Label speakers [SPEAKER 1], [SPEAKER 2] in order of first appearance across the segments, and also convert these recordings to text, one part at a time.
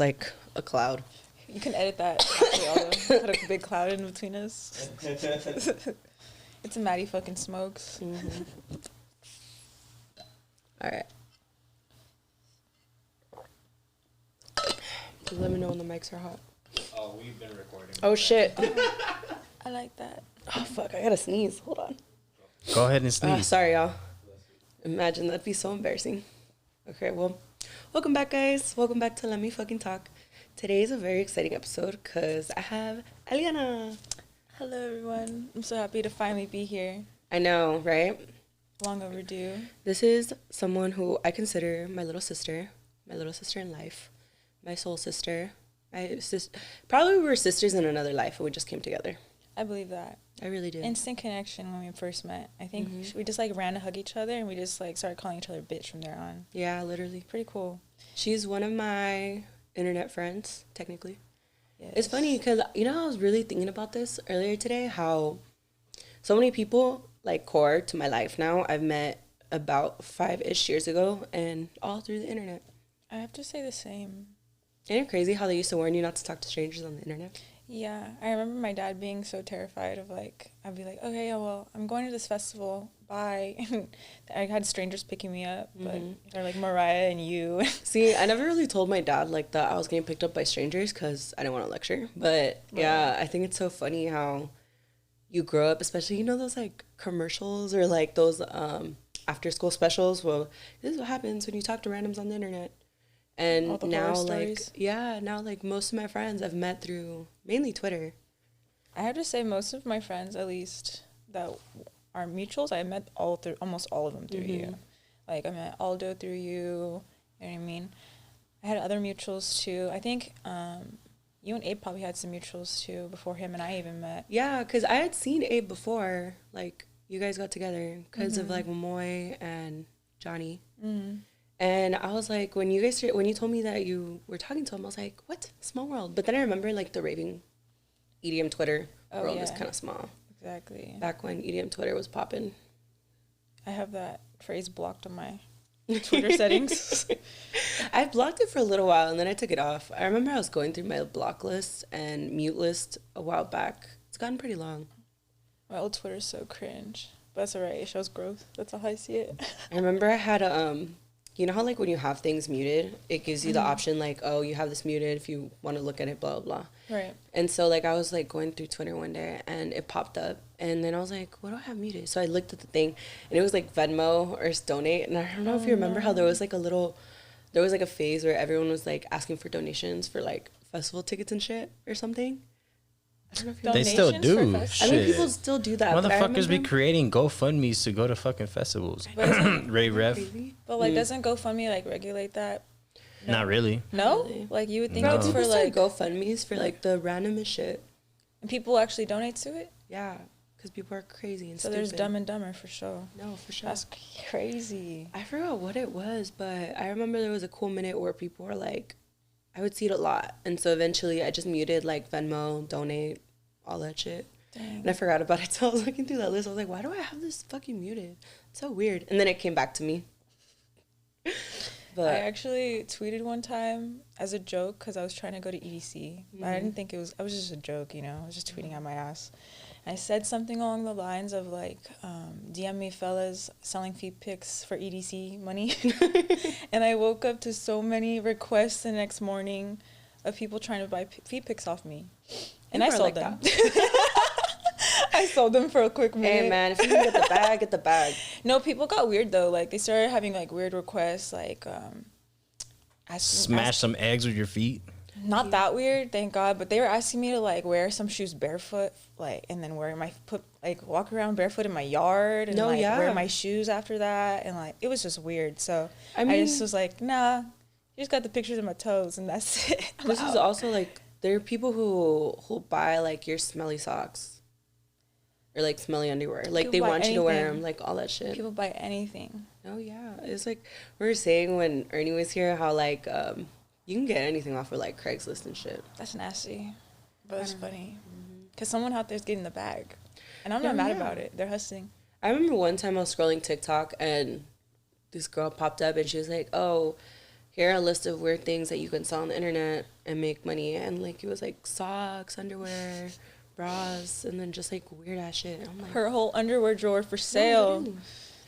[SPEAKER 1] like a cloud.
[SPEAKER 2] You can edit that. Actually, put a big cloud in between us. It's a Maddie fucking smokes.
[SPEAKER 1] Mm-hmm. All right. Let me know when the mics are hot.
[SPEAKER 3] Oh, we've been recording.
[SPEAKER 1] Oh, shit.
[SPEAKER 2] I like that.
[SPEAKER 1] Oh, fuck. I gotta sneeze. Hold on.
[SPEAKER 3] Go ahead and sneeze.
[SPEAKER 1] Sorry, y'all. Imagine that'd be so embarrassing. Okay, well, welcome back, guys. Welcome back to Let Me Fucking Talk. Today is a very exciting episode because I have Alianna.
[SPEAKER 2] Hello, everyone. I'm so happy to finally be here.
[SPEAKER 1] I know, right?
[SPEAKER 2] Long overdue.
[SPEAKER 1] This is someone who I consider my little sister in life, my soul sister. Probably we were sisters in another life and we just came together.
[SPEAKER 2] I believe that.
[SPEAKER 1] I really do.
[SPEAKER 2] Instant connection when we first met. I think we just like ran to hug each other and we just like started calling each other bitch from there on.
[SPEAKER 1] Yeah, literally.
[SPEAKER 2] Pretty cool.
[SPEAKER 1] She's one of my internet friends, technically.
[SPEAKER 2] Yes.
[SPEAKER 1] It's funny because, you know, I was really thinking about this earlier today, how so many people, like, core to my life now, I've met about 5-ish years ago and all through the internet.
[SPEAKER 2] I have to say the same.
[SPEAKER 1] Isn't it crazy how they used to warn you not to talk to strangers on the internet?
[SPEAKER 2] Yeah, I remember my dad being so terrified of, like, I'd be like, okay, yeah, well, I'm going to this festival, bye. And I had strangers picking me up, but they're like Mariah and you.
[SPEAKER 1] See, I never really told my dad, like, that I was getting picked up by strangers because I didn't want to lecture. But, yeah, I think it's so funny how you grow up, especially, you know, those, like, commercials or, like, those after-school specials. Well, this is what happens when you talk to randoms on the internet. And now, like, now, like, most of my friends I've met through mainly Twitter.
[SPEAKER 2] I have to say most of my friends, at least, that are mutuals, I met almost all of them through you. Like, I met Aldo through you, you know what I mean? I had other mutuals, too. I think you and Abe probably had some mutuals, too, before him and I even met.
[SPEAKER 1] Yeah, because I had seen Abe before, like, you guys got together because of, like, Moy and Johnny. And I was like, when you told me that you were talking to him, I was like, what? Small world. But then I remember, like, the raving EDM Twitter world is kind of small.
[SPEAKER 2] Exactly.
[SPEAKER 1] Back when EDM Twitter was popping.
[SPEAKER 2] I have that phrase blocked on my Twitter settings.
[SPEAKER 1] I blocked it for a little while, and then I took it off. I remember I was going through my block list and mute list a while back. It's gotten pretty long.
[SPEAKER 2] My old Twitter's so cringe. But that's all right. It shows growth. That's how I see it.
[SPEAKER 1] I remember I had you know how, like, when you have things muted, it gives you the option, like, oh, you have this muted if you want to look at it, blah, blah, blah.
[SPEAKER 2] Right.
[SPEAKER 1] And so, like, I was, like, going through Twitter one day, and it popped up. And then I was like, what do I have muted? So I looked at the thing, and it was, like, Venmo or Donate. And I don't know if you remember how there was, like, a phase where everyone was, like, asking for donations for, like, festival tickets and shit or something. I don't know if you
[SPEAKER 3] They still do.
[SPEAKER 1] I mean, people still do that.
[SPEAKER 3] Motherfuckers be creating GoFundMes to go to fucking festivals. Ray Ref.
[SPEAKER 2] But, like, doesn't GoFundMe, like, regulate that?
[SPEAKER 3] No. Not really.
[SPEAKER 2] No? Like, you would think
[SPEAKER 3] No.
[SPEAKER 2] it's for, like...
[SPEAKER 1] GoFundMes for, like, the randomest shit.
[SPEAKER 2] And people actually donate to it?
[SPEAKER 1] Yeah, because people are crazy and
[SPEAKER 2] so
[SPEAKER 1] stupid.
[SPEAKER 2] there's Dumb and Dumber, for sure.
[SPEAKER 1] No, for sure.
[SPEAKER 2] That's crazy.
[SPEAKER 1] I forgot what it was, but I remember there was a cool minute where people were, like... I would see it a lot. And so eventually I just muted, like, Venmo, Donate, all that shit. Dang. And I forgot about it. So I was looking through that list. I was like, why do I have this fucking muted? It's so weird. And then it came back to me. But
[SPEAKER 2] I actually tweeted one time as a joke because I was trying to go to EDC. But I didn't think it was just a joke, you know. I was just tweeting out my ass. I said something along the lines of, like, DM me fellas selling feet pics for EDC money. And I woke up to so many requests the next morning of people trying to buy feet pics off me. And I sold them. I sold them for a quick minute.
[SPEAKER 1] Hey, man, if you can get the bag, get the bag.
[SPEAKER 2] No, people got weird, though. Like, they started having, like, weird requests, like,
[SPEAKER 3] Smash some eggs with your feet.
[SPEAKER 2] Not that weird, thank God. But they were asking me to, like, wear some shoes barefoot, like, and then walk around barefoot in my yard and, wear my shoes after that. And, like, it was just weird. So I just was like, nah, you just got the pictures of my toes, and that's it.
[SPEAKER 1] This is also, like, there are people who buy, like, your smelly socks or, like, smelly underwear. Like,
[SPEAKER 2] People
[SPEAKER 1] they
[SPEAKER 2] buy
[SPEAKER 1] want you to wear
[SPEAKER 2] anything.
[SPEAKER 1] them, like, all that shit.
[SPEAKER 2] People buy anything.
[SPEAKER 1] Oh, yeah. It's like we were saying when Ernie was here how, like, you can get anything off of, like, Craigslist and shit.
[SPEAKER 2] That's nasty. But it's funny. Because someone out there's getting the bag. And I'm not mad about it. They're hustling.
[SPEAKER 1] I remember one time I was scrolling TikTok and this girl popped up and she was like, oh, here are a list of weird things that you can sell on the internet and make money. And like it was like socks, underwear, bras, and then just like weird ass shit. I'm like,
[SPEAKER 2] Her whole underwear drawer for sale.
[SPEAKER 1] no.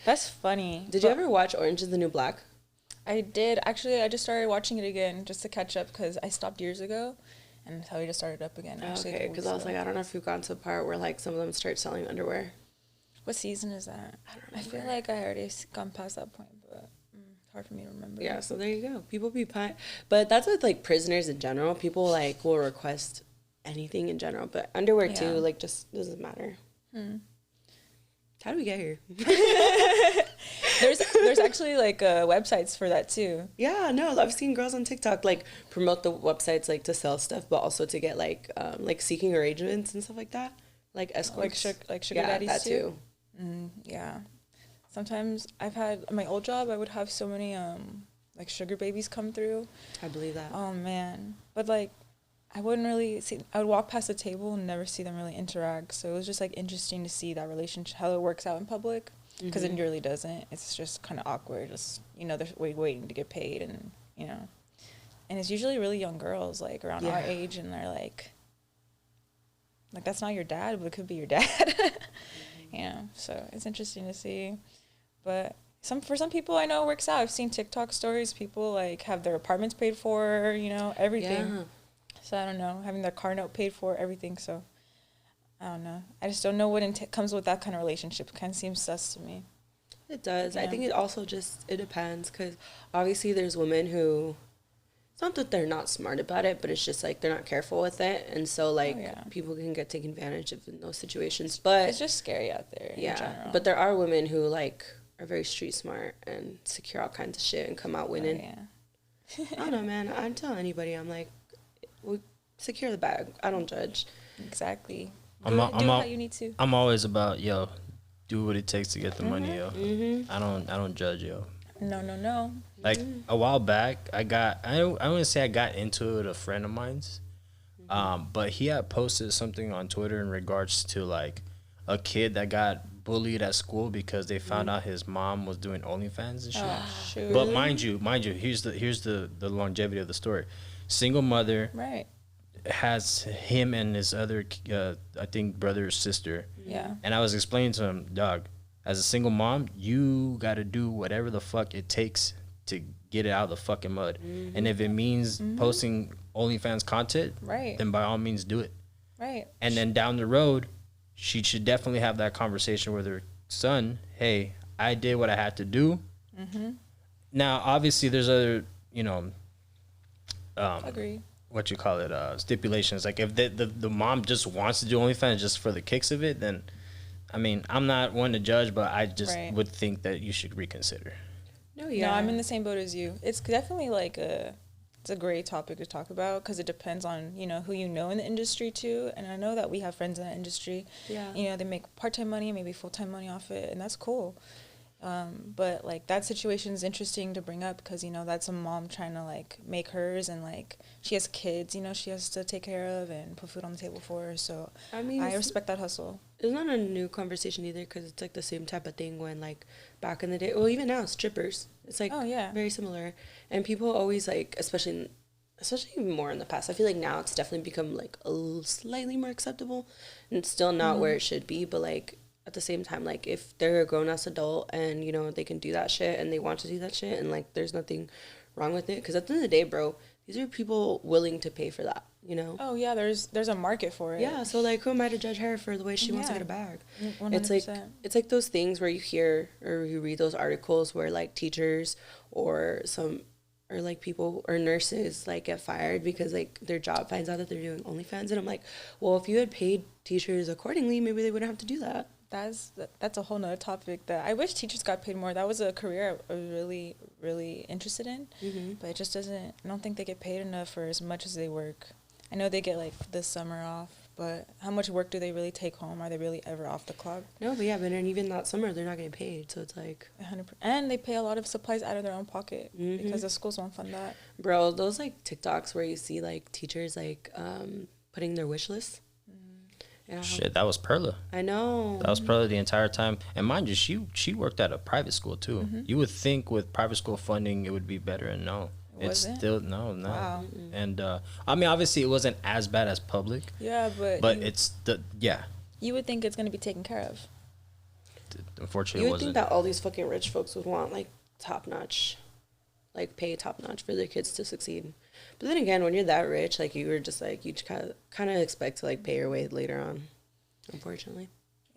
[SPEAKER 2] That's funny.
[SPEAKER 1] Did you ever watch Orange is the New Black?
[SPEAKER 2] I did. Actually, I just started watching it again just to catch up because I stopped years ago. And that's how we just started up again. Actually,
[SPEAKER 1] Okay, because I was like, I don't know if we've gotten to the part where like some of them start selling underwear.
[SPEAKER 2] what season is that? I feel like I already gone past that point, but it's hard for me to remember.
[SPEAKER 1] Yeah, so there you go. People be but that's with like prisoners in general. People like will request anything in general, but underwear too, like just doesn't matter. How do we get here?
[SPEAKER 2] There's actually like websites for that too.
[SPEAKER 1] Yeah, no, I've seen girls on TikTok like promote the websites like to sell stuff, but also to get like seeking arrangements and stuff like that, like escorts,
[SPEAKER 2] like sugar daddies
[SPEAKER 1] that too.
[SPEAKER 2] Yeah, sometimes I've had my old job. I would have so many like sugar babies come through.
[SPEAKER 1] I believe that.
[SPEAKER 2] Oh man, but like I wouldn't really see. I would walk past the table and never see them really interact. So it was just like interesting to see that relationship, how it works out in public, because it really doesn't. It's just kind of awkward. Just they're waiting to get paid, and and it's usually really young girls like around our age, and they're like that's not your dad, but it could be your dad. So it's interesting to see, but for some people I know it works out. I've seen TikTok stories. People like have their apartments paid for, everything. Yeah. So I don't know, having their car note paid for, everything. So I don't know. I just don't know what comes with that kind of relationship. It kind of seems sus to me.
[SPEAKER 1] It does. I think it also it depends, because obviously there's women who, it's not that they're not smart about it, but it's just like they're not careful with it. And so like people can get taken advantage of in those situations. But
[SPEAKER 2] it's just scary out there in general.
[SPEAKER 1] But there are women who like are very street smart and secure all kinds of shit and come out winning. I don't know, man. I'm telling anybody, I'm like, we secure the bag. I don't judge.
[SPEAKER 2] Exactly.
[SPEAKER 3] Do
[SPEAKER 2] how you need to.
[SPEAKER 3] I'm always about, do what it takes to get the money, yo. I don't judge, yo.
[SPEAKER 2] No.
[SPEAKER 3] Like a while back, I wouldn't say I got into it, a friend of mine's, but he had posted something on Twitter in regards to like a kid that got bullied at school because they found out his mom was doing OnlyFans and shit.
[SPEAKER 2] Oh, shoot.
[SPEAKER 3] But mind you, here's the longevity of the story. Single mother,
[SPEAKER 2] right,
[SPEAKER 3] has him and his other I think brother or sister.
[SPEAKER 2] Yeah. And
[SPEAKER 3] I was explaining to him, dog, as a single mom, you got to do whatever the fuck it takes to get it out of the fucking mud. And if it means posting OnlyFans content,
[SPEAKER 2] right,
[SPEAKER 3] then by all means do it.
[SPEAKER 2] Right.
[SPEAKER 3] And then down the road, she should definitely have that conversation with her son. Hey, I did what I had to do. Now, obviously, there's other,
[SPEAKER 2] agree.
[SPEAKER 3] What you call it, stipulations. Like if the mom just wants to do OnlyFans just for the kicks of it, then, I mean, I'm not one to judge, but I just would think that you should reconsider.
[SPEAKER 2] No, I'm in the same boat as you. It's definitely like it's a great topic to talk about because it depends on, who you know in the industry too. And I know that we have friends in that industry. Yeah. They make part-time money, maybe full-time money off it, and that's cool. But like that situation is interesting to bring up because, that's a mom trying to like make hers and like she has kids, she has to take care of and put food on the table for her. So I mean, I respect that hustle.
[SPEAKER 1] It's not a new conversation either because it's like the same type of thing when like back in the day, well, even now strippers, it's like very similar. And people always like, especially more in the past, I feel like now it's definitely become like a slightly more acceptable and it's still not where it should be. But like, at the same time, like, if they're a grown-ass adult and, they can do that shit and they want to do that shit and, like, there's nothing wrong with it. Because at the end of the day, bro, these are people willing to pay for that,
[SPEAKER 2] Oh, yeah, there's a market for it.
[SPEAKER 1] Yeah, so, like, who am I to judge her for the way she wants to get a bag?
[SPEAKER 2] 100%.
[SPEAKER 1] It's like those things where you hear or you read those articles where, like, teachers or like, people or nurses, like, get fired because, like, their job finds out that they're doing OnlyFans. And I'm like, well, if you had paid teachers accordingly, maybe they wouldn't have to do that.
[SPEAKER 2] That's a whole nother topic that I wish teachers got paid more. That was a career I was really, really interested in, but it just doesn't. I don't think they get paid enough for as much as they work. I know they get like the summer off, but how much work do they really take home? Are they really ever off the clock?
[SPEAKER 1] No, but and even that summer they're not getting paid, so it's like
[SPEAKER 2] 100%. And they pay a lot of supplies out of their own pocket because the schools won't fund that.
[SPEAKER 1] Bro, those like TikToks where you see like teachers like putting their wish list.
[SPEAKER 3] Shit, that was Perla.
[SPEAKER 1] I know.
[SPEAKER 3] That was Perla the entire time. And mind you, she worked at a private school too. You would think with private school funding it would be better, and no. It's still no.
[SPEAKER 2] Wow.
[SPEAKER 3] And I mean, obviously, it wasn't as bad as public.
[SPEAKER 2] Yeah,
[SPEAKER 3] but it's
[SPEAKER 2] you would think it's gonna be taken care of.
[SPEAKER 3] Unfortunately,
[SPEAKER 1] You
[SPEAKER 3] it
[SPEAKER 1] would
[SPEAKER 3] wasn't.
[SPEAKER 1] think that all these fucking rich folks would want like top notch, like pay top notch for their kids to succeed. But then again, when you're that rich, like you were just like you kind of expect to like pay your way later on. Unfortunately.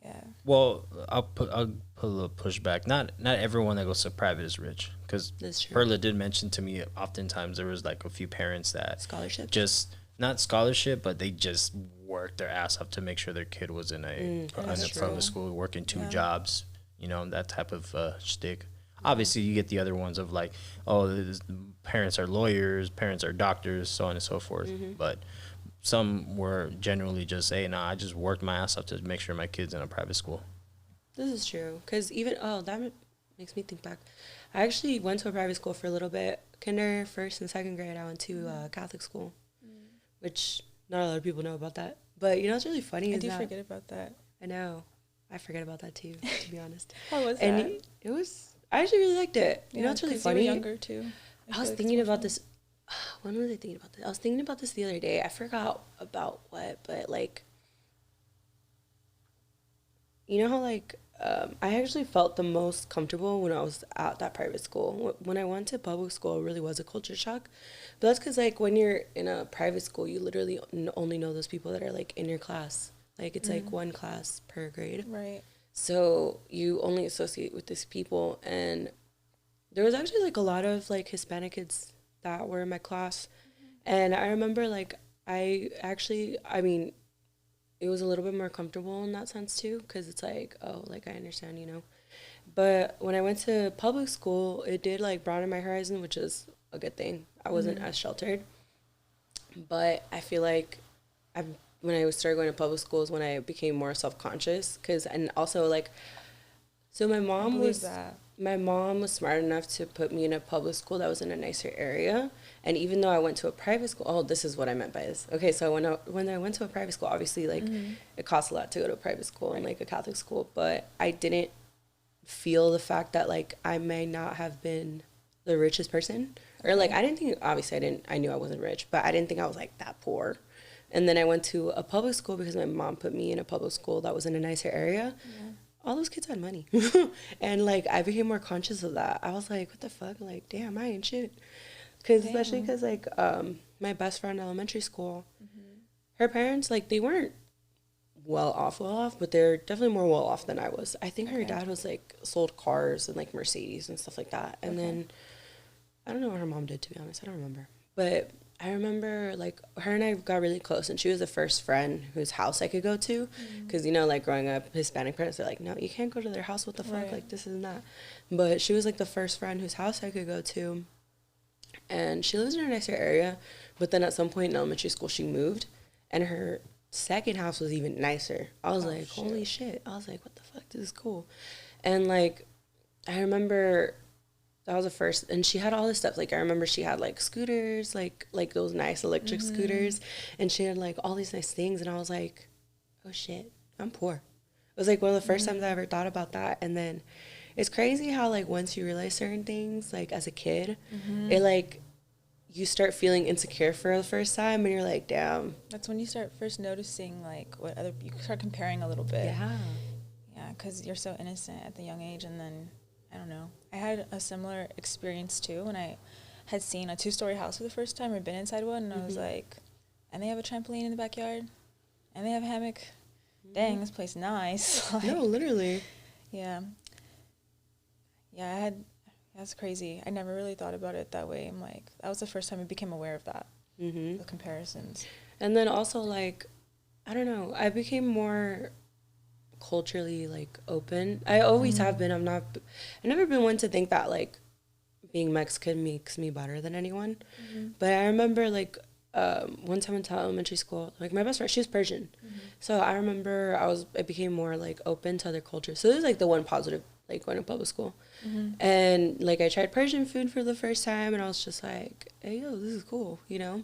[SPEAKER 2] Yeah.
[SPEAKER 3] Well, I'll put a little pushback. Not everyone that goes to private is rich, because Perla did mention to me oftentimes there was like a few parents that
[SPEAKER 1] scholarship,
[SPEAKER 3] just not scholarship, but they just worked their ass off to make sure their kid was in a public school, working two jobs, you know, that type of shtick. Obviously, you get the other ones of like, oh, parents are lawyers, parents are doctors, so on and so forth. But some were genuinely just saying, nah, I just worked my ass off to make sure my kid's in a private school.
[SPEAKER 1] This is true. Because even, that makes me think back. I actually went to a private school for a little bit. Kinder, first and second grade, I went to Catholic school, which not a lot of people know about that. But, you know, it's really funny.
[SPEAKER 2] I do forget about that.
[SPEAKER 1] I know. I forget about that, too, to be honest.
[SPEAKER 2] How was that?
[SPEAKER 1] And it was, I actually really liked it. You know, it's really funny.
[SPEAKER 2] You were younger, too.
[SPEAKER 1] I was thinking about this. When was I thinking about this? I was thinking about this the other day. I forgot about what, but like, you know how like I actually felt the most comfortable when I was at that private school. When I went to public school, it really was a culture shock. But that's because like when you're in a private school, you literally only know those people that are like in your class. Like it's like one class per grade.
[SPEAKER 2] Right.
[SPEAKER 1] So you only associate with these people, and there was actually like a lot of like Hispanic kids that were in my class. And I remember like I mean, it was a little bit more comfortable in that sense too, because it's like, oh, like I understand, you know. But when I went to public school, it did like broaden my horizon, which is a good thing. I wasn't as sheltered. But I feel like when I started going to public schools, when I became more self-conscious, and also like, so my mom was smart enough to put me in a public school that was in a nicer area. And even though I went to a private school, this is what I meant by this. Okay, so when I went to a private school, obviously, like, it costs a lot to go to a private school and, like, a Catholic school. But I didn't feel the fact that, like, I may not have been the richest person. Or, like, I didn't think, obviously, I knew I wasn't rich, but I didn't think I was, like, that poor. And then I went to a public school because my mom put me in a public school that was in a nicer area. Yeah. All those kids had money. And, like, I became more conscious of that. I was like, what the fuck? Like, damn, I ain't shit. Especially because, like, my best friend in elementary school, her parents, like, they weren't well off, but they're definitely more well off than I was. I think her dad was, like, sold cars and, like, Mercedes and stuff like that. And then, I don't know what her mom did, to be honest. I don't remember. But I remember, like, her and I got really close, and she was the first friend whose house I could go to. Because, you know, like, growing up, Hispanic parents are like, no, you can't go to their house. What the fuck? Like, this is not. But she was, like, the first friend whose house I could go to. And she lives in a nicer area. But then at some point in elementary school, she moved. And her second house was even nicer. I was like, holy shit. I was like, what the fuck? This is cool. And, like, I remember that was the first, and she had all this stuff. Like, I remember she had, like, scooters, like those nice electric scooters, and she had, like, all these nice things, and I was like, oh, shit, I'm poor. It was, like, one of the first times I ever thought about that, and then it's crazy how, like, once you realize certain things, like, as a kid, it, like, you start feeling insecure for the first time, and you're like, damn.
[SPEAKER 2] That's when you start first noticing, like, you start comparing a little bit.
[SPEAKER 1] Yeah.
[SPEAKER 2] Yeah, because you're so innocent at the young age, and then, I don't know. I had a similar experience, too, when I had seen a 2-story house for the first time or been inside one, and I was like, and they have a trampoline in the backyard, and they have a hammock. Dang, this place nice. Like,
[SPEAKER 1] No, literally.
[SPEAKER 2] Yeah. Yeah, that's crazy. I never really thought about it that way. I'm like, that was the first time I became aware of that, the comparisons.
[SPEAKER 1] And then also, like, I don't know, I became more culturally, like, open. I always have been. I've never been one to think that, like, being Mexican makes me better than anyone. But I remember, like, one time in elementary school, like, my best friend, she was Persian. So I remember I became more, like, open to other cultures. So this is, like, the one positive, like, going to public school. And, like, I tried Persian food for the first time, and I was just like, hey, yo, this is cool, you know?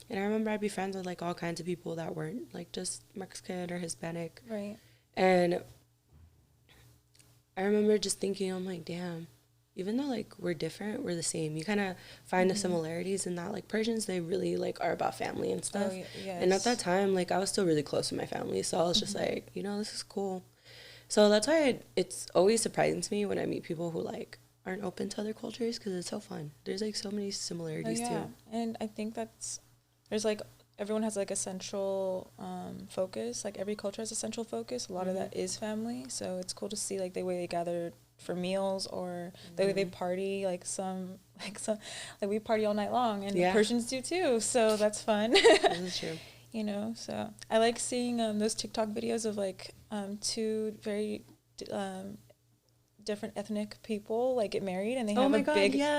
[SPEAKER 1] And I remember I'd be friends with, like, all kinds of people that weren't, like, just Mexican or Hispanic.
[SPEAKER 2] Right.
[SPEAKER 1] And I remember just thinking, I'm like, damn, even though like we're different, we're the same. You kind of find the similarities in that. Like Persians, they really like are about family and stuff.
[SPEAKER 2] Yes.
[SPEAKER 1] And at that time, like I was still really close to my family, so I was just like, this is cool. So that's why it's always surprising to me when I meet people who like aren't open to other cultures, because it's so fun. There's like so many similarities too.
[SPEAKER 2] And I think there's like everyone has like a central focus. Like every culture has a central focus. A lot of that is family. So it's cool to see like the way they gather for meals, or the way they party. Like we party all night long, and Persians do too. So that's fun.
[SPEAKER 1] This is true.
[SPEAKER 2] So I like seeing those TikTok videos of like two very different ethnic people like get married, and they have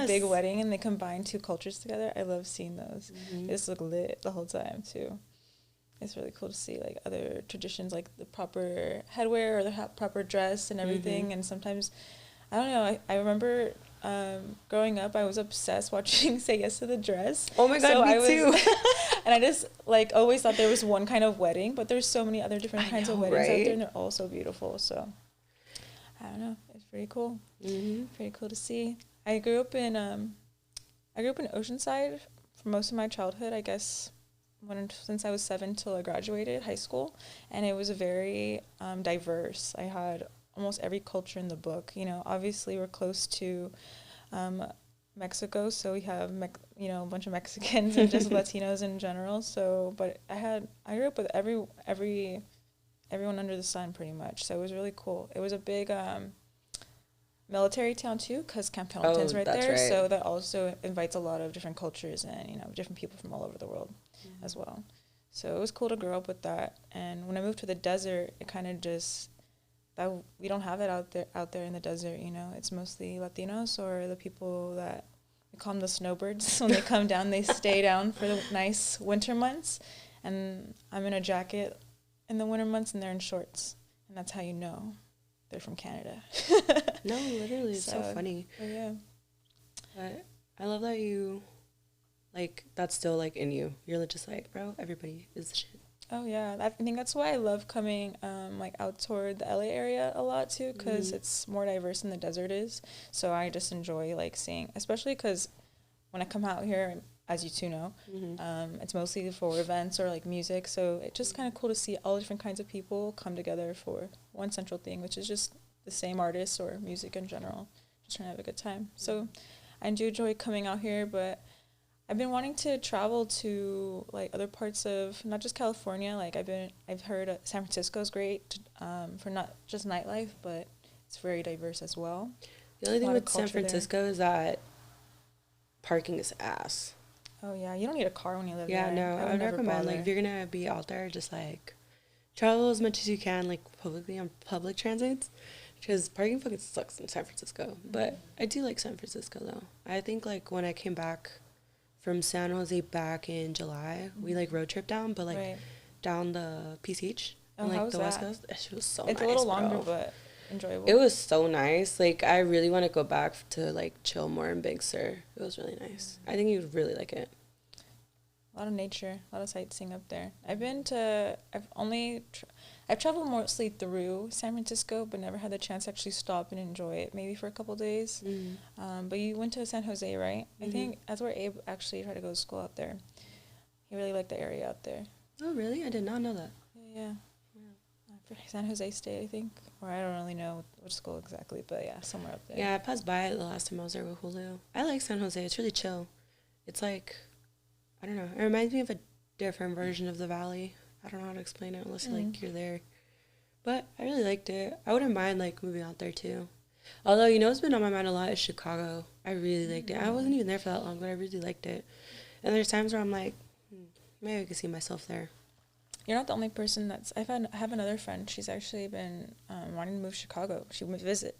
[SPEAKER 2] big wedding, and they combine two cultures together. I love seeing those. They just look lit the whole time too. It's really cool to see like other traditions, like the proper headwear or the proper dress and everything. And sometimes, I don't know, I remember growing up, I was obsessed watching Say Yes to the Dress.
[SPEAKER 1] Oh my God, me too.
[SPEAKER 2] And I just like always thought there was one kind of wedding, but there's so many other different kinds of weddings out there, and they're all so beautiful. So I don't know, it's pretty cool. Pretty cool to see. I grew up in Oceanside for most of my childhood, I guess, since I was 7 till I graduated high school, and it was a very diverse. I had almost every culture in the book. Obviously we're close to Mexico, so we have a bunch of Mexicans and just Latinos in general. So, but I grew up with everyone under the sun pretty much. So it was really cool. It was a big military town too, because Camp Pendleton's right there. Right. So that also invites a lot of different cultures and different people from all over the world as well. So it was cool to grow up with that. And when I moved to the desert, it kind of just that we don't have it out there in the desert. It's mostly Latinos, or the people that we call them the snowbirds. When they come down, they stay down for the nice winter months, and I'm in a jacket in the winter months, and they're in shorts, and that's how you know they're from Canada.
[SPEAKER 1] No, literally, it's so funny.
[SPEAKER 2] Yeah.
[SPEAKER 1] But I love that you, like, that's still, like, in you. You're just like, bro, everybody is the shit.
[SPEAKER 2] Oh, yeah. I think that's why I love coming, like, out toward the LA area a lot, too, because it's more diverse than the desert is. So I just enjoy, like, seeing, especially because when I come out here, as you two know, it's mostly for events or, like, music. So it's just kind of cool to see all different kinds of people come together for one central thing, which is just the same artists or music in general, just trying to have a good time. So I do enjoy coming out here, but I've been wanting to travel to like other parts of not just California. Like I've heard San Francisco is great for not just nightlife, but it's very diverse as well.
[SPEAKER 1] The only thing with San Francisco is that parking is ass.
[SPEAKER 2] Oh yeah, you don't need a car when you live there.
[SPEAKER 1] Yeah, no, I would recommend like if you're gonna be out there, just like travel as much as you can, like publicly on public transits, because parking fucking sucks in San Francisco. But I do like San Francisco though. I think like when I came back from San Jose back in July, we like road trip down, but like down the PCH and like the West Coast. It was so nice.
[SPEAKER 2] It's a little longer, but enjoyable.
[SPEAKER 1] It was so nice. Like I really want to go back to like chill more in Big Sur. It was really nice. I think you'd really like it.
[SPEAKER 2] A lot of nature, a lot of sightseeing up there. I've traveled mostly through San Francisco, but never had the chance to actually stop and enjoy it, maybe for a couple days. But you went to San Jose, right? I think that's where Abe actually tried to go to school out there. He really liked the area out there.
[SPEAKER 1] Oh, really? I did not know that.
[SPEAKER 2] Yeah. San Jose State, I think. Or I don't really know which school exactly, but yeah, somewhere up there.
[SPEAKER 1] Yeah, I passed by it the last time I was there with Julio. I like San Jose. It's really chill. It's like, I don't know. It reminds me of a different version of the Valley. I don't know how to explain it unless like you're there. But I really liked it. I wouldn't mind like moving out there too. Although, what's been on my mind a lot is Chicago. I really liked it. I wasn't even there for that long, but I really liked it. And there's times where I'm like, maybe I could see myself there.
[SPEAKER 2] You're not the only person I have another friend. She's actually been wanting to move to Chicago. She visited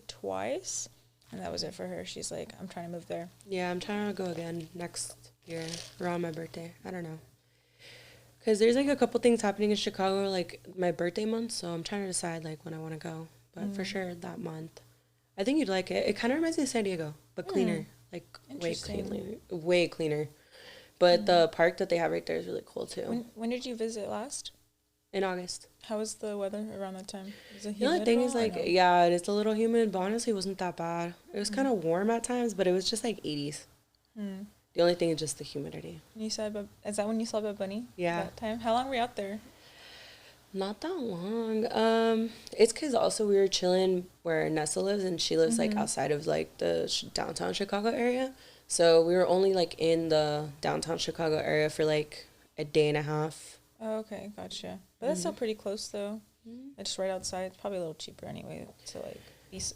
[SPEAKER 2] twice, and that was it for her. She's like, I'm trying to move there.
[SPEAKER 1] Yeah, I'm trying to go again next year around my birthday. I don't know. Because there's like a couple things happening in Chicago, like my birthday month, so I'm trying to decide like when I want to go. But for sure that month. I think you'd like it. It kind of reminds me of San Diego, but cleaner. Like way cleaner. But the park that they have right there is really cool too.
[SPEAKER 2] When did you visit last?
[SPEAKER 1] in August.
[SPEAKER 2] How was the weather around that time? Was it
[SPEAKER 1] The only
[SPEAKER 2] humid
[SPEAKER 1] thing
[SPEAKER 2] at
[SPEAKER 1] is
[SPEAKER 2] all, or
[SPEAKER 1] like,
[SPEAKER 2] no?
[SPEAKER 1] yeah, it's a little humid, but honestly, it wasn't that bad. It was kind of warm at times, but it was just like 80s.
[SPEAKER 2] Mm.
[SPEAKER 1] The only thing is just the humidity.
[SPEAKER 2] You saw is that when you saw Bad Bunny?
[SPEAKER 1] Yeah.
[SPEAKER 2] That time? How long were you out there?
[SPEAKER 1] Not that long. It's because also we were chilling where Nessa lives, and she lives like outside of like the downtown Chicago area. So we were only like in the downtown Chicago area for like a day and a half.
[SPEAKER 2] Oh, okay, gotcha. But that's still pretty close though. It's just right outside. It's probably a little cheaper anyway to like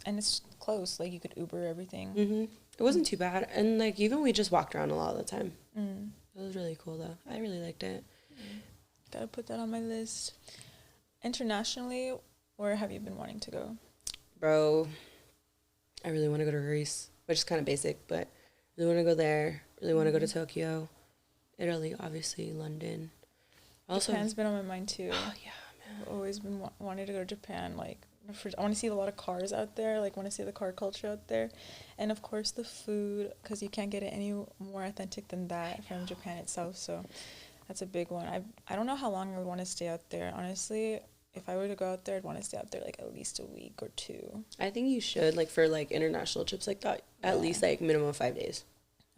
[SPEAKER 2] and it's close. Like you could Uber everything.
[SPEAKER 1] It wasn't too bad, and like even we just walked around a lot of the time.
[SPEAKER 2] Mm.
[SPEAKER 1] It was really cool though. I really liked it.
[SPEAKER 2] Gotta put that on my list. Internationally, where have you been wanting to go?
[SPEAKER 1] Bro, I really want to go to Greece, which is kind of basic, but really want to go there. Really want to go to Tokyo, Italy, obviously, London. Also,
[SPEAKER 2] Japan's been on my mind too.
[SPEAKER 1] oh yeah, man.
[SPEAKER 2] I've always been wanting to go to Japan. Like, I want to see a lot of cars out there. Like, want to see the car culture out there, and of course the food, because you can't get it any more authentic than that from Japan itself. So, that's a big one. I don't know how long I would want to stay out there. Honestly, if I were to go out there, I'd want to stay out there like at least a week or two.
[SPEAKER 1] I think you should, like, for like international trips like that, at least like minimum 5 days.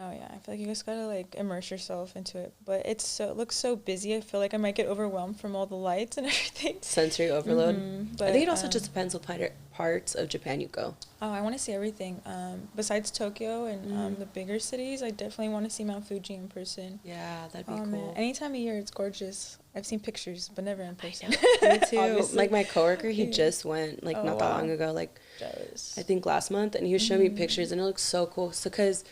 [SPEAKER 2] Oh yeah, I feel like you just gotta like immerse yourself into it. But it looks so busy. I feel like I might get overwhelmed from all the lights and everything.
[SPEAKER 1] Sensory overload.
[SPEAKER 2] But
[SPEAKER 1] I think it also just depends what parts of Japan you go.
[SPEAKER 2] Oh, I want to see everything. Besides Tokyo and the bigger cities, I definitely want to see Mount Fuji in person.
[SPEAKER 1] Yeah, that'd be
[SPEAKER 2] Oh
[SPEAKER 1] cool.
[SPEAKER 2] man, any time of year, it's gorgeous. I've seen pictures, but never in person.
[SPEAKER 1] Me too.
[SPEAKER 2] Obviously.
[SPEAKER 1] Like my coworker, he just went like not that long ago, like
[SPEAKER 2] Jealous.
[SPEAKER 1] I think last month, and he was showing me pictures, and it looks so cool. So because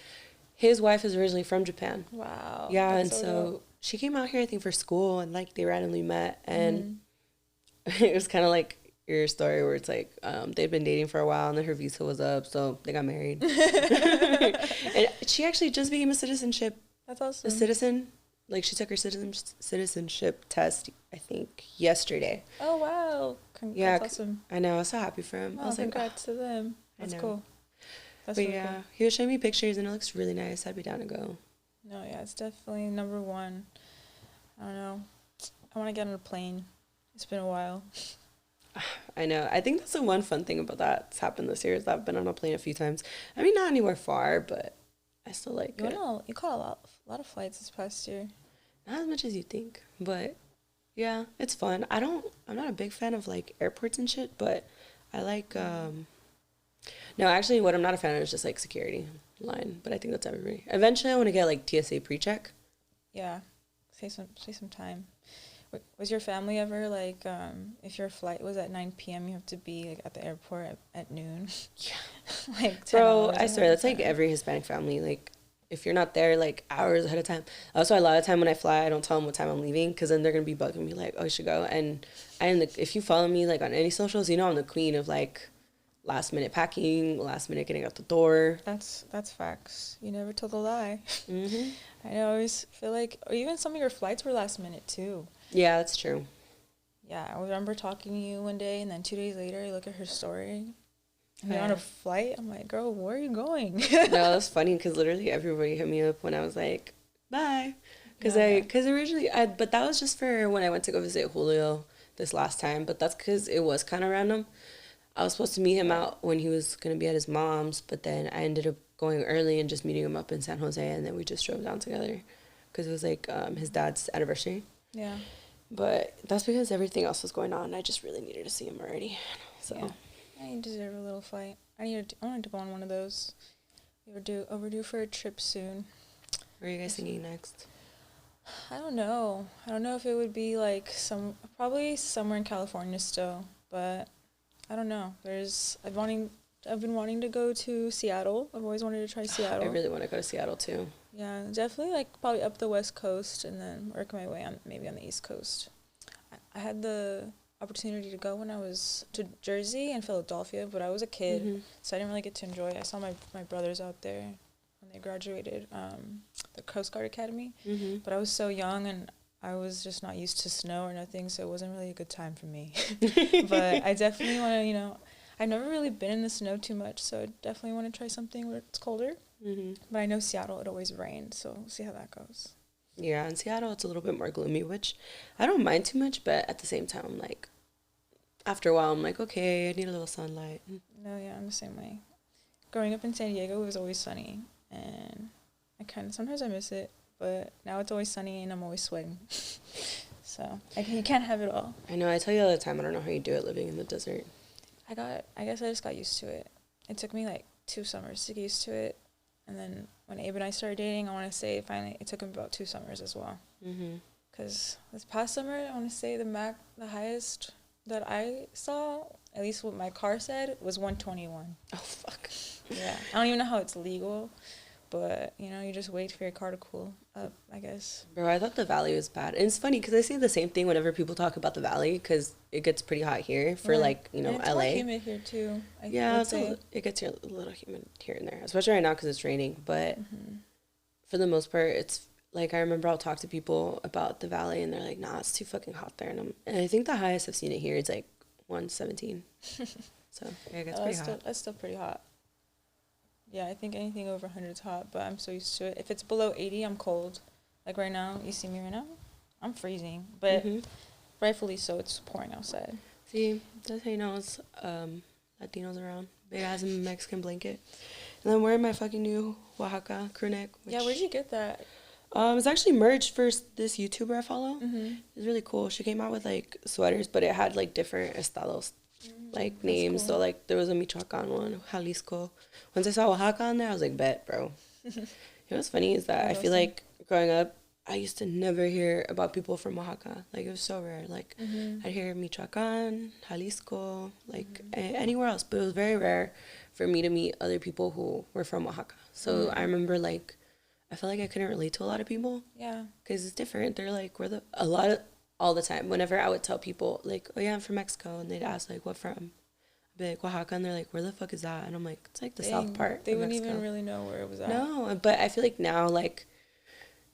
[SPEAKER 1] his wife is originally from Japan.
[SPEAKER 2] Wow.
[SPEAKER 1] Yeah, and
[SPEAKER 2] that's
[SPEAKER 1] so
[SPEAKER 2] dope.
[SPEAKER 1] she came out here I think for school, and like they randomly met, and it was kind of like your story where it's like they'd been dating for a while, and then her visa was up, so they got married. And she actually just became a citizenship.
[SPEAKER 2] That's awesome.
[SPEAKER 1] A citizen. Like she took her citizenship test, I think, yesterday.
[SPEAKER 2] Oh wow.
[SPEAKER 1] Yeah,
[SPEAKER 2] That's awesome.
[SPEAKER 1] I know. I was so happy for him.
[SPEAKER 2] Oh,
[SPEAKER 1] I was like,
[SPEAKER 2] congrats to them.
[SPEAKER 1] I
[SPEAKER 2] That's
[SPEAKER 1] know.
[SPEAKER 2] cool. That's
[SPEAKER 1] but
[SPEAKER 2] really
[SPEAKER 1] yeah,
[SPEAKER 2] cool.
[SPEAKER 1] he was showing me pictures, and it looks really nice. I'd be down to go.
[SPEAKER 2] No, yeah, it's definitely number one. I don't know. I want to get on a plane. It's been a while.
[SPEAKER 1] I know. I think that's the one fun thing about that's happened this year is I've been on a plane a few times. I mean, not anywhere far, but I still like it.
[SPEAKER 2] You caught a lot of flights this past year.
[SPEAKER 1] Not as much as you think, but yeah, it's fun. I'm not a big fan of like airports and shit, but I like no, actually what I'm not a fan of is just like security line, but I think that's everybody. Eventually I want to get like TSA pre-check.
[SPEAKER 2] Yeah, save some time. Was your family ever like, if your flight was at 9 p.m., you have to be like at the airport at noon?
[SPEAKER 1] Yeah.
[SPEAKER 2] Like 10
[SPEAKER 1] Bro,
[SPEAKER 2] hours
[SPEAKER 1] I
[SPEAKER 2] ahead
[SPEAKER 1] swear
[SPEAKER 2] of
[SPEAKER 1] that's like
[SPEAKER 2] time.
[SPEAKER 1] every Hispanic family. Like if you're not there like hours ahead of time. Also, a lot of time when I fly, I don't tell them what time I'm leaving because then they're gonna be bugging me like, oh, you should go. And if you follow me like on any socials, you know I'm the queen of like last minute packing, last minute getting out the door.
[SPEAKER 2] That's facts. You never told a lie.
[SPEAKER 1] Mhm.
[SPEAKER 2] I always feel like, or even some of your flights were last minute too.
[SPEAKER 1] Yeah, that's true.
[SPEAKER 2] Yeah, I remember talking to you one day, and then 2 days later, I look at her story. And you're
[SPEAKER 1] Yeah.
[SPEAKER 2] on a flight. I'm like, girl, where are you going?
[SPEAKER 1] No, it's funny because literally everybody hit me up when I was like, bye. Because originally, but that was just for when I went to go visit Julio this last time. But that's because it was kind of random. I was supposed to meet him out when he was going to be at his mom's, but then I ended up going early and just meeting him up in San Jose, and then we just drove down together because it was like his dad's anniversary.
[SPEAKER 2] Yeah.
[SPEAKER 1] But that's because everything else was going on. I just really needed to see him already. So
[SPEAKER 2] Yeah. I deserve a little flight. I wanted to go on one of those. We were overdue for a trip soon.
[SPEAKER 1] where are you guys thinking next?
[SPEAKER 2] I don't know. I don't know if it would be like probably somewhere in California still, but I don't know. I've been wanting to go to Seattle. I've always wanted to try Seattle.
[SPEAKER 1] I really want to go to Seattle too.
[SPEAKER 2] Yeah, definitely like probably up the West Coast and then work my way on maybe on the East Coast. I had the opportunity to go when I was to Jersey and Philadelphia, but I was a kid, so I didn't really get to enjoy it. I saw my brothers out there when they graduated the Coast Guard Academy, but I was so young and I was just not used to snow or nothing, so it wasn't really a good time for me. But I definitely want to, I've never really been in the snow too much, so I definitely want to try something where it's colder. But I know Seattle, it always rains, so we'll see how that goes.
[SPEAKER 1] Yeah, in Seattle, it's a little bit more gloomy, which I don't mind too much, but at the same time, like, after a while, I'm like, okay, I need a little sunlight.
[SPEAKER 2] No, yeah, I'm the same way. Growing up in San Diego, it was always sunny, and sometimes I miss it, but now it's always sunny and I'm always sweating. So you can't have it all.
[SPEAKER 1] I know, I tell you all the time, I don't know how you do it living in the desert.
[SPEAKER 2] I guess I just got used to it. It took me like 2 summers to get used to it, and then when Abe and I started dating, I want to say finally it took him about 2 summers as well. Because this past summer, I want to say the highest that I saw, at least what my car said, was 121.
[SPEAKER 1] Oh, fuck.
[SPEAKER 2] Yeah. I don't even know how it's legal, but, you know, you just wait for your car to cool up, I guess.
[SPEAKER 1] Bro, I thought the valley was bad. And it's funny because I say the same thing whenever people talk about the valley because it gets pretty hot here for, like, you know,
[SPEAKER 2] and it's
[SPEAKER 1] LA.
[SPEAKER 2] It's humid here, too.
[SPEAKER 1] Yeah, it gets a little humid here and there, especially right now because it's raining. But for the most part, it's, like, I remember I'll talk to people about the valley and they're like, nah, it's too fucking hot there. And I think the highest I've seen it here is, like, 117. So, yeah, it gets pretty hot.
[SPEAKER 2] That's still pretty hot. Yeah, I think anything over 100 is hot, but I'm so used to it. If it's below 80, I'm cold. Like right now, you see me right now? I'm freezing, but rightfully so, it's pouring outside.
[SPEAKER 1] See, that's how you know it's Latinos around. Big ass Mexican blanket. And I'm wearing my fucking new Oaxaca crew neck.
[SPEAKER 2] Yeah, where'd you get that?
[SPEAKER 1] It's actually merged for this YouTuber I follow. It's really cool. She came out with, like, sweaters, but it had, like, different estados, like, names. Cool. So, like, there was a Michoacan one, Jalisco. Once I saw Oaxaca on there, I was like, bet, bro. You know what's funny is that I feel like growing up, I used to never hear about people from Oaxaca. Like, it was so rare. Like, I'd hear Michoacan, Jalisco, like, anywhere else. But it was very rare for me to meet other people who were from Oaxaca. So I remember, like, I felt like I couldn't relate to a lot of people.
[SPEAKER 2] Yeah. Because
[SPEAKER 1] it's different. They're like, all the time. Whenever I would tell people, like, oh, yeah, I'm from Mexico. And they'd ask, like, what from? I'd be like, Oaxaca. And they're like, where the fuck is that? And I'm like, it's like the south part.
[SPEAKER 2] They wouldn't even really know where it was at.
[SPEAKER 1] No, but I feel like now, like,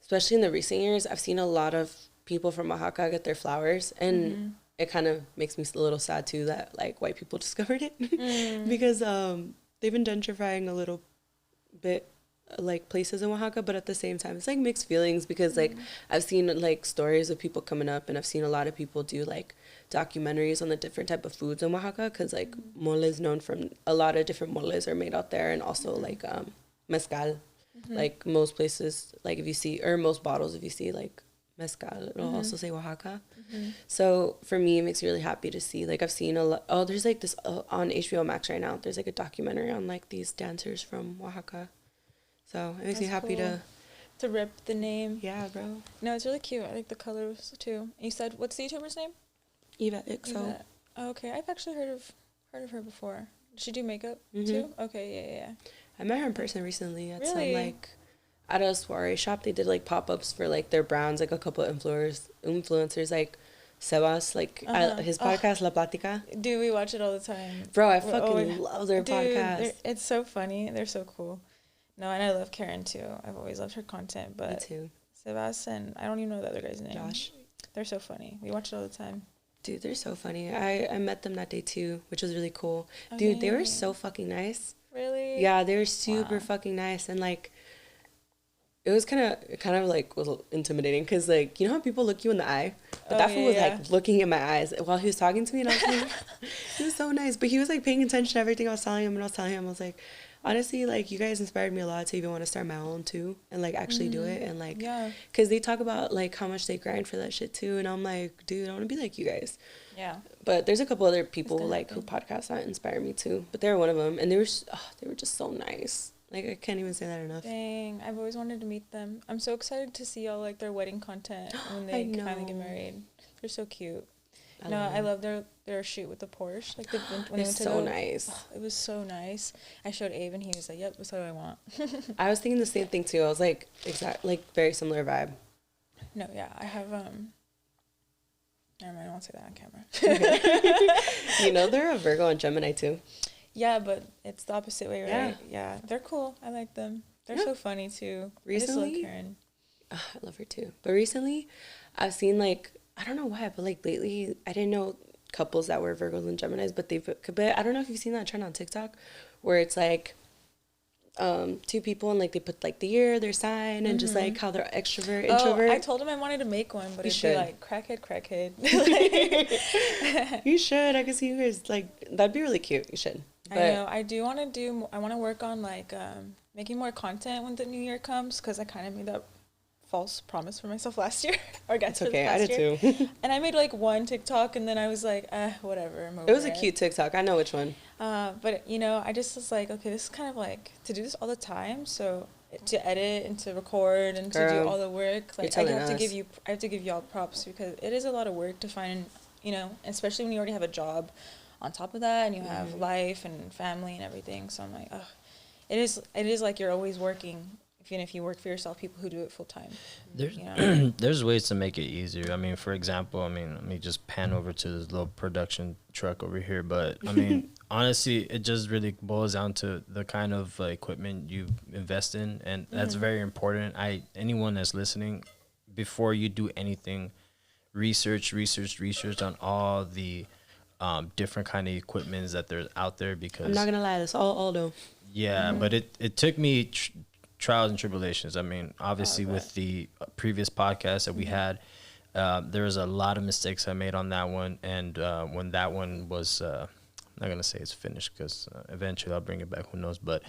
[SPEAKER 1] especially in the recent years, I've seen a lot of people from Oaxaca get their flowers. And it kind of makes me a little sad, too, that, like, white people discovered it. Because they've been gentrifying a little bit, like, places in Oaxaca, but at the same time it's like mixed feelings because like I've seen like stories of people coming up and I've seen a lot of people do like documentaries on the different type of foods in Oaxaca because like mole is known from a lot of different moles are made out there, and also like mezcal. Like most places, like if you see, or most bottles if you see like mezcal, it'll also say Oaxaca. So for me it makes me really happy to see, like, I've seen a lot. There's like this on HBO Max right now, there's like a documentary on like these dancers from Oaxaca. So it makes me happy
[SPEAKER 2] cool. to rep the name.
[SPEAKER 1] Yeah, bro.
[SPEAKER 2] No, it's really cute. I like the colors too. You said, what's the YouTuber's name?
[SPEAKER 1] Eva Ixo.
[SPEAKER 2] Oh, okay, I've actually heard of her before. Does she do makeup too? Okay, yeah.
[SPEAKER 1] I met her in person recently at some
[SPEAKER 2] Really?
[SPEAKER 1] like at a soiree shop. They did like pop-ups for like their brands, like a couple of influencers like Sebas, like his podcast La Plática.
[SPEAKER 2] Dude, we watch it all the time.
[SPEAKER 1] Bro, I fucking love their podcast.
[SPEAKER 2] It's so funny. They're so cool. No, and I love Karen too. I've always loved her content. But
[SPEAKER 1] me too.
[SPEAKER 2] Sebas and I don't even know the other guy's name.
[SPEAKER 1] Josh.
[SPEAKER 2] They're so funny. We watch it all the time.
[SPEAKER 1] Dude, they're so funny. I met them that day too, which was really cool.
[SPEAKER 2] Okay.
[SPEAKER 1] Dude, they were so fucking nice.
[SPEAKER 2] Really?
[SPEAKER 1] Yeah, they were super fucking nice, and like it was kind of like was intimidating because like, you know how people look you in the eye, but that fool was like looking in my eyes while he was talking to me, and I was like, he was so nice, but he was like paying attention to everything I was telling him, and I was telling him, I was like, honestly, like, you guys inspired me a lot to even want to start my own too, and like actually do it, and like, because they talk about like how much they grind for that shit too, and I'm like, dude, I want to be like you guys.
[SPEAKER 2] Yeah.
[SPEAKER 1] But there's a couple other people like who podcasts that inspire me too, but they're one of them, and they were just so nice. Like, I can't even say that enough.
[SPEAKER 2] Dang, I've always wanted to meet them. I'm so excited to see all like their wedding content when they finally get married. They're so cute. I love their shoot with the Porsche. Like when they went to
[SPEAKER 1] so nice.
[SPEAKER 2] It was so nice. I showed Abe and he was like, "Yep, that's what I want."
[SPEAKER 1] I was thinking the same thing too. I was like, very similar vibe.
[SPEAKER 2] No, yeah, I have never mind, I won't say that on camera.
[SPEAKER 1] You know, they're a Virgo and Gemini too.
[SPEAKER 2] Yeah, but it's the opposite way, right? Yeah, they're cool. I like them. They're so funny too.
[SPEAKER 1] Recently,
[SPEAKER 2] I just love Karen.
[SPEAKER 1] I love her too. But recently, I've seen like, I don't know why, but like lately, I didn't know couples that were Virgos and Geminis, but I don't know if you've seen that trend on TikTok, where it's like, two people and like they put like the year, their sign, and just like how they're extrovert, introvert.
[SPEAKER 2] I told him I wanted to make one, but it'd be like crackhead.
[SPEAKER 1] You should. I can see you guys like that'd be really cute. You should.
[SPEAKER 2] But I know. I do want to do. I want to work on like making more content when the new year comes, because I kind of made that false promise for myself last year. Or got to
[SPEAKER 1] okay, I did too.
[SPEAKER 2] And I made like one TikTok, and then I was like, whatever.
[SPEAKER 1] It was a cute TikTok. I know which one.
[SPEAKER 2] But you know, I just was like, okay, this is kind of like to do this all the time. So to edit and to record and to do all the work, like I have to give y'all props, because it is a lot of work to find, you know, especially when you already have a job on top of that, and you have life and family and everything. So I'm like, oh, it is like you're always working. Even if you work for yourself, people who do it full time.
[SPEAKER 3] There's
[SPEAKER 2] you know?
[SPEAKER 3] There's ways to make it easier. I mean, for example, let me just pan over to this little production truck over here. But I mean, honestly, it just really boils down to the kind of equipment you invest in, and that's very important. Anyone that's listening, before you do anything, research on all the different kind of equipments that there's out there, because
[SPEAKER 1] I'm not gonna lie, that's all though.
[SPEAKER 3] Yeah, but it took me trials and tribulations. I mean, obviously with the previous podcast that we had, there was a lot of mistakes I made on that one, and when that one was I'm not gonna say it's finished, because eventually I'll bring it back, who knows, but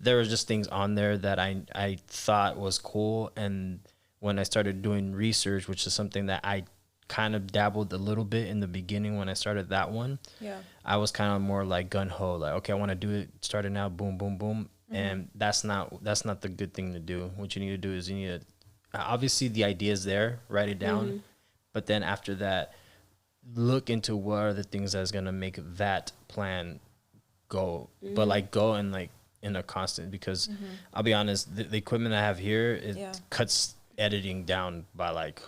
[SPEAKER 3] there was just things on there that I thought was cool, and when I started doing research, which is something that I kind of dabbled a little bit in the beginning when I started that one, I was kind of more like gun-ho, like, okay, I want to do it, start it now, boom boom boom. And that's not the good thing to do. What you need to do is you need to, obviously the idea is there, write it down, but then after that, look into what are the things that's gonna make that plan go, but like go and like in a constant, because I'll be honest, the equipment I have here, it cuts editing down by like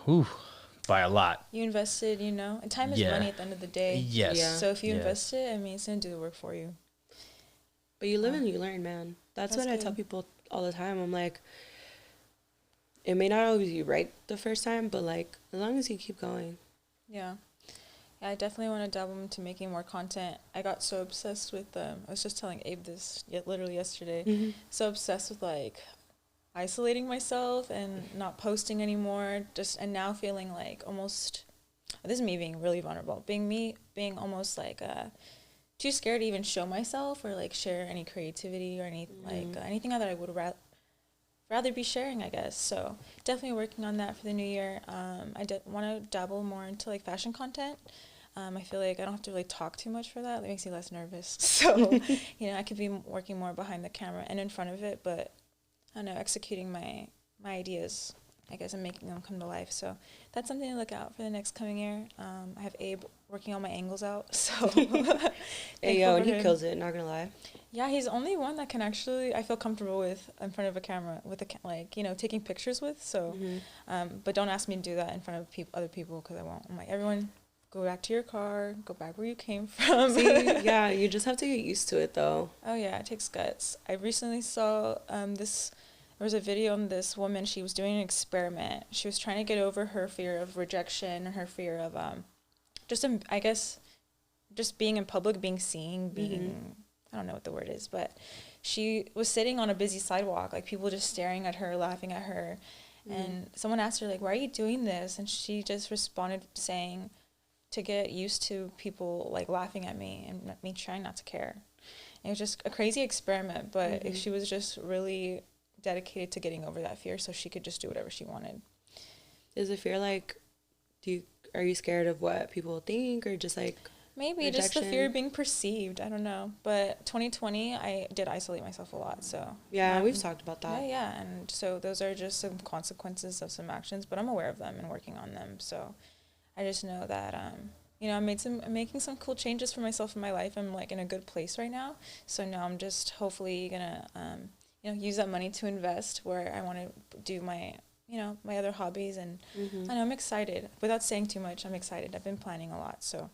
[SPEAKER 3] by a lot.
[SPEAKER 2] You invested, you know, and time is money at the end of the day.
[SPEAKER 3] Yes.
[SPEAKER 2] Yeah. So if you invest it, I mean, it's gonna do the work for you.
[SPEAKER 1] But you live and you learn, man. That's what I tell people all the time. I'm like, it may not always be right the first time, but like, as long as you keep going.
[SPEAKER 2] Yeah. I definitely want to dabble into making more content. I got so obsessed with I was just telling Abe this literally yesterday. So obsessed with like isolating myself and not posting anymore. And now feeling like almost, this is me being really vulnerable. Being almost like too scared to even show myself or like share any creativity or any anything that I would rather be sharing, I guess. So definitely working on that for the new year. I want to dabble more into like fashion content. I feel like I don't have to really talk too much for that. It makes me less nervous. So, you know, I could be working more behind the camera and in front of it, but I don't know, executing my ideas, I guess, and making them come to life. So that's something to look out for the next coming year. I have Abe working all my angles out. So
[SPEAKER 1] hey, yo, and he kills it, not gonna lie.
[SPEAKER 2] Yeah, he's the only one that can actually, I feel comfortable with in front of a camera, with like, you know, taking pictures with. So, but don't ask me to do that in front of other people, because I won't. I'm like, everyone, go back to your car, go back where you came from.
[SPEAKER 1] See, yeah, you just have to get used to it, though.
[SPEAKER 2] Oh, yeah, it takes guts. I recently saw there was a video on this woman. She was doing an experiment. She was trying to get over her fear of rejection and her fear of I guess, just being in public, being seen, I don't know what the word is, but she was sitting on a busy sidewalk, like people just staring at her, laughing at her. And someone asked her, like, why are you doing this? And she just responded saying, to get used to people like laughing at me and me trying not to care. And it was just a crazy experiment, but if she was just really dedicated to getting over that fear so she could just do whatever she wanted.
[SPEAKER 1] Is it fear like, are you scared of what people think, or just like
[SPEAKER 2] maybe rejection? Just the fear of being perceived, I don't know. But 2020 I did isolate myself a lot, so
[SPEAKER 1] yeah, we've talked about that.
[SPEAKER 2] Yeah, and so those are just some consequences of some actions, but I'm aware of them and working on them. So I just know that you know, I'm making some cool changes for myself in my life. I'm like in a good place right now, so now I'm just hopefully gonna you know, use that money to invest where I want to do my, you know, my other hobbies. And I know I'm excited. Without saying too much, I'm excited. I've been planning a lot, so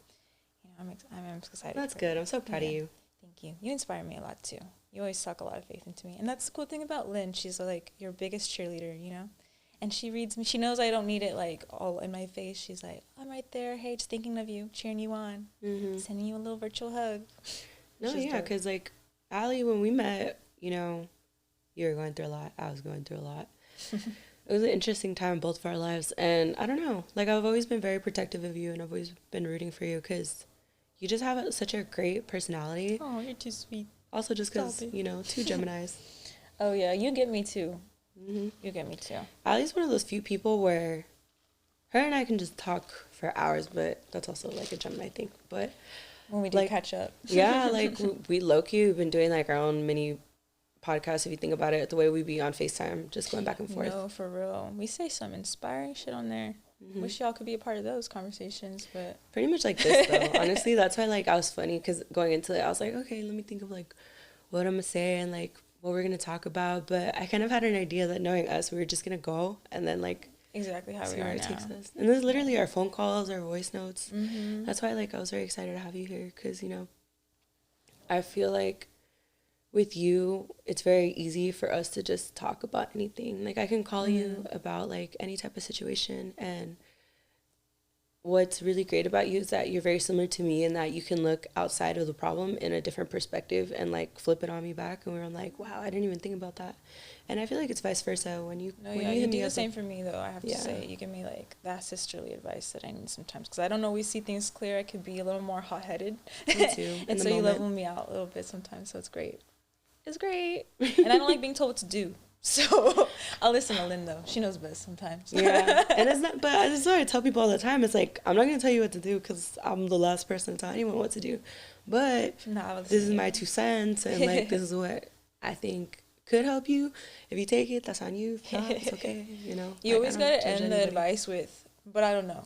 [SPEAKER 2] you know, I'm excited.
[SPEAKER 1] That's good. I'm so proud of you.
[SPEAKER 2] Thank you. You inspire me a lot too. You always suck a lot of faith into me, and that's the cool thing about Lynn. She's like your biggest cheerleader, you know. And she reads me. She knows I don't need it like all in my face. She's like, I'm right there. Hey, just thinking of you, cheering you on, sending you a little virtual hug.
[SPEAKER 1] No, yeah, because like Ali, when we met, you know, You were going through a lot. I was going through a lot. It was an interesting time in both of our lives. And I don't know. Like, I've always been very protective of you, and I've always been rooting for you because you just have such a great personality.
[SPEAKER 2] Oh, you're too sweet.
[SPEAKER 1] Also, just because, you know, 2 Geminis.
[SPEAKER 2] Oh, yeah. You get me, too. Mm-hmm. You get me, too.
[SPEAKER 1] Ali's one of those few people where her and I can just talk for hours, but that's also, like, a Gemini thing. But
[SPEAKER 2] when we do
[SPEAKER 1] like,
[SPEAKER 2] catch up.
[SPEAKER 1] Yeah, like, we low-key, we've been doing, like, our own mini podcast, if you think about it, the way we be on FaceTime, just going back and forth.
[SPEAKER 2] No, for real. We say some inspiring shit on there. Mm-hmm. Wish y'all could be a part of those conversations, but
[SPEAKER 1] pretty much like this though. Honestly, that's why like I was funny because going into it, I was like, okay, let me think of like what I'm gonna say and like what we're gonna talk about. But I kind of had an idea that knowing us, we were just gonna go and then like
[SPEAKER 2] exactly how we are now.
[SPEAKER 1] Takes us. And this is literally our phone calls, our voice notes. Mm-hmm. That's why like I was very excited to have you here because you know, I feel like with you, it's very easy for us to just talk about anything. Like I can call you about like any type of situation, and what's really great about you is that you're very similar to me in that you can look outside of the problem in a different perspective and like flip it on me back, and I'm like, wow, I didn't even think about that. And I feel like it's vice versa when you
[SPEAKER 2] you do the same for me though. I have to say, you give me like that sisterly advice that I need sometimes because I don't always see things clear. I could be a little more hot-headed. Me too. And so you level me out a little bit sometimes, so it's great. It's great. And I don't like being told what to do. So I'll listen to Lynn, though. She knows best sometimes.
[SPEAKER 1] Yeah. And it's not, but that's what I tell people all the time. It's like, I'm not going to tell you what to do because I'm the last person to tell anyone what to do. But this is my 2 cents. And like, this is what I think could help you. If you take it, that's on you. If not, it's okay. You know?
[SPEAKER 2] You always got to end the advice with, but I don't know.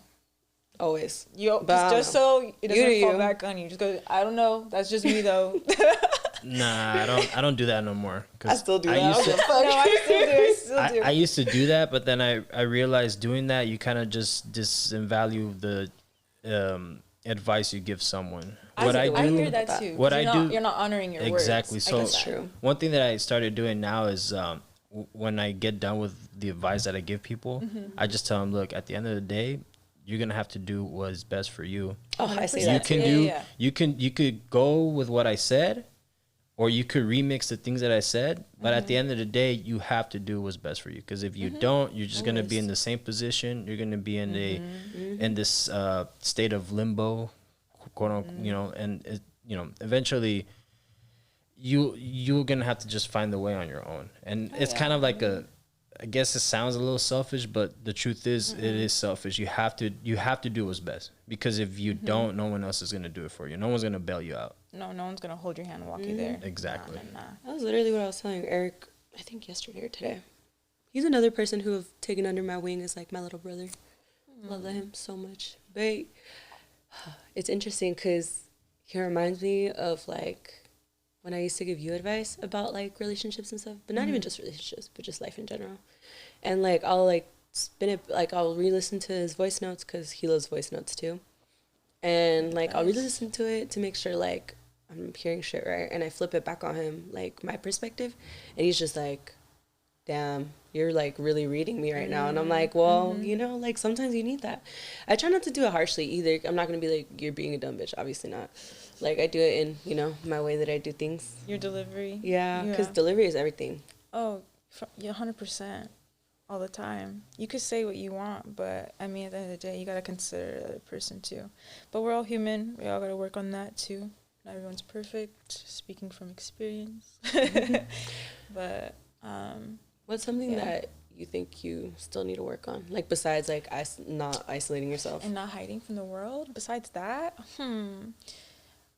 [SPEAKER 1] Always.
[SPEAKER 2] Just so it doesn't fall back on you. Just go, I don't know. That's just me, though.
[SPEAKER 3] Nah, I don't do that no more.
[SPEAKER 1] I still do that.
[SPEAKER 3] I used to do that, but then I realized doing that, you kind of just disvalue the advice you give someone.
[SPEAKER 2] I hear that too. You're not honoring your words.
[SPEAKER 3] Exactly. So that's true. One thing that I started doing now is when I get done with the advice that I give people, I just tell them, look, at the end of the day, you're gonna have to do what's best for you.
[SPEAKER 1] Oh, I see that.
[SPEAKER 3] You could go with what I said, or you could remix the things that I said. But at the end of the day, you have to do what's best for you. Because if you don't, you're just gonna be in the same position. You're gonna be in in this state of limbo, quote unquote, you know, and eventually, you're gonna have to just find the way on your own. And it's kind of like I guess it sounds a little selfish, but the truth is, it is selfish. You have to do what's best, because if you don't, no one else is gonna do it for you. No one's gonna bail you out.
[SPEAKER 2] No one's gonna hold your hand and walk you there.
[SPEAKER 3] Exactly.
[SPEAKER 2] Nah.
[SPEAKER 1] That was literally what I was telling Eric. I think yesterday or today. He's another person who have taken under my wing as like my little brother. Love him so much. But it's interesting because he reminds me of like when I used to give you advice about like relationships and stuff, but not even just relationships, but just life in general. And like I'll like spin it, like I'll re-listen to his voice notes because he loves voice notes too. And like I'll re-listen to it to make sure like I'm hearing shit right, and I flip it back on him, like my perspective, and he's just like, damn, you're like really reading me right now. And I'm like, well, you know, like sometimes you need that. I try not to do it harshly either. I'm not gonna be like, you're being a dumb bitch, obviously not. Like I do it in, you know, my way that I do things.
[SPEAKER 2] Your delivery.
[SPEAKER 1] Yeah, because delivery is everything.
[SPEAKER 2] Oh, yeah, 100%. All the time. You could say what you want, but I mean, at the end of the day, you gotta consider the other person too. But we're all human. We all gotta work on that too. Not everyone's perfect. Speaking from experience. But
[SPEAKER 1] what's something that you think you still need to work on? Like besides like not isolating yourself
[SPEAKER 2] and not hiding from the world. Besides that,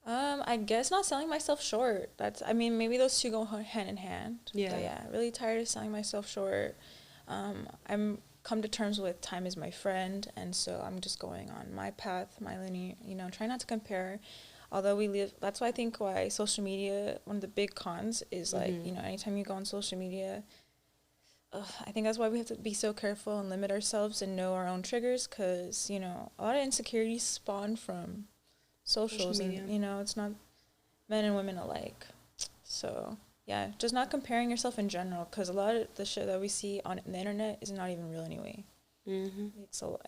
[SPEAKER 2] I guess not selling myself short. Maybe those two go hand in hand.
[SPEAKER 1] Yeah.
[SPEAKER 2] But yeah, really tired of selling myself short. I'm come to terms with time is my friend, and so I'm just going on my path, my linear, try not to compare. Although that's why I think why social media, one of the big cons is like, anytime you go on social media, I think that's why we have to be so careful and limit ourselves and know our own triggers, because, a lot of insecurities spawn from socials and, it's not men and women alike. So, yeah, just not comparing yourself in general, because a lot of the shit that we see on the internet is not even real anyway. And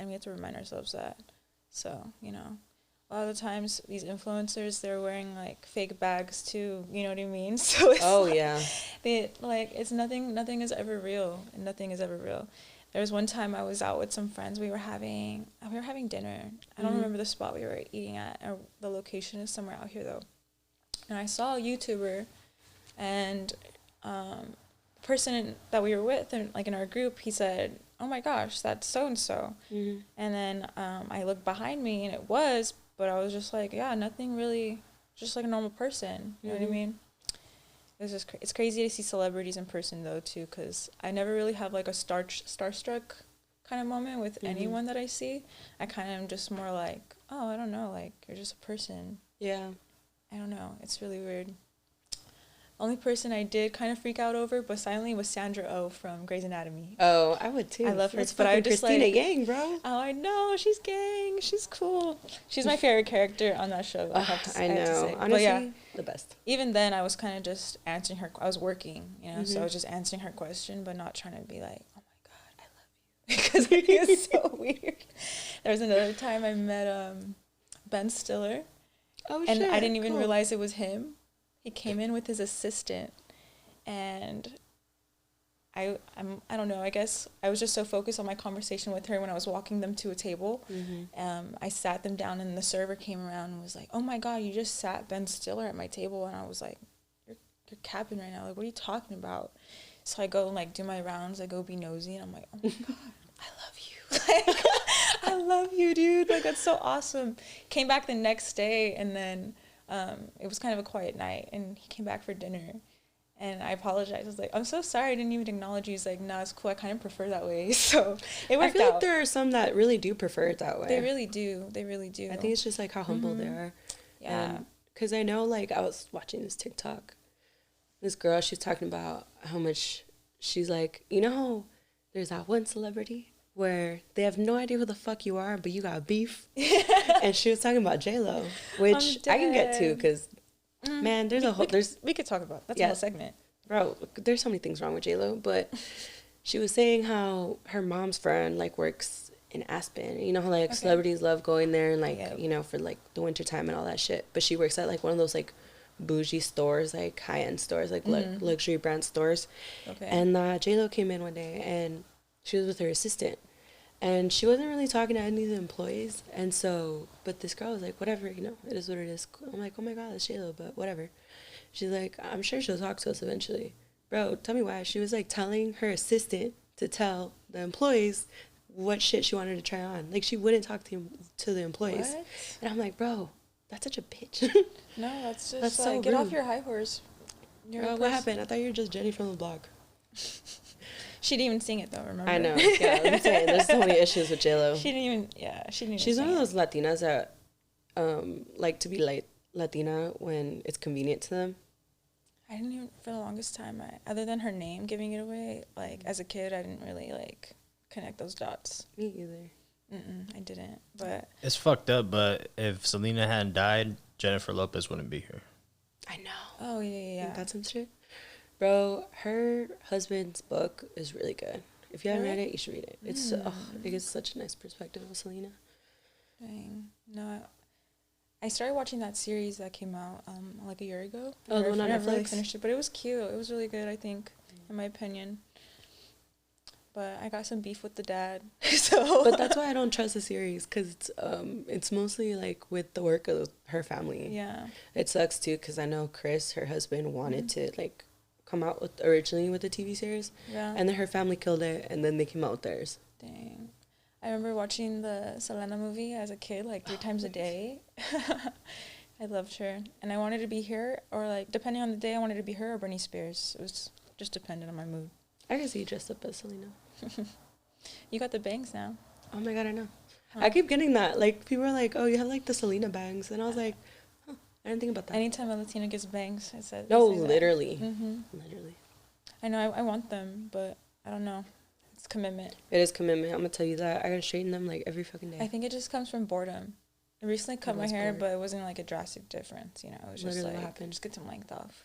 [SPEAKER 2] we have to remind ourselves that. So, a lot of the times these influencers, they're wearing like fake bags too, you know what I mean? So it's
[SPEAKER 1] yeah.
[SPEAKER 2] it's nothing is ever real, and nothing is ever real. There was one time I was out with some friends. We were having dinner. I don't remember the spot we were eating at, or the location is somewhere out here though. And I saw a YouTuber, and person that we were with, and like in our group, he said, "Oh my gosh, that's so and so." And then I looked behind me, and it was, but I was just like, yeah, nothing really, just like a normal person. You know what I mean? It's just it's crazy to see celebrities in person though too, because I never really have like a starstruck kind of moment with anyone that I see. I kind of am just more like, oh, I don't know, like you're just a person.
[SPEAKER 1] Yeah.
[SPEAKER 2] I don't know. It's really weird. Only person I did kind of freak out over, but silently, was Sandra Oh from Grey's Anatomy.
[SPEAKER 1] Oh, I would too.
[SPEAKER 2] I love her,
[SPEAKER 1] That's
[SPEAKER 2] but I would just
[SPEAKER 1] Christina
[SPEAKER 2] like
[SPEAKER 1] Yang, bro.
[SPEAKER 2] Oh, I know, she's gang. She's cool. She's my favorite character on that show. I have to say.
[SPEAKER 1] Honestly,
[SPEAKER 2] but yeah,
[SPEAKER 1] the best.
[SPEAKER 2] even then, I was kind of just answering her. I was working, you know, so I was just answering her question, but not trying to be like, "Oh my god, I love you," because it is so weird. There was another time I met Ben Stiller.
[SPEAKER 1] Oh,
[SPEAKER 2] and I didn't even realize it was him. He came in with his assistant, and I don't know, I guess I was just so focused on my conversation with her when I was walking them to a table. I sat them down, and the server came around and was like, "Oh my god, you just sat Ben Stiller at my table." And I was like, you're capping right now, like, what are you talking about? So I go and like do my rounds, I go be nosy, and I'm like, "Oh my god, I love you." Like, I love you, dude. Like, that's so awesome. Came back the next day, and then it was kind of a quiet night, and he came back for dinner, and I apologized. I was like, "I'm so sorry, I didn't even acknowledge you." He's like, "No, it's cool. I kind of prefer that way." So it worked out.
[SPEAKER 1] I feel like there are some that really do prefer it that way.
[SPEAKER 2] They really do. They really do.
[SPEAKER 1] I think it's just like how humble they are.
[SPEAKER 2] Yeah.
[SPEAKER 1] Because I know, like, I was watching this TikTok. This girl, she's talking about how much she's like, you know how there's that one celebrity where they have no idea who the fuck you are, but you got beef. And she was talking about J-Lo, which I can get to, because man,
[SPEAKER 2] we could talk about that's a whole segment,
[SPEAKER 1] bro. There's so many things wrong with J-Lo, but she was saying how her mom's friend like works in Aspen. You know how like celebrities love going there and like you know, for like the winter time and all that shit. But she works at like one of those like bougie stores, like high end stores, like luxury brand stores. And J-Lo came in one day, and she was with her assistant, and she wasn't really talking to any of the employees. And so, but this girl was like, whatever, you know, it is what it is. I'm like, oh my god, it's J-Lo, but whatever. She's like, I'm sure she'll talk to us eventually. Bro, tell me why. She was like telling her assistant to tell the employees what shit she wanted to try on. Like, she wouldn't talk to the employees. What? And I'm like, bro, that's such a bitch.
[SPEAKER 2] No, that's just
[SPEAKER 1] that's
[SPEAKER 2] like,
[SPEAKER 1] so
[SPEAKER 2] get
[SPEAKER 1] rude.
[SPEAKER 2] off your high horse.
[SPEAKER 1] Bro, what happened? I thought you were just Jenny from the block.
[SPEAKER 2] She didn't even sing it though, remember?
[SPEAKER 1] I know. Yeah, I'm saying there's so many issues with J-Lo.
[SPEAKER 2] She didn't even
[SPEAKER 1] She's one of those Latinas that like to be like Latina when it's convenient to them.
[SPEAKER 2] I didn't even, for the longest time, other than her name giving it away, like as a kid, I didn't really like connect those dots.
[SPEAKER 1] Me either.
[SPEAKER 2] I didn't. But
[SPEAKER 3] it's fucked up. But if Selena hadn't died, Jennifer Lopez wouldn't be here.
[SPEAKER 1] I know.
[SPEAKER 2] Oh yeah.
[SPEAKER 1] That's some shit. Bro, her husband's book is really good. If you haven't read it, you should read it. It's it gives such a nice perspective of Selena.
[SPEAKER 2] Dang. No, I started watching that series that came out like a year ago.
[SPEAKER 1] Oh, the one on
[SPEAKER 2] I never really
[SPEAKER 1] Netflix?
[SPEAKER 2] finished it, but it was cute. It was really good, I think, in my opinion. But I got some beef with the dad, so.
[SPEAKER 1] But that's why I don't trust the series, because it's mostly like with the work of her family.
[SPEAKER 2] Yeah.
[SPEAKER 1] It sucks too, because I know Chris, her husband, wanted to like come out with originally with the TV series.
[SPEAKER 2] Yeah.
[SPEAKER 1] And then her family killed it, and then they came out with theirs.
[SPEAKER 2] Dang. I remember watching the Selena movie as a kid, like 3 times a day. I loved her. And I wanted to be her, or like, depending on the day, I wanted to be her or Britney Spears. It was just dependent on my mood.
[SPEAKER 1] I can see you dressed up as Selena.
[SPEAKER 2] You got the bangs now.
[SPEAKER 1] Oh my god, I know. Huh. I keep getting that. Like, people are like, oh, you have like the Selena bangs. And I was like, huh, I didn't think about that.
[SPEAKER 2] Anytime a Latina gets bangs, I said.
[SPEAKER 1] No, literally.
[SPEAKER 2] Literally. I know, I want them, but I don't know. It's commitment.
[SPEAKER 1] It is commitment. I'm going to tell you that. I got to straighten them like every fucking day.
[SPEAKER 2] I think it just comes from boredom. I recently cut my hair, but it wasn't like a drastic difference, you know. It was just
[SPEAKER 1] literally
[SPEAKER 2] like,
[SPEAKER 1] what happened.
[SPEAKER 2] Just get some length off.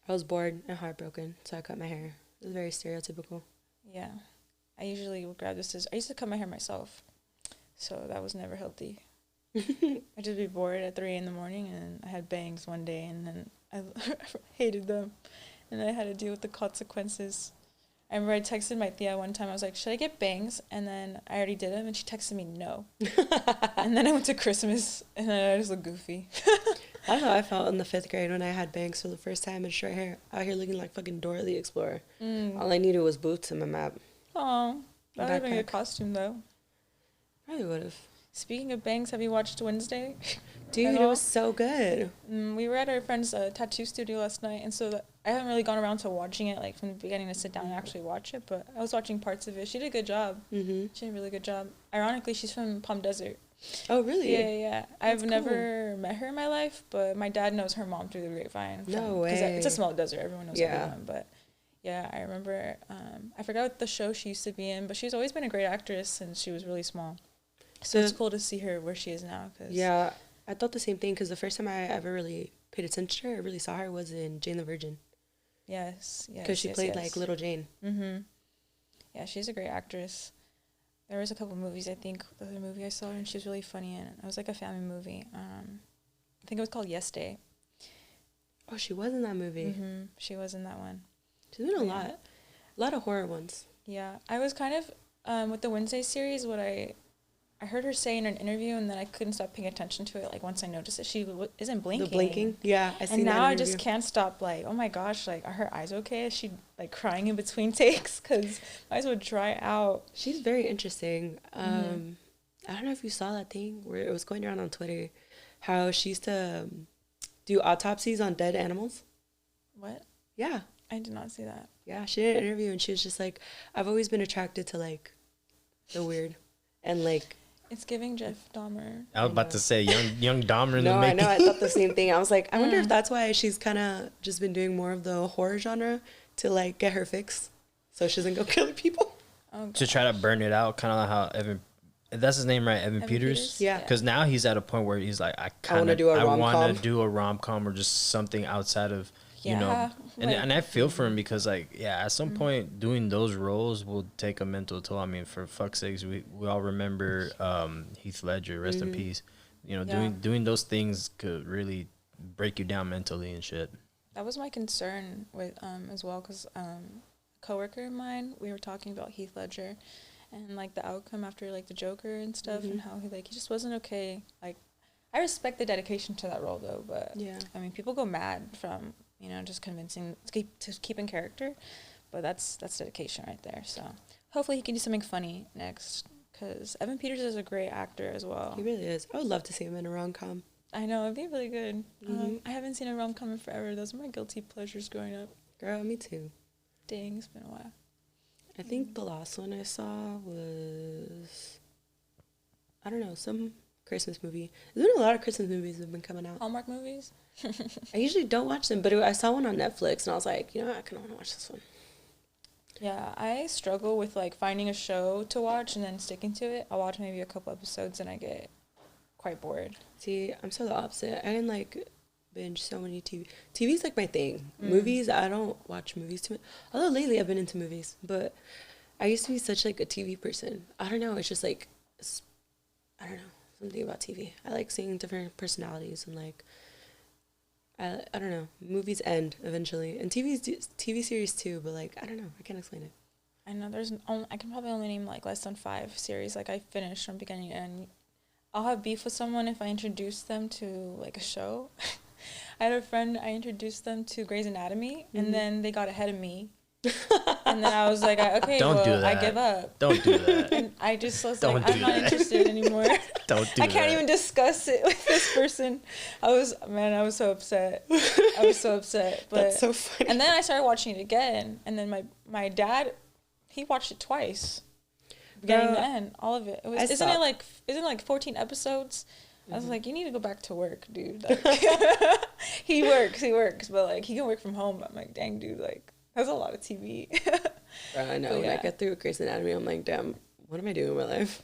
[SPEAKER 1] I was bored and heartbroken, so I cut my hair. It was very stereotypical.
[SPEAKER 2] Yeah. I usually would grab the scissors. I used to cut my hair myself, so that was never healthy. I'd just be bored at 3 in the morning, and I had bangs one day, and then I hated them, and I had to deal with the consequences. I remember I texted my tia one time. I was like, should I get bangs? And then I already did them, and she texted me no. And then I went to Christmas, and then I just looked goofy.
[SPEAKER 1] That's how I felt in the 5th grade when I had bangs for the first time and short hair. Out here looking like fucking Dora the Explorer. All I needed was boots and my map.
[SPEAKER 2] Oh, that would have been a good costume, though.
[SPEAKER 1] Probably would have.
[SPEAKER 2] Speaking of bangs, have you watched Wednesday?
[SPEAKER 1] Dude, it was so good.
[SPEAKER 2] We were at our friend's tattoo studio last night, and so I haven't really gone around to watching it, like, from the beginning to sit down and actually watch it, but I was watching parts of it. She did a good job. She did a really good job. Ironically, she's from Palm Desert.
[SPEAKER 1] Oh, really?
[SPEAKER 2] Yeah. I've never met her in my life, but my dad knows her mom through the grapevine.
[SPEAKER 1] No way.
[SPEAKER 2] Because it's a small desert. Everyone knows everyone, but... Yeah, I remember, I forgot what the show she used to be in, but she's always been a great actress since she was really small. So it's cool to see her where she is now.
[SPEAKER 1] Yeah, I thought the same thing, because the first time I ever really paid attention to her, I really saw her, was in Jane the Virgin.
[SPEAKER 2] Yes.
[SPEAKER 1] Because she played, like, Little Jane.
[SPEAKER 2] Yeah, she's a great actress. There was a couple movies, I think, the other movie I saw her, and she was really funny in it. It was like a family movie. I think it was called Yes Day.
[SPEAKER 1] Oh, she was in that movie.
[SPEAKER 2] She was in that one.
[SPEAKER 1] She's been a lot of horror ones.
[SPEAKER 2] Yeah, I was kind of, with the Wednesday series, what I heard her say in an interview, and then I couldn't stop paying attention to it, like, once I noticed it, she isn't blinking.
[SPEAKER 1] The blinking? Yeah, I seen that
[SPEAKER 2] And now
[SPEAKER 1] interview.
[SPEAKER 2] I just can't stop, like, oh my gosh, like, are her eyes okay? Is she, like, crying in between takes? Because my eyes would dry out.
[SPEAKER 1] She's very interesting. I don't know if you saw that thing where it was going around on Twitter, how she used to do autopsies on dead animals.
[SPEAKER 2] What?
[SPEAKER 1] Yeah.
[SPEAKER 2] I did not see that.
[SPEAKER 1] Yeah, she did an interview, and she was just like, I've always been attracted to, like, the weird. And, like...
[SPEAKER 2] It's giving Jeff Dahmer.
[SPEAKER 3] I was about to say young Dahmer in the making.
[SPEAKER 1] No, I know. I thought the same thing. I was like, I wonder if that's why she's kind of just been doing more of the horror genre to, like, get her fix so she doesn't go killing people.
[SPEAKER 2] Oh,
[SPEAKER 3] to try to burn it out, kind of like how Evan... That's his name, right? Evan Peters?
[SPEAKER 1] Yeah.
[SPEAKER 3] Because now he's at a point where he's like, I
[SPEAKER 1] want to do a
[SPEAKER 3] rom-com or just something outside of... You know, and I feel for him because, like, at some point doing those roles will take a mental toll. I mean, for fuck's sakes, we all remember Heath Ledger, rest in peace. You know, doing those things could really break you down mentally and shit.
[SPEAKER 2] That was my concern with as well, because a coworker of mine, we were talking about Heath Ledger and, like, the outcome after, like, the Joker and stuff, and how he just wasn't okay. Like, I respect the dedication to that role, though, but I mean, people go mad from, you know, just convincing to keep in character, but that's dedication right there. So hopefully he can do something funny next, because Evan Peters is a great actor as well.
[SPEAKER 1] He really is. I would love to see him in a rom-com.
[SPEAKER 2] I know, it'd be really good. I haven't seen a rom-com in forever. Those are my guilty pleasures growing up.
[SPEAKER 1] Girl, me too.
[SPEAKER 2] Dang, it's been a while.
[SPEAKER 1] I think the last one I saw was, I don't know, some Christmas movie. There's been a lot of Christmas movies that have been coming out.
[SPEAKER 2] Hallmark movies?
[SPEAKER 1] I usually don't watch them, but I saw one on Netflix, and I was like, you know what, I kind of want to watch this one.
[SPEAKER 2] Yeah, I struggle with, like, finding a show to watch and then sticking to it. I'll watch maybe a couple episodes, and I get quite bored.
[SPEAKER 1] See, I'm so the opposite. I can, like, binge so many TV. TV's, like, my thing. Movies, I don't watch movies too much. Although lately I've been into movies, but I used to be such, like, a TV person. I don't know, it's just, like, I don't know, something about TV. I like seeing different personalities and, like, I don't know. Movies end eventually, and TV series too. But, like, I don't know. I can't explain it.
[SPEAKER 2] I know I can probably only name, like, less than 5 series. Like, I finished from beginning to end. I'll have beef with someone if I introduce them to, like, a show. I had a friend, I introduced them to Grey's Anatomy, and then they got ahead of me. And then I was like, okay,
[SPEAKER 3] Don't do that.
[SPEAKER 2] I give up.
[SPEAKER 3] Don't do that.
[SPEAKER 2] And I just was
[SPEAKER 3] Don't
[SPEAKER 2] like,
[SPEAKER 3] do
[SPEAKER 2] I'm not
[SPEAKER 3] that.
[SPEAKER 2] interested anymore.
[SPEAKER 3] Don't do that.
[SPEAKER 2] I can't even discuss it with this person. I was so upset. But
[SPEAKER 1] That's so funny.
[SPEAKER 2] And then I started watching it again, and then my dad, he watched it twice. Beginning to end, all of it. Isn't it like 14 episodes? I was like, you need to go back to work, dude. Like, he works, but, like, he can work from home. I'm like, dang, dude, like, that's a lot of TV.
[SPEAKER 1] I know. When I get through Grey's Anatomy, I'm like, damn, what am I doing with my life?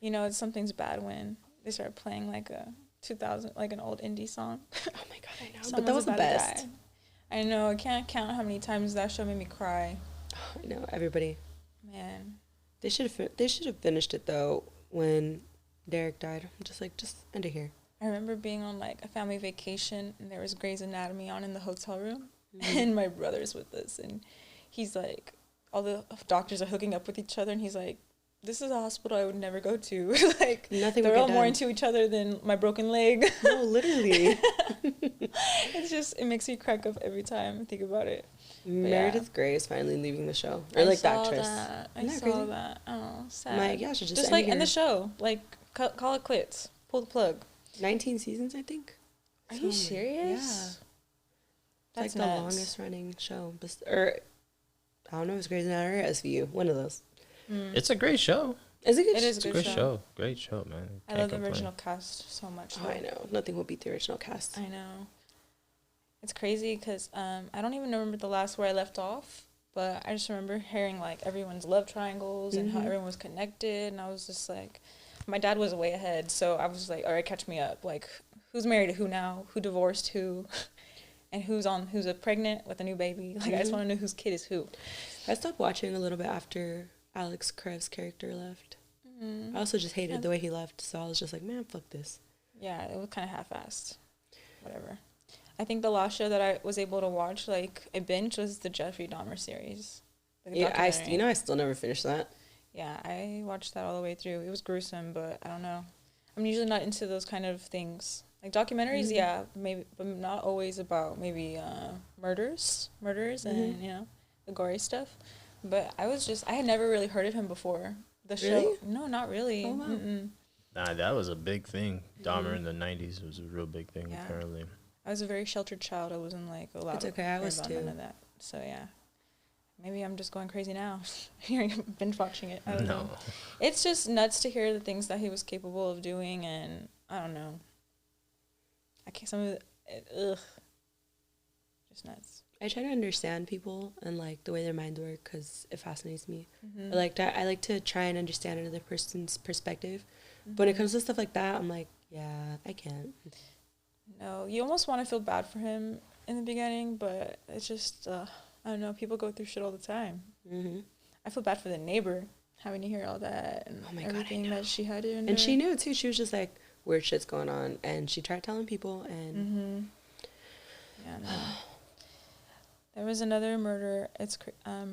[SPEAKER 2] You know, something's bad when they start playing, like, a 2000, like, an old indie song.
[SPEAKER 1] Oh my god, I know. But that was the best.
[SPEAKER 2] I know. I can't count how many times that show made me cry.
[SPEAKER 1] Oh, I know. Everybody.
[SPEAKER 2] Man.
[SPEAKER 1] They should have finished it though when Derek died. I'm just like, just end it here.
[SPEAKER 2] I remember being on like a family vacation and there was Grey's Anatomy on in the hotel room, and my brother's with us, and he's like, all the doctors are hooking up with each other, and he's like, this is a hospital I would never go to. Like,
[SPEAKER 1] Nothing
[SPEAKER 2] they're
[SPEAKER 1] would
[SPEAKER 2] all
[SPEAKER 1] get
[SPEAKER 2] more
[SPEAKER 1] done.
[SPEAKER 2] into each other than my broken leg.
[SPEAKER 1] No, literally.
[SPEAKER 2] It's just, it makes me crack up every time I think about it.
[SPEAKER 1] Meredith Grey is finally leaving the show. Or like the actress.
[SPEAKER 2] I saw that. Oh, sad.
[SPEAKER 1] I'm like, yeah, she just
[SPEAKER 2] Just like end the show. Like, call it quits. Pull the plug.
[SPEAKER 1] 19 seasons, I think.
[SPEAKER 2] Are you serious?
[SPEAKER 1] Yeah.
[SPEAKER 2] That's
[SPEAKER 1] like the longest running show. Or, I don't know if it's Grey's Anatomy or SVU. One of those.
[SPEAKER 3] It's a great show.
[SPEAKER 1] Is it good?
[SPEAKER 2] It is
[SPEAKER 3] It's a great show. Great show, man.
[SPEAKER 2] I love the original cast so much.
[SPEAKER 1] Oh, I know. Nothing will beat the original cast.
[SPEAKER 2] I know. It's crazy because I don't even remember the last where I left off, but I just remember hearing like everyone's love triangles and how everyone was connected, and I was just like, my dad was way ahead, so I was like, all right, catch me up. Like, who's married to who now? Who divorced who? And who's pregnant with a new baby? Like, I just want to know whose kid is who.
[SPEAKER 1] I stopped watching a little bit after Alex Krev's character left. I also just hated the way he left, so I was just like, man, fuck this.
[SPEAKER 2] Yeah, it was kind of half-assed. Whatever. I think the last show that I was able to watch, like, a binge, was the Jeffrey Dahmer series. Like,
[SPEAKER 1] Yeah, I still never finished that.
[SPEAKER 2] Yeah, I watched that all the way through. It was gruesome, but I don't know. I'm usually not into those kind of things. Like, documentaries, yeah, maybe, but not always about maybe murders, and, you know, the gory stuff. But I had never really heard of him before. The show,
[SPEAKER 1] really?
[SPEAKER 2] No, not really.
[SPEAKER 1] Oh, wow.
[SPEAKER 3] Nah, that was a big thing. Dahmer in the 90s was a real big thing,
[SPEAKER 2] Yeah.
[SPEAKER 3] apparently.
[SPEAKER 2] I was a very sheltered child. I wasn't, like, allowed
[SPEAKER 1] It's okay, I was
[SPEAKER 2] about
[SPEAKER 1] too.
[SPEAKER 2] none of that. So, yeah. Maybe I'm just going crazy now, hearing binge watching it. I don't know. It's just nuts to hear the things that he was capable of doing, and I don't know. I can't. Some of it, just nuts.
[SPEAKER 1] I try to understand people and like the way their minds work because it fascinates me. I like to try and understand another person's perspective. But when it comes to stuff like that, I'm like, yeah, I can't.
[SPEAKER 2] No, you almost want to feel bad for him in the beginning, but it's just I don't know. People go through shit all the time. I feel bad for the neighbor having to hear all that and everything that she had to endure.
[SPEAKER 1] And she knew too. She was just like, weird shit's going on, and she tried telling people, and
[SPEAKER 2] yeah, no. There was another murder. It's I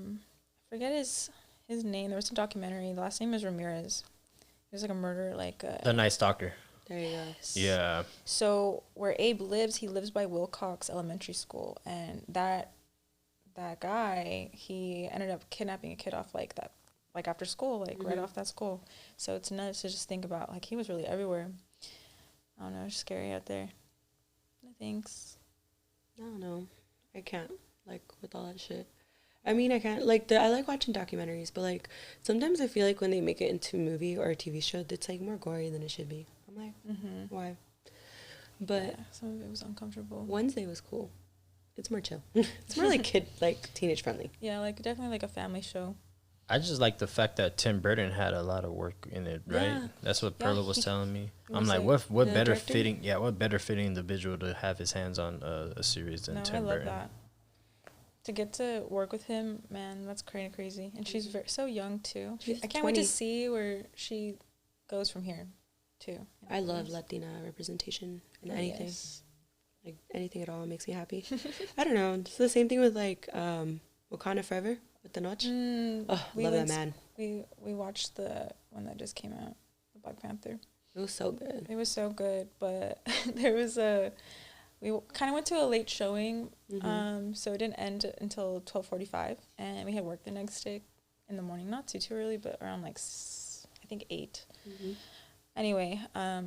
[SPEAKER 2] forget his name. There was a documentary. The last name is Ramirez. It was like a murder, like
[SPEAKER 3] The Night Stalker.
[SPEAKER 1] there you go.
[SPEAKER 3] Yeah.
[SPEAKER 2] So where Abe lives, he lives by Wilcox Elementary School, and that guy, he ended up kidnapping a kid off like that, like after school, like right off that school. So it's nuts to just think about. Like, he was really everywhere. I don't know. It's scary out there. No thanks.
[SPEAKER 1] I don't know. I can't, like, with all that shit. I mean, I can't, like, I like watching documentaries, but, like, sometimes I feel like when they make it into a movie or a TV show, it's, like, more gory than it should be. I'm like, why? But
[SPEAKER 2] Yeah, some of it was uncomfortable.
[SPEAKER 1] Wednesday was cool. It's more chill. It's more, like, teenage friendly.
[SPEAKER 2] Yeah, like, definitely like a family show.
[SPEAKER 3] I just like the fact that Tim Burton had a lot of work in it, right?
[SPEAKER 1] Yeah.
[SPEAKER 3] That's what Perla was telling me.
[SPEAKER 2] he
[SPEAKER 3] I'm
[SPEAKER 2] was
[SPEAKER 3] like,
[SPEAKER 2] like
[SPEAKER 3] what
[SPEAKER 2] the
[SPEAKER 3] better
[SPEAKER 2] director?
[SPEAKER 3] fitting individual to have his hands on a series than
[SPEAKER 2] No,
[SPEAKER 3] Tim
[SPEAKER 2] I love
[SPEAKER 3] Burton.
[SPEAKER 2] that. To get to work with him, man, that's crazy. And she's so young, too.
[SPEAKER 1] She's
[SPEAKER 2] I can't
[SPEAKER 1] 20.
[SPEAKER 2] wait to see where she goes from here, too.
[SPEAKER 1] I love Latina representation in anything.
[SPEAKER 2] Yes.
[SPEAKER 1] Like, anything at all makes me happy. I don't know. It's the same thing with, like, Wakanda Forever with the Noche. Oh, love that man.
[SPEAKER 2] We watched the one that just came out, the Black Panther.
[SPEAKER 1] It was so good.
[SPEAKER 2] It was so good, but we kind of went to a late showing, so it didn't end until 12:45, and we had work the next day in the morning, not too early, but around like I think 8. Anyway, I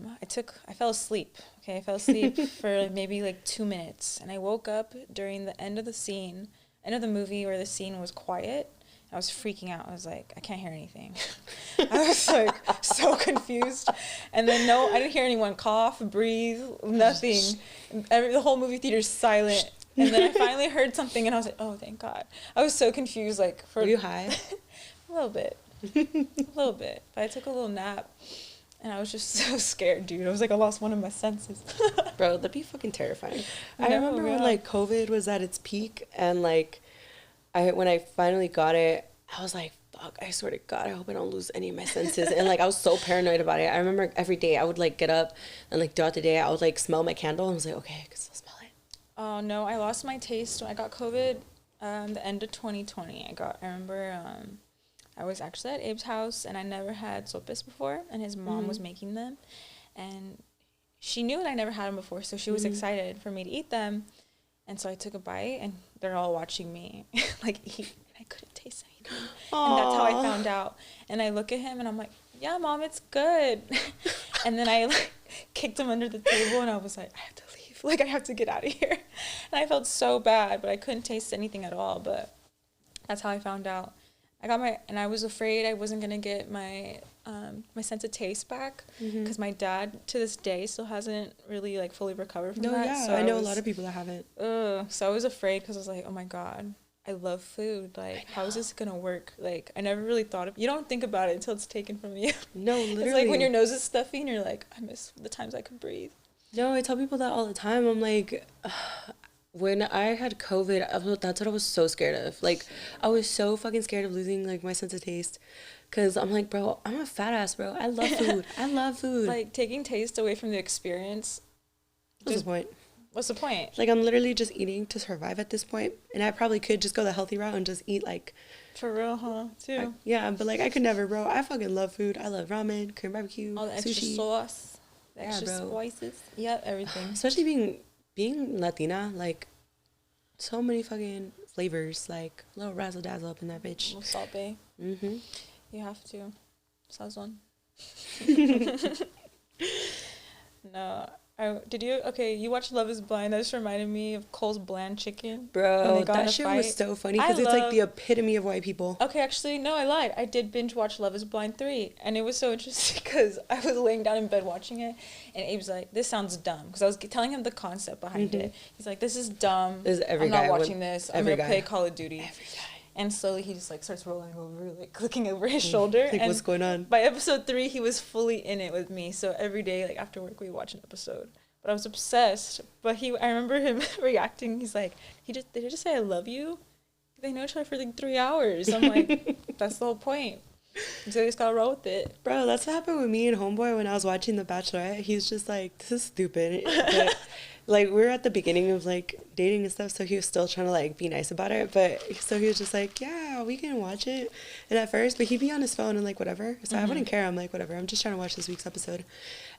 [SPEAKER 2] fell asleep. Okay, I fell asleep for maybe like 2 minutes, and I woke up during the end of the movie where the scene was quiet. I was freaking out. I was like, I can't hear anything. I was like so confused. And then I didn't hear anyone cough, breathe, nothing. The whole movie theater's silent. And then I finally heard something, and I was like, oh, thank God. I was so confused. Like,
[SPEAKER 1] Were you high?
[SPEAKER 2] A little bit. But I took a little nap, and I was just so scared, dude. I was like, I lost one of my senses.
[SPEAKER 1] Bro, that'd be fucking terrifying. I
[SPEAKER 2] No,
[SPEAKER 1] remember when,
[SPEAKER 2] yeah.
[SPEAKER 1] like, COVID was at its peak, and, like, when I finally got it, I was like, fuck, fuck, I swear to God, I hope I don't lose any of my senses. And like I was so paranoid about it. I remember every day I would like get up and like throughout the day I would like smell my candle and I was like, okay, I can still smell it.
[SPEAKER 2] Oh no, I lost my taste when I got COVID. The end of 2020, I remember I was actually at Abe's house and I never had sopes before, and his mom was making them, and she knew that I never had them before, so she was excited for me to eat them. And so I took a bite and they're all watching me like eat, and I couldn't taste anything. Aww. And that's how I found out. And I look at him and I'm like, yeah, Mom, it's good. And then I like kicked him under the table and I was like, I have to leave. Like, I have to get out of here. And I felt so bad, but I couldn't taste anything at all. But that's how I found out. And I was afraid I wasn't going to get my sense of taste back, because my dad to this day still hasn't really like fully recovered from that.
[SPEAKER 1] Yeah, so I know a lot of people that haven't.
[SPEAKER 2] So I was afraid because I was like, oh my God, I love food. Like, how is this going to work? Like, I never really thought of, you don't think about it until it's taken from you. No, literally. It's like when your nose is stuffy and you're like, I miss the times I could breathe.
[SPEAKER 1] No, I tell people that all the time. I'm like, when I had COVID, that's what I was so scared of. Like, I was so fucking scared of losing, like, my sense of taste. Because I'm like, bro, I'm a fat ass, bro. I love food. I love food.
[SPEAKER 2] Like, taking taste away from the experience.
[SPEAKER 1] What's the point?
[SPEAKER 2] What's the point?
[SPEAKER 1] Like, I'm literally just eating to survive at this point. And I probably could just go the healthy route and just eat, like...
[SPEAKER 2] For real, huh? Too.
[SPEAKER 1] Yeah, but, like, I could never, bro. I fucking love food. I love ramen, Korean barbecue,
[SPEAKER 2] all the extra
[SPEAKER 1] sushi.
[SPEAKER 2] Sauce. The extra spices. Yep, everything.
[SPEAKER 1] Especially being Latina, like... So many fucking flavors, like a little razzle dazzle up in that bitch.
[SPEAKER 2] A little salt bay. Mm-hmm. You have to. Sazon. No. You watched Love is Blind. That just reminded me of Cole's bland chicken.
[SPEAKER 1] Bro, that shit was so funny because it's like the epitome of white people.
[SPEAKER 2] Okay, actually, no, I lied. I did binge watch Love is Blind 3. And it was so interesting because I was laying down in bed watching it. And Abe's like, this sounds dumb. Because I was telling him the concept behind it. He's like, this is dumb. I'm not watching this. I'm going to play Call of Duty. Every guy. And slowly he just like starts rolling over, like looking over his shoulder.
[SPEAKER 1] Like, what's going on?
[SPEAKER 2] By episode 3, he was fully in it with me. So every day, like after work, we watch an episode. But I was obsessed. But I remember him reacting. He's like, did he just say I love you? They know each other for like 3 hours. I'm like, that's the whole point. So you just gotta roll with it.
[SPEAKER 1] Bro, that's what happened with me and Homeboy when I was watching The Bachelorette. He's just like, this is stupid. But, like, we were at the beginning of, like, dating and stuff, so he was still trying to, like, be nice about it. But, so he was just like, yeah, we can watch it. And at first, but he'd be on his phone and, like, whatever. So I wouldn't care. I'm like, whatever. I'm just trying to watch this week's episode.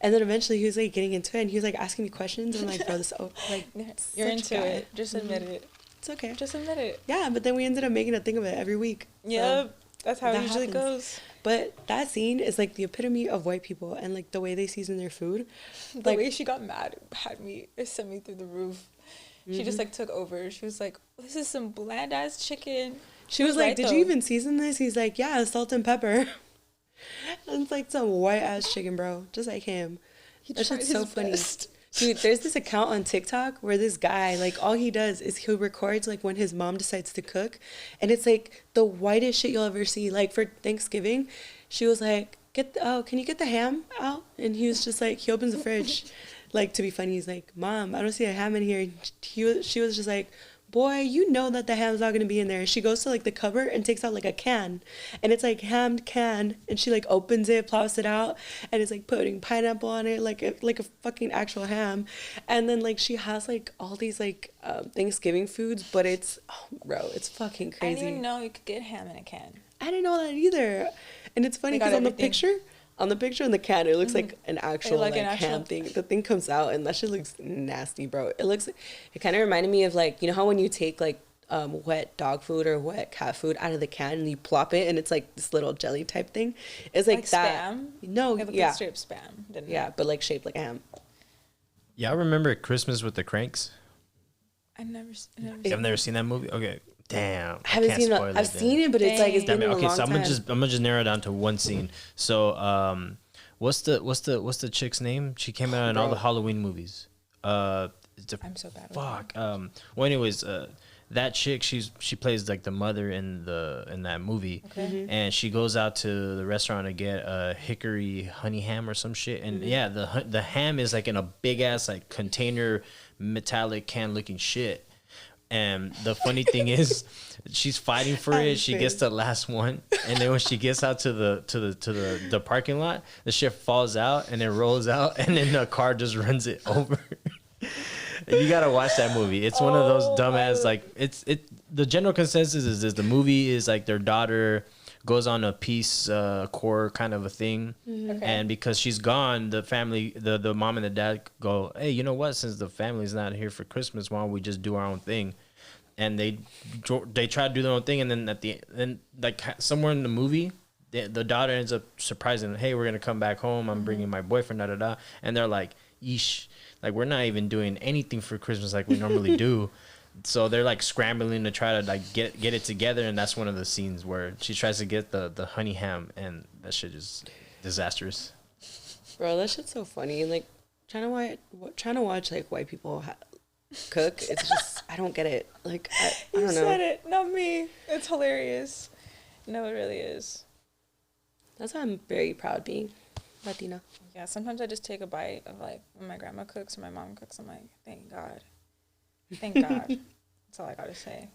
[SPEAKER 1] And then eventually he was, like, getting into it, and he was, like, asking me questions. I'm like, bro, this, like,
[SPEAKER 2] you're into it. Just admit it.
[SPEAKER 1] It's okay.
[SPEAKER 2] Just admit it.
[SPEAKER 1] Yeah, but then we ended up making a thing of it every week.
[SPEAKER 2] Yep. So that's how it usually goes.
[SPEAKER 1] But that scene is like the epitome of white people and like the way they season their food.
[SPEAKER 2] The way she got mad it sent me through the roof. She just like took over. She was like, this is some bland ass chicken.
[SPEAKER 1] She was like, did you even season this? He's like, yeah, salt and pepper. And it's like some white ass chicken, bro. Just like him. That shit's so funny. Dude, there's this account on TikTok where this guy, like, all he does is he records, like, when his mom decides to cook. And it's, like, the whitest shit you'll ever see. Like, for Thanksgiving, she was like, can you get the ham out? And he was just, like, he opens the fridge. Like, to be funny, he's like, Mom, I don't see a ham in here. And she was just like, boy, you know that the ham's not going to be in there. She goes to, like, the cupboard and takes out, like, a can. And it's, like, hammed can. And she, like, opens it, plops it out. And it's, like, putting pineapple on it, like a fucking actual ham. And then, like, she has, like, all these, like, Thanksgiving foods. But it's, bro, it's fucking crazy.
[SPEAKER 2] I didn't even know you could get ham in a can.
[SPEAKER 1] I didn't know that either. And it's funny because on the picture in the can, it looks like an actual ham thing. The thing comes out and that shit looks nasty, bro. It kind of reminded me of, like, you know how when you take, like, wet dog food or wet cat food out of the can and you plop it and it's like this little jelly type thing. It's like that.
[SPEAKER 2] Spam?
[SPEAKER 1] No, yeah.
[SPEAKER 2] Straight spam.
[SPEAKER 1] Yeah, but like shaped like a ham.
[SPEAKER 3] Yeah, I remember Christmas with the Cranks.
[SPEAKER 2] I've never
[SPEAKER 3] seen that movie? Okay. Damn.
[SPEAKER 1] I haven't seen it. I've seen it, but it's like, it's been a long time.
[SPEAKER 3] So I'm gonna just narrow it down to one scene. So what's the chick's name? She came out in all the Halloween movies.
[SPEAKER 2] I'm so bad.
[SPEAKER 3] Fuck. Well, anyways, that chick, she plays like the mother in that movie. Okay. And she goes out to the restaurant to get a hickory honey ham or some shit. And yeah, the ham is like in a big ass like container metallic can looking shit. And the funny thing is, she's fighting for it. She gets the last one, and then when she gets out to the parking lot, the shit falls out and it rolls out, and then the car just runs it over. You gotta watch that movie. It's one of those dumbass, like, the general consensus is the movie is like their daughter goes on a Peace Corps kind of a thing, and because she's gone, the family, the mom and the dad go, hey, you know what? Since the family's not here for Christmas, why don't we just do our own thing? And they try to do their own thing, and then like somewhere in the movie, the daughter ends up surprising them, hey, we're gonna come back home. I'm bringing my boyfriend, da da da, and they're like, yeesh, like we're not even doing anything for Christmas like we normally do. So they're like scrambling to try to like get it together, and that's one of the scenes where she tries to get the honey ham, and that shit is disastrous.
[SPEAKER 1] Bro, that shit's so funny. Like trying to watch like white people cook. It's just I don't get it. Like I don't know. You
[SPEAKER 2] said it, not me. It's hilarious. No, it really is.
[SPEAKER 1] That's why I'm very proud being Latina.
[SPEAKER 2] Yeah, sometimes I just take a bite of like when my grandma cooks or my mom cooks. I'm like, thank God. Thank God. That's all I gotta say.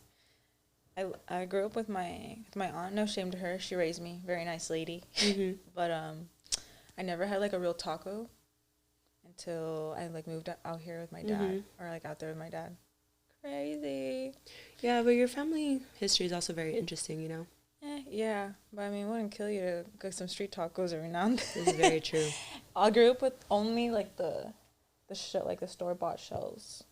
[SPEAKER 2] I grew up with my aunt. No shame to her. She raised me. Very nice lady. Mm-hmm. But I never had like a real taco until I like moved out here with my dad, or like out there with my dad. Crazy.
[SPEAKER 1] Yeah, but your family history is also very interesting, you know.
[SPEAKER 2] Yeah, but I mean, it wouldn't kill you to cook some street tacos every now and then.
[SPEAKER 1] This is very true.
[SPEAKER 2] I grew up with only like the store bought shells.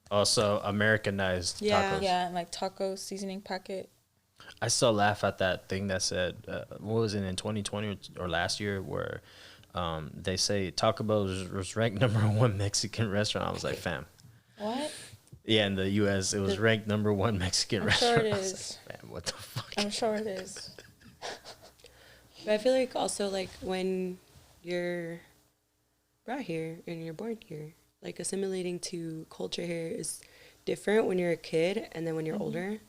[SPEAKER 3] Also, Americanized tacos.
[SPEAKER 2] Yeah, and like taco seasoning packet.
[SPEAKER 3] I still laugh at that thing that said, what was it in 2020 or last year, where they say Taco Bell was ranked #1 Mexican restaurant. I was like, fam.
[SPEAKER 2] What?
[SPEAKER 3] Yeah, in the U.S., it was ranked #1 Mexican restaurant.
[SPEAKER 2] I'm sure it is.
[SPEAKER 3] Like, man, what the fuck?
[SPEAKER 2] I'm sure it is.
[SPEAKER 1] But I feel like also like when you're brought here and you're born here, like assimilating to culture here is different when you're a kid and then when you're older.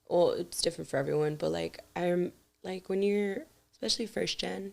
[SPEAKER 1] Well, it's different for everyone, but like I'm like when you're especially first gen,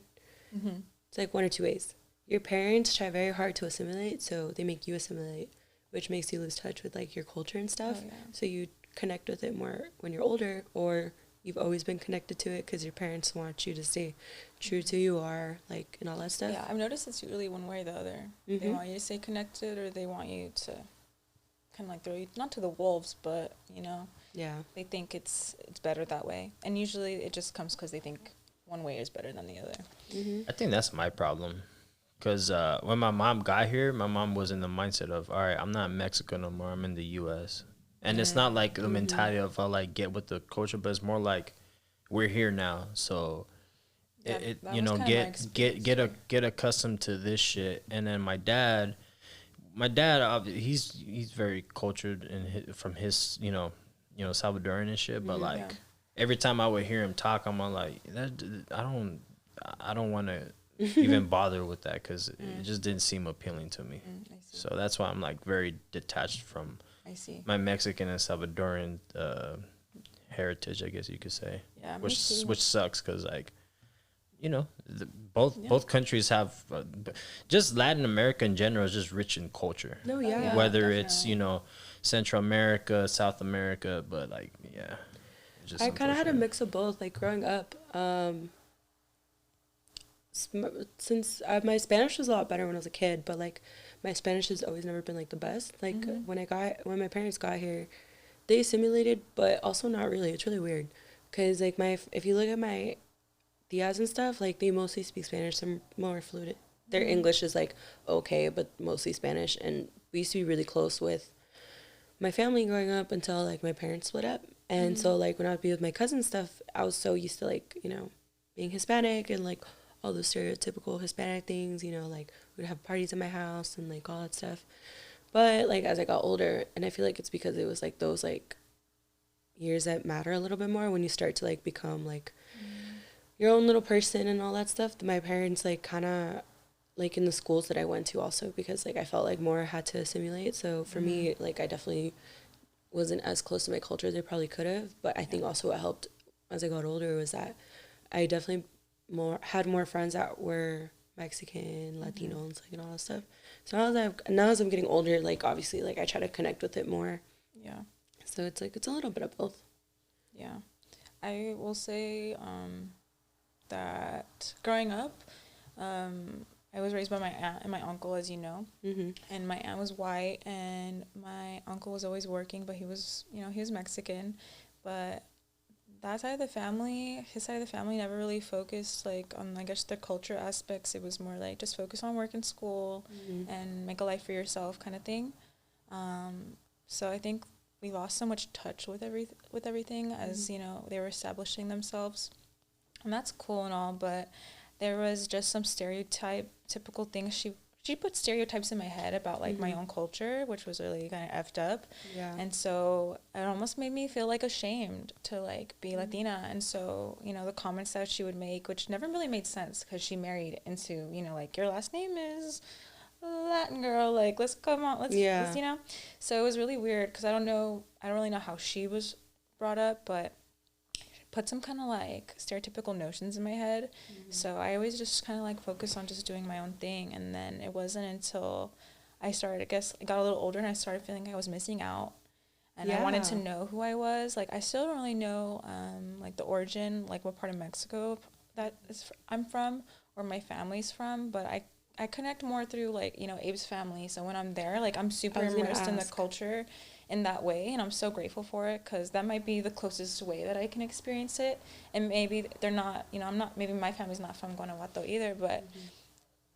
[SPEAKER 1] it's like one or two ways. Your parents try very hard to assimilate, so they make you assimilate, which makes you lose touch with like your culture and stuff. Oh, yeah. So you connect with it more when you're older, or you've always been connected to it because your parents want you to stay true to who you are, like, and all that stuff.
[SPEAKER 2] Yeah, I've noticed it's really one way or the other. They want you to stay connected, or they want you to kind of like throw you, not to the wolves, but, you know.
[SPEAKER 1] Yeah.
[SPEAKER 2] They think it's better that way. And usually it just comes because they think one way is better than the other.
[SPEAKER 3] I think that's my problem. Because when my mom got here, my mom was in the mindset of, all right, I'm not Mexican no more, I'm in the U.S. And it's not like the mentality of, like, get with the culture, but it's more like, we're here now. So, you know, get accustomed to this shit. And then my dad, he's very cultured from his, you know, Salvadoran and shit. But, like, every time I would hear him talk, I'm like, I don't want to even bother with that because it just didn't seem appealing to me. So that's why I'm like very detached from my Mexican and Salvadoran heritage, I guess you could say. Yeah, which sucks because, like, you know, both countries have just Latin America in general is just rich in culture.
[SPEAKER 1] No, yeah,
[SPEAKER 3] whether definitely. It's, you know, Central America, South America, but like, yeah.
[SPEAKER 1] Just I kind of had a mix of both. Like growing up, since my Spanish was a lot better when I was a kid, but like my Spanish has always never been like the best. Like when my parents got here, they assimilated, but also not really. It's really weird, cause like if you look at my tias and stuff, like they mostly speak Spanish. They're more fluent. Their English is like okay, but mostly Spanish. And we used to be really close with my family growing up until like my parents split up. And so like when I would be with my cousins stuff, I was so used to like, you know, being Hispanic and like all those stereotypical Hispanic things, you know, like we'd have parties at my house and like all that stuff. But like as I got older, and I feel like it's because it was like those like years that matter a little bit more when you start to like become like your own little person and all that stuff. My parents like kind of like in the schools that I went to also, because like I felt like more had to assimilate. So for me, like I definitely wasn't as close to my culture as I probably could have. But I think also what helped as I got older was that I definitely had more friends that were Mexican, Latinos, like and all that stuff. So now as I'm getting older, like obviously like I try to connect with it more.
[SPEAKER 2] Yeah.
[SPEAKER 1] So it's like, it's a little bit of both.
[SPEAKER 2] Yeah. I will say that growing up, I was raised by my aunt and my uncle, as you know.
[SPEAKER 1] Mm-hmm.
[SPEAKER 2] And my aunt was white, and my uncle was always working, but he was, he was Mexican. But that side of the family, his side of the family never really focused, like, on, I guess, the culture aspects. It was more like, just focus on work and school and make a life for yourself kind of thing. So I think we lost so much touch with everything as, they were establishing themselves. And that's cool and all, but there was just some typical things. She put stereotypes in my head about, like, my own culture, which was really kind of effed up.
[SPEAKER 1] Yeah.
[SPEAKER 2] And so it almost made me feel, like, ashamed to, like, be Latina. And so, the comments that she would make, which never really made sense because she married into, like, your last name is Latin girl, like, let's come on, let's So it was really weird because I don't really know how she was brought up, but put some kind of, like, stereotypical notions in my head. So I always just kind of, like, focus on just doing my own thing. And then it wasn't until I started, I guess, I got a little older and I started feeling like I was missing out. And I wanted to know who I was. Like, I still don't really know, like, the origin, like, what part of Mexico I'm from or my family's from. But I connect more through, like, Abe's family. So when I'm there, like, I'm super immersed in the culture in that way, and I'm so grateful for it because that might be the closest way that I can experience it. And maybe they're not, maybe my family's not from Guanajuato either, but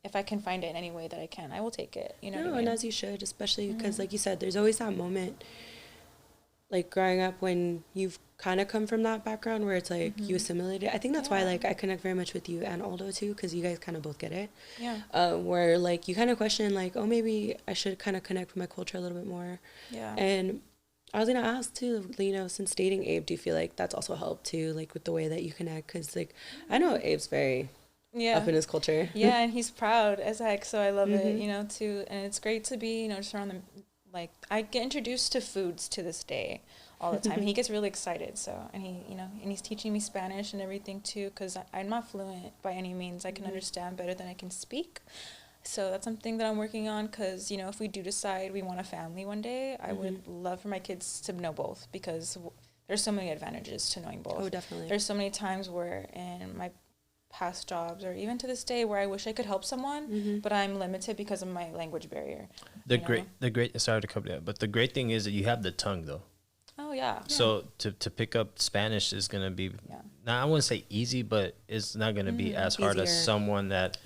[SPEAKER 2] if I can find it in any way that I can, I will take it. You know what I mean?
[SPEAKER 1] And as you should, especially because, like you said, there's always that moment, like, growing up when you've kind of come from that background where it's like you assimilate it. I think that's why, like, I connect very much with you and Aldo too, because you guys kind of both get it.
[SPEAKER 2] Yeah.
[SPEAKER 1] Where, like, you kind of question, like, oh, maybe I should kind of connect with my culture a little bit more.
[SPEAKER 2] Yeah.
[SPEAKER 1] And I was gonna ask too, since dating Abe, do you feel like that's also helped too, like, with the way that you connect? Because, like, I know Abe's very up in his culture.
[SPEAKER 2] Yeah, and he's proud as heck, so I love it, too. And it's great to be, just around them. Like, I get introduced to foods to this day all the time. He gets really excited, so, and he, and he's teaching me Spanish and everything too, because I'm not fluent by any means. I can understand better than I can speak. So that's something that I'm working on, because, if we do decide we want a family one day, I would love for my kids to know both, because there's so many advantages to knowing both.
[SPEAKER 1] Oh, definitely.
[SPEAKER 2] There's so many times where in my past jobs or even to this day where I wish I could help someone, but I'm limited because of my language barrier.
[SPEAKER 3] Sorry to cut you, but the great thing is that you have the tongue though.
[SPEAKER 2] Oh yeah.
[SPEAKER 3] So to pick up Spanish is gonna be, now I wouldn't say easy, but it's not gonna be as hard as someone that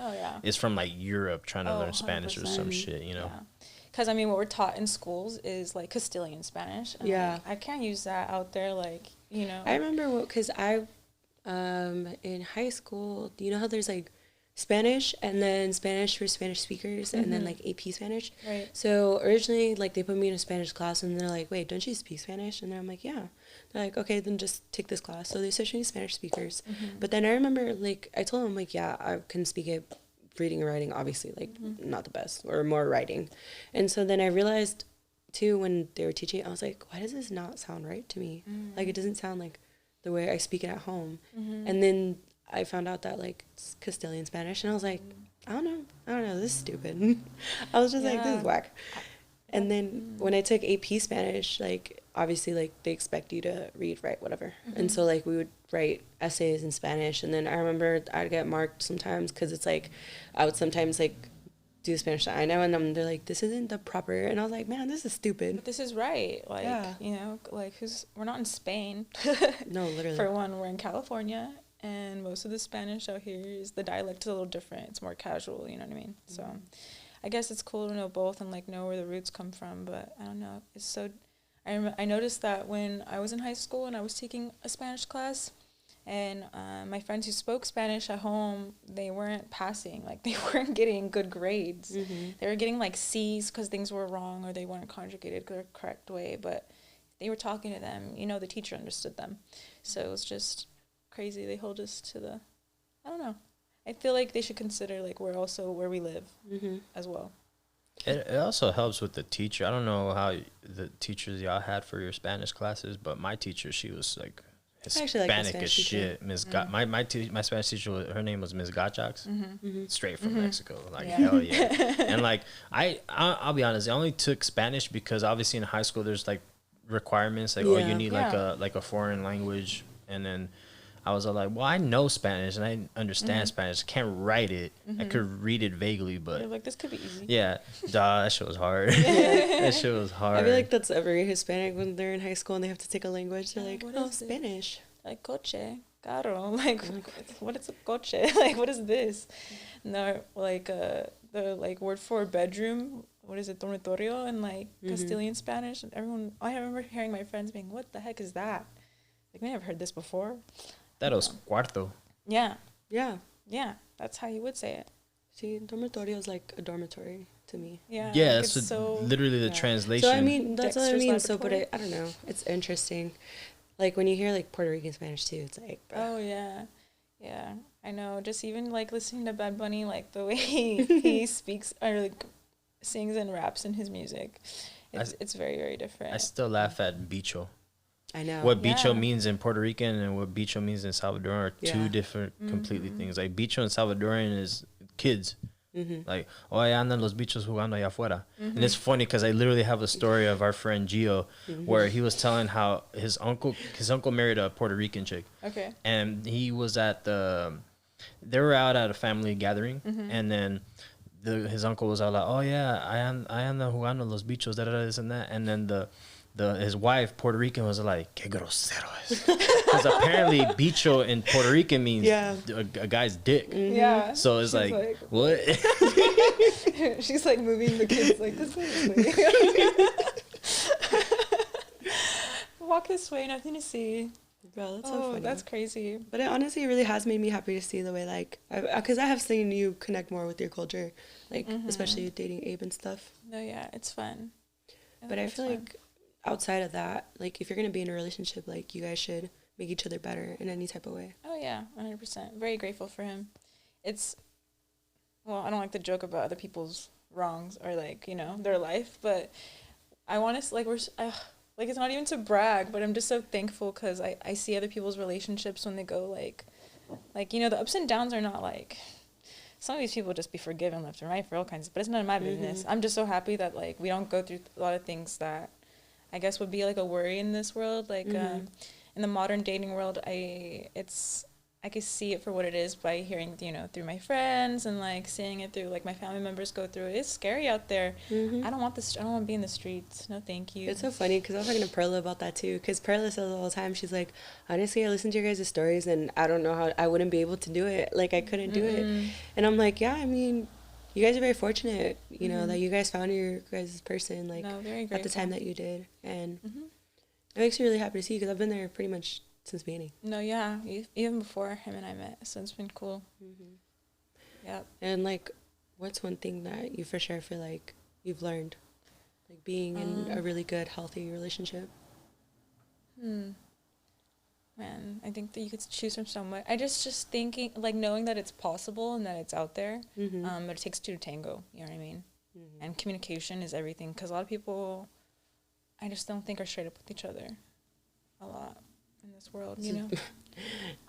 [SPEAKER 3] is from, like, Europe trying to learn Spanish 100%. Or some shit,
[SPEAKER 2] Because, what we're taught in schools is, like, Castilian Spanish. And I can't use that out there, like,
[SPEAKER 1] I remember because in high school, do you know how there's, like, Spanish and then Spanish for Spanish speakers and then, like, AP Spanish?
[SPEAKER 2] Right.
[SPEAKER 1] So originally, like, they put me in a Spanish class and they're like, wait, don't you speak Spanish? And then I'm like, yeah. They're like, okay, then just take this class. So they switched me to Spanish speakers. But then I remember, like, I told them, like, yeah, I can speak it, reading and writing, obviously, like, not the best, or more writing. And so then I realized, too, when they were teaching it, I was like, why does this not sound right to me? Like, it doesn't sound like the way I speak it at home. And then I found out that, like, it's Castilian Spanish, and I was like, I don't know, this is stupid. I was just like, this is whack. And then when I took AP Spanish, like, obviously, like, they expect you to read, write, whatever. And so, like, we would write essays in Spanish, and then I remember I'd get marked sometimes because it's, like, I would sometimes, like, do Spanish that I know, and then they're like, this isn't the proper, and I was like, man, this is stupid.
[SPEAKER 2] But this is right. Like, like, we're not in Spain.
[SPEAKER 1] No, literally.
[SPEAKER 2] For one, we're in California, and most of the Spanish out here is, the dialect is a little different. It's more casual, you know what I mean? So I guess it's cool to know both and, like, know where the roots come from, but I don't know. It's so, I noticed that when I was in high school and I was taking a Spanish class, and my friends who spoke Spanish at home, they weren't passing. Like, they weren't getting good grades. They were getting, like, C's because things were wrong or they weren't conjugated the correct way. But they were talking to them. The teacher understood them. So it was just crazy. They hold us to the, I don't know. I feel like they should consider, like, we're also where we live as well.
[SPEAKER 3] It also helps with the teacher. I don't know how the teachers y'all had for your Spanish classes, but my teacher, she was, like, Hispanic as shit. My Spanish teacher, her name was Miss Gachax, straight from Mexico. Like, hell yeah. And, like, I'll be honest, I only took Spanish because obviously in high school there's, like, requirements, like oh, you
[SPEAKER 1] Yeah.
[SPEAKER 3] need like a foreign language, and then I was all like, well, I know Spanish and I understand Spanish. Can't write it. I could read it vaguely, but
[SPEAKER 2] You're like, this could be easy.
[SPEAKER 3] yeah, that shit was hard. That shit was hard.
[SPEAKER 1] I feel like that's every Hispanic when they're in high school and they have to take a language. They're
[SPEAKER 2] Yeah,
[SPEAKER 1] like,
[SPEAKER 2] what
[SPEAKER 1] oh,
[SPEAKER 2] is this?
[SPEAKER 1] Spanish.
[SPEAKER 2] Like coche, carro, like what is a coche? Like what is this? No, like the like word for bedroom. What is it, dormitorio, in like Castilian Spanish? And everyone, I remember hearing my friends being, "What the heck is that?" Like, we never heard this before.
[SPEAKER 3] that was cuarto.
[SPEAKER 2] Yeah,
[SPEAKER 1] Yeah.
[SPEAKER 2] yeah, that's how you would say it.
[SPEAKER 1] See, dormitorio is like a dormitory to me.
[SPEAKER 2] Yeah,
[SPEAKER 3] Yeah,
[SPEAKER 2] like,
[SPEAKER 3] that's
[SPEAKER 2] it's so
[SPEAKER 3] literally the
[SPEAKER 2] yeah.
[SPEAKER 3] translation.
[SPEAKER 1] So I mean, that's what I
[SPEAKER 2] Dexter's
[SPEAKER 1] mean. So, but
[SPEAKER 2] laboratory.
[SPEAKER 1] I don't know. It's interesting. Like when you hear like Puerto Rican Spanish too, it's like, bro.
[SPEAKER 2] Oh yeah, yeah. I know. Just even like listening to Bad Bunny, like the way he speaks or like sings and raps in his music, it's very, very different.
[SPEAKER 3] I still laugh at bicho.
[SPEAKER 1] I know.
[SPEAKER 3] What bicho
[SPEAKER 2] Yeah.
[SPEAKER 3] means in Puerto Rican and what bicho means in Salvadoran are two different completely things. Like bicho in Salvadoran is kids. Like, oh, ahí andan los bichos jugando allá afuera. And it's funny because I literally have a story of our friend Gio where he was telling how his uncle married a Puerto Rican chick.
[SPEAKER 2] Okay.
[SPEAKER 3] And he was at they were out at a family gathering, and then his uncle was out like, oh yeah, I ando jugando los bichos, this and that, and then his wife, Puerto Rican, was like, que grosero es. Because apparently bicho in Puerto Rican means a guy's dick.
[SPEAKER 2] Yeah.
[SPEAKER 3] So it's
[SPEAKER 2] She's
[SPEAKER 3] like, what?
[SPEAKER 2] She's like moving the kids like this way. Walk this way, nothing to see.
[SPEAKER 1] Bro, that's so funny.
[SPEAKER 2] That's crazy.
[SPEAKER 1] But it honestly really has made me happy to see the way, like, because I have seen you connect more with your culture, like, especially dating Abe and stuff.
[SPEAKER 2] No, yeah, it's fun.
[SPEAKER 1] But I feel like outside of that, like, if you're going to be in a relationship, like, you guys should make each other better in any type of way.
[SPEAKER 2] Oh, yeah, 100%. Very grateful for him. Well, I don't like to joke about other people's wrongs or, like, you know, their life, but I want to, like, like, it's not even to brag, but I'm just so thankful because I see other people's relationships when they go, like, you know, the ups and downs are not, like, some of these people just be forgiven left and right for all kinds of, but it's none of my business. I'm just so happy that, like, we don't go through a lot of things that I guess would be, like, a worry in this world. Like, in the modern dating world, I can see it for what it is by hearing, you know, through my friends and, like, seeing it through, like, my family members go through it. It's scary out there. I don't want to be in the streets. No, thank you.
[SPEAKER 1] It's so funny because I was talking to Perla about that too. Because Perla says all the time, she's like, honestly, I listen to your guys' stories and I don't know how I wouldn't be able to do it. Like, I couldn't do it. And I'm like, yeah, I mean, you guys are very fortunate, you know, that you guys found your guys' person, like,
[SPEAKER 2] very
[SPEAKER 1] at the time that you did. And it makes me really happy to see because I've been there pretty much since the beginning.
[SPEAKER 2] No, yeah, even before him and I met, so it's been cool. Yeah.
[SPEAKER 1] And, like, what's one thing that you for sure feel like you've learned, like, being in a really good, healthy relationship?
[SPEAKER 2] Man, I think that you could choose from so much. I just thinking, like, knowing that it's possible and that it's out there, but it takes two to tango, you know what I mean? And communication is everything, because a lot of people, I just don't think are straight up with each other a lot in this world, you know?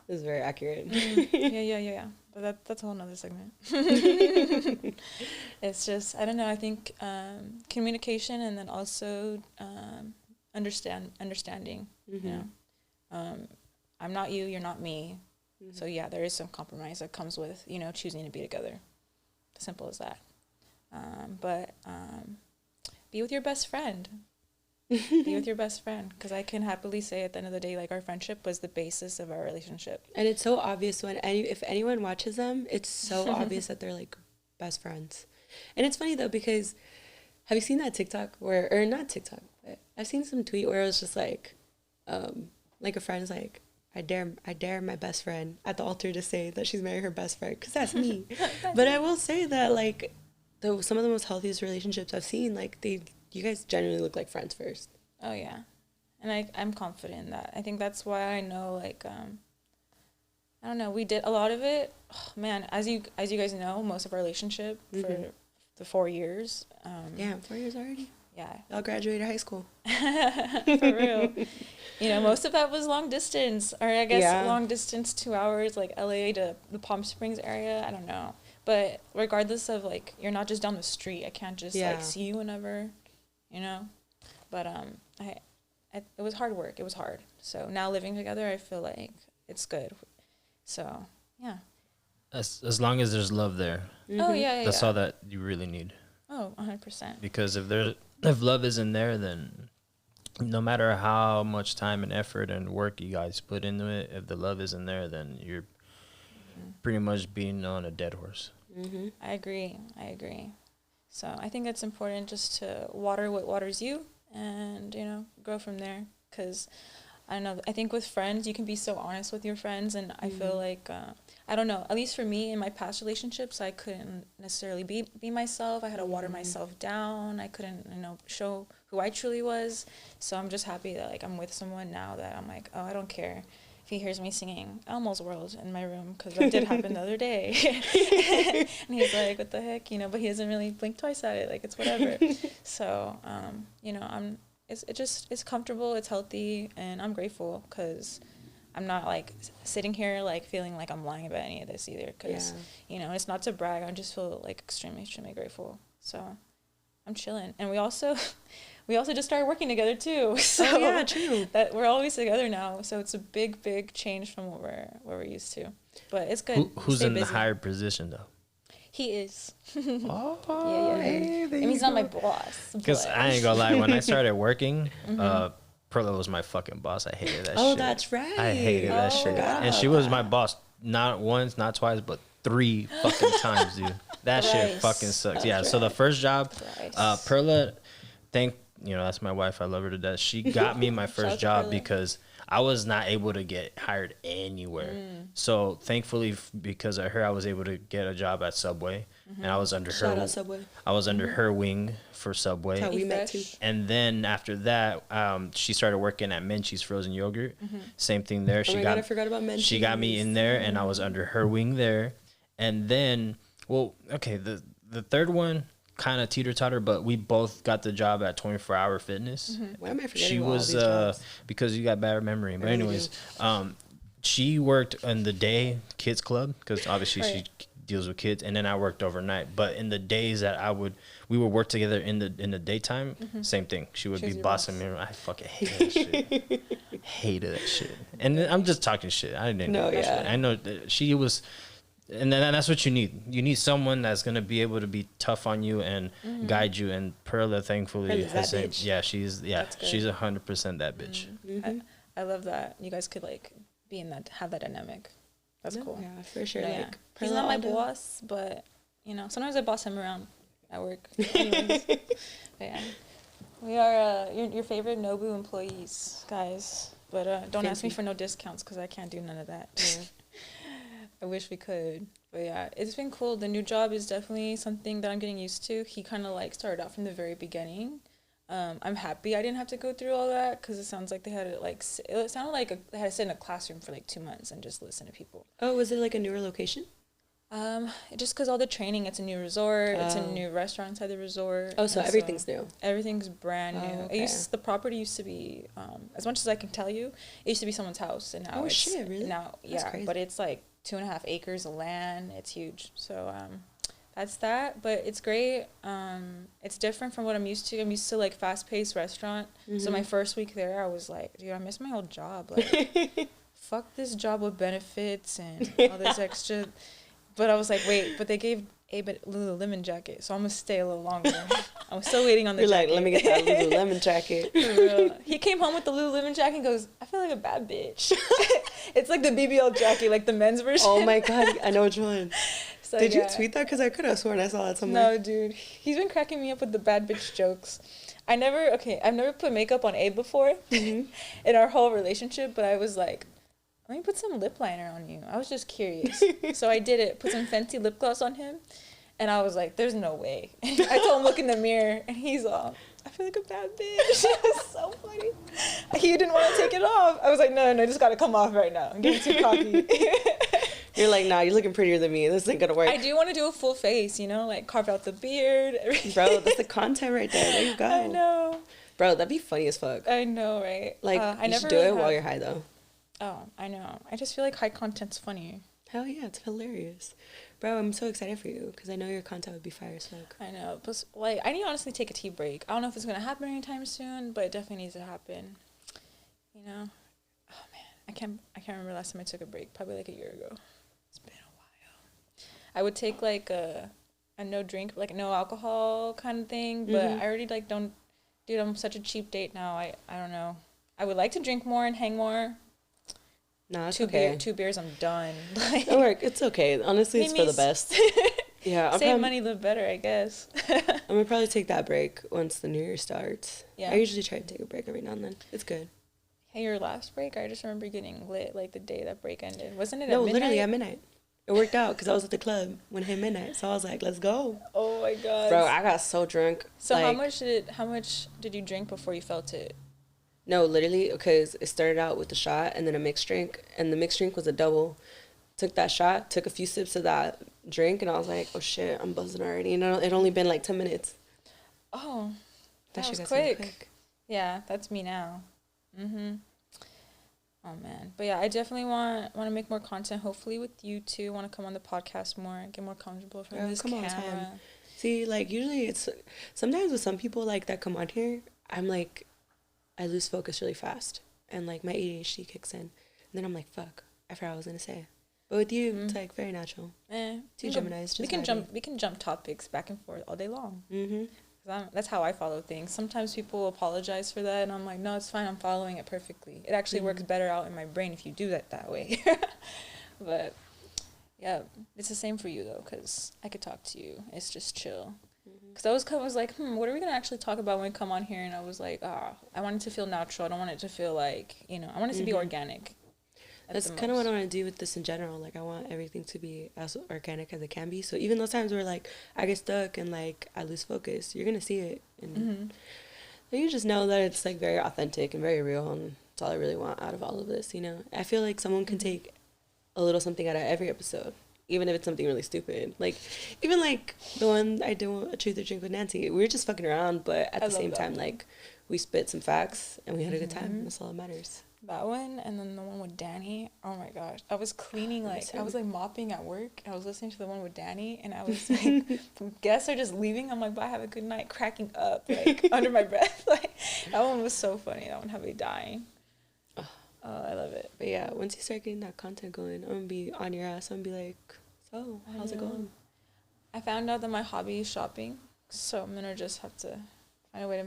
[SPEAKER 1] This is very accurate.
[SPEAKER 2] Yeah. But that's a whole nother segment. It's just, I don't know, I think communication and then also understanding, you know? I'm not you, you're not me. So yeah, there is some compromise that comes with, you know, choosing to be together. Simple as that. But be with your best friend. Be with your best friend, because I can happily say at the end of the day, like, our friendship was the basis of our relationship.
[SPEAKER 1] And it's so obvious if anyone watches them, it's so obvious that they're, like, best friends. And it's funny though, because have you seen that TikTok or not TikTok, but I've seen some tweet where it was just like a friend's like, I dare my best friend at the altar to say that she's marrying her best friend, because that's me. But I will say that, like, some of the most healthiest relationships I've seen, like, you guys genuinely look like friends first.
[SPEAKER 2] Oh yeah, and I'm confident in that. I think that's why I know, like, I don't know, we did a lot of it. Oh, man, as you guys know, most of our relationship for the 4 years.
[SPEAKER 1] Yeah, 4 years already.
[SPEAKER 2] Yeah.
[SPEAKER 1] Y'all graduated high school.
[SPEAKER 2] For real. You know, most of that was long distance, or I guess long distance, 2 hours, like LA to the Palm Springs area. I don't know. But regardless of, like, you're not just down the street. I can't just, like, see you whenever, you know. But I it was hard work. It was hard. So now living together, I feel like it's good. So yeah.
[SPEAKER 3] As long as there's love there.
[SPEAKER 2] Mm-hmm. Oh yeah,
[SPEAKER 3] that's all that you really need.
[SPEAKER 2] Oh, 100%.
[SPEAKER 3] Because if love isn't there, then no matter how much time and effort and work you guys put into it, if the love isn't there, then you're pretty much being on a dead horse.
[SPEAKER 2] Mm-hmm. I agree. So I think it's important just to water what waters you and, grow from there. Because, I don't know, I think with friends, you can be so honest with your friends. And I feel like, I don't know, at least for me in my past relationships, I couldn't necessarily be myself. I had to water myself down. I couldn't, show who I truly was. So I'm just happy that, like, I'm with someone now that I'm like, oh, I don't care if he hears me singing Elmo's World in my room, because that did happen the other day. And he's like, what the heck, but he doesn't really blink twice at it, like, it's whatever. So, it's comfortable, it's healthy, and I'm grateful, because I'm not, like, sitting here, like, feeling like I'm lying about any of this either, because, it's not to brag, I just feel, like, extremely, extremely grateful. So I'm chilling. And we also just started working together too. So
[SPEAKER 1] yeah, true.
[SPEAKER 2] That we're always together now. So it's a big, big change from what we're used to. But it's good.
[SPEAKER 3] Who's in the higher position though?
[SPEAKER 2] He is.
[SPEAKER 3] Oh,
[SPEAKER 2] yeah.
[SPEAKER 3] Hey,
[SPEAKER 2] I mean, he's not my boss.
[SPEAKER 3] Because I ain't gonna lie, when I started working, Perla was my fucking boss. I hated that shit.
[SPEAKER 1] Oh, that's right.
[SPEAKER 3] I hated that shit. And she was my boss not once, not twice, but 3 fucking times, dude. That shit fucking sucks. Yeah, so the first job, Perla, that's my wife. I love her to death. She got me my first job because I was not able to get hired anywhere. So thankfully, because of her, I was able to get a job at Subway, and I was under
[SPEAKER 1] Shout out Subway.
[SPEAKER 3] I was under her wing for Subway.
[SPEAKER 1] That's how we met too.
[SPEAKER 3] And then after that, she started working at Menchie's frozen yogurt. Same thing there.
[SPEAKER 1] I forgot about Menchie's.
[SPEAKER 3] She got me in there, and I was under her wing there. And then, the third one kind of teeter-totter, but we both got the job at 24-Hour Fitness.
[SPEAKER 1] Why am I forgetting
[SPEAKER 3] She was
[SPEAKER 1] all these jobs?
[SPEAKER 3] because you got bad memory. But anyways, she worked in the day kids club, because obviously she deals with kids, and then I worked overnight. But in the days that we would work together in the daytime, same thing. She would be bossing me. I fucking hated that shit. Hated that shit. And I'm just talking shit. I didn't know that shit. I know that she was. And then that's what you need. You need someone that's gonna be able to be tough on you and guide you. And Perla, thankfully, has said, she's 100% that bitch.
[SPEAKER 2] I love that. You guys could like be in that, have that dynamic. That's cool.
[SPEAKER 1] Yeah, for sure.
[SPEAKER 2] Yeah.
[SPEAKER 1] Like,
[SPEAKER 2] he's not my boss, but sometimes I boss him around at work. Anyways, but yeah, we are your favorite Nobu employees, guys. But don't ask me for no discounts, because I can't do none of that. Yeah. I wish we could. But yeah, it's been cool. The new job is definitely something that I'm getting used to. He kind of like started out from the very beginning. I'm happy I didn't have to go through all that, because it sounds like they had to it sounded like they had to sit in a classroom for like 2 months and just listen to people.
[SPEAKER 1] Oh, was it like a newer location?
[SPEAKER 2] Just because all the training, it's a new resort, it's a new restaurant inside the resort.
[SPEAKER 1] Oh, so everything's new.
[SPEAKER 2] Everything's brand new.
[SPEAKER 1] Okay.
[SPEAKER 2] The property used to be, as much as I can tell you, it used to be someone's house, and now
[SPEAKER 1] really?
[SPEAKER 2] Now, but it's like 2.5 acres of land. It's huge. So that's that. But it's great. It's different from what I'm used to. I'm used to like fast-paced restaurant. So my first week there, I was like, dude, I miss my old job. Like, fuck this job with benefits and all this extra. But I was like, wait, but they gave Abe a Lululemon jacket, so I'm going to stay a little longer. I'm still waiting on the jacket.
[SPEAKER 1] You're like, let me get that Lululemon jacket.
[SPEAKER 2] For real. He came home with the Lululemon jacket and goes, I feel like a bad bitch. It's like the BBL jacket, like the men's version.
[SPEAKER 1] Oh my God, I know which one.
[SPEAKER 2] So,
[SPEAKER 1] Did you tweet that? Because I could have sworn I saw that somewhere.
[SPEAKER 2] No, dude. He's been cracking me up with the bad bitch jokes. I've never put makeup on Abe before in our whole relationship, but I was like, let me put some lip liner on you. I was just curious. So I did it, put some fancy lip gloss on him, and I was like, there's no way. I told him, look in the mirror, and he's all, I feel like a bad bitch. It was so funny. He didn't want to take it off. I was like, no, it just got to come off right now. I'm getting too cocky.
[SPEAKER 1] You're like, nah, you're looking prettier than me. This ain't going to work.
[SPEAKER 2] I do want to do a full face, like carve out the beard.
[SPEAKER 1] Bro, that's the content right there. There you go.
[SPEAKER 2] I know.
[SPEAKER 1] Bro, that'd be funny as fuck.
[SPEAKER 2] I know, right?
[SPEAKER 1] Like, you should do it while you're high, though.
[SPEAKER 2] Oh, I know. I just feel like high content's funny.
[SPEAKER 1] Hell yeah, it's hilarious. Bro, I'm so excited for you, because I know your content would be fire as fuck.
[SPEAKER 2] I know. But, like, I need to honestly take a tea break. I don't know if it's going to happen anytime soon, but it definitely needs to happen. you know, oh man, I can't remember last time I took a break. Probably like a year ago. It's been a while. I would take like a no drink, like no alcohol kind of thing, but I already like don't. Dude, I'm such a cheap date now. I don't know. I would like to drink more and hang more.
[SPEAKER 1] No, it's okay.
[SPEAKER 2] 2 beers, I'm done. Like,
[SPEAKER 1] it's okay. Honestly, it's for the best. Yeah,
[SPEAKER 2] save money, live better, I guess.
[SPEAKER 1] I'm gonna probably take that break once the new year starts.
[SPEAKER 2] Yeah.
[SPEAKER 1] I usually try to take a break every now and then. It's good.
[SPEAKER 2] Hey, your last break, I just remember getting lit like the day that break ended. Wasn't it at midnight?
[SPEAKER 1] No, literally at midnight. It worked out because I was at the club when it hit midnight. So I was like, let's go.
[SPEAKER 2] Oh my god.
[SPEAKER 1] Bro, I got so drunk.
[SPEAKER 2] So like, how much did you drink before you felt it?
[SPEAKER 1] No, literally, because it started out with a shot and then a mixed drink, and the mixed drink was a double. Took that shot, took a few sips of that drink, and I was like, oh shit, I'm buzzing already. You know, it only been like 10 minutes.
[SPEAKER 2] Oh, that was
[SPEAKER 1] quick.
[SPEAKER 2] quick. Yeah, that's me now. Oh man, but yeah, I definitely want to make more content. Hopefully with you too. Want to come on the podcast more, get more comfortable from this camera.
[SPEAKER 1] See, like usually it's sometimes with some people like that come on here, I'm like, I lose focus really fast, and like my ADHD kicks in, and then I'm like, fuck, I forgot what I was gonna say. But with you, it's like very natural. Two Geminis. Just
[SPEAKER 2] we can jump topics back and forth all day long. That's how I follow things. Sometimes people apologize for that, and I'm like, no, it's fine. I'm following it perfectly. It actually works better out in my brain if you do that way. But yeah, it's the same for you though, because I could talk to you. It's just chill. Because I was like, what are we gonna actually talk about when we come on here? And I was like, I want it to feel natural. I don't want it to feel like, I want it to be organic.
[SPEAKER 1] That's kind of what I want to do with this in general. Like, I want everything to be as organic as it can be. So even those times where, like, I get stuck and, like, I lose focus, you're going to see it. And you just know that it's, like, very authentic and very real. And that's all I really want out of all of this, I feel like someone can take a little something out of every episode, even if it's something really stupid. Like, even, like, the one I did a Truth or Drink with Nancy. We were just fucking around, but at the same time, like, we spit some facts and we had a good time. That's all that matters.
[SPEAKER 2] That one, and then the one with Danny. Oh my gosh, I was cleaning, I was like mopping at work, and I was listening to the one with Danny, and I was like, guests are just leaving. I'm like, bye, have a good night, cracking up like under my breath. Like, that one was so funny. That one had me dying. Oh, I love it.
[SPEAKER 1] But yeah, once you start getting that content going, I'm gonna be on your ass. I'm gonna be like, so how's it going?
[SPEAKER 2] I found out that my hobby is shopping, so I'm gonna just have to find a way to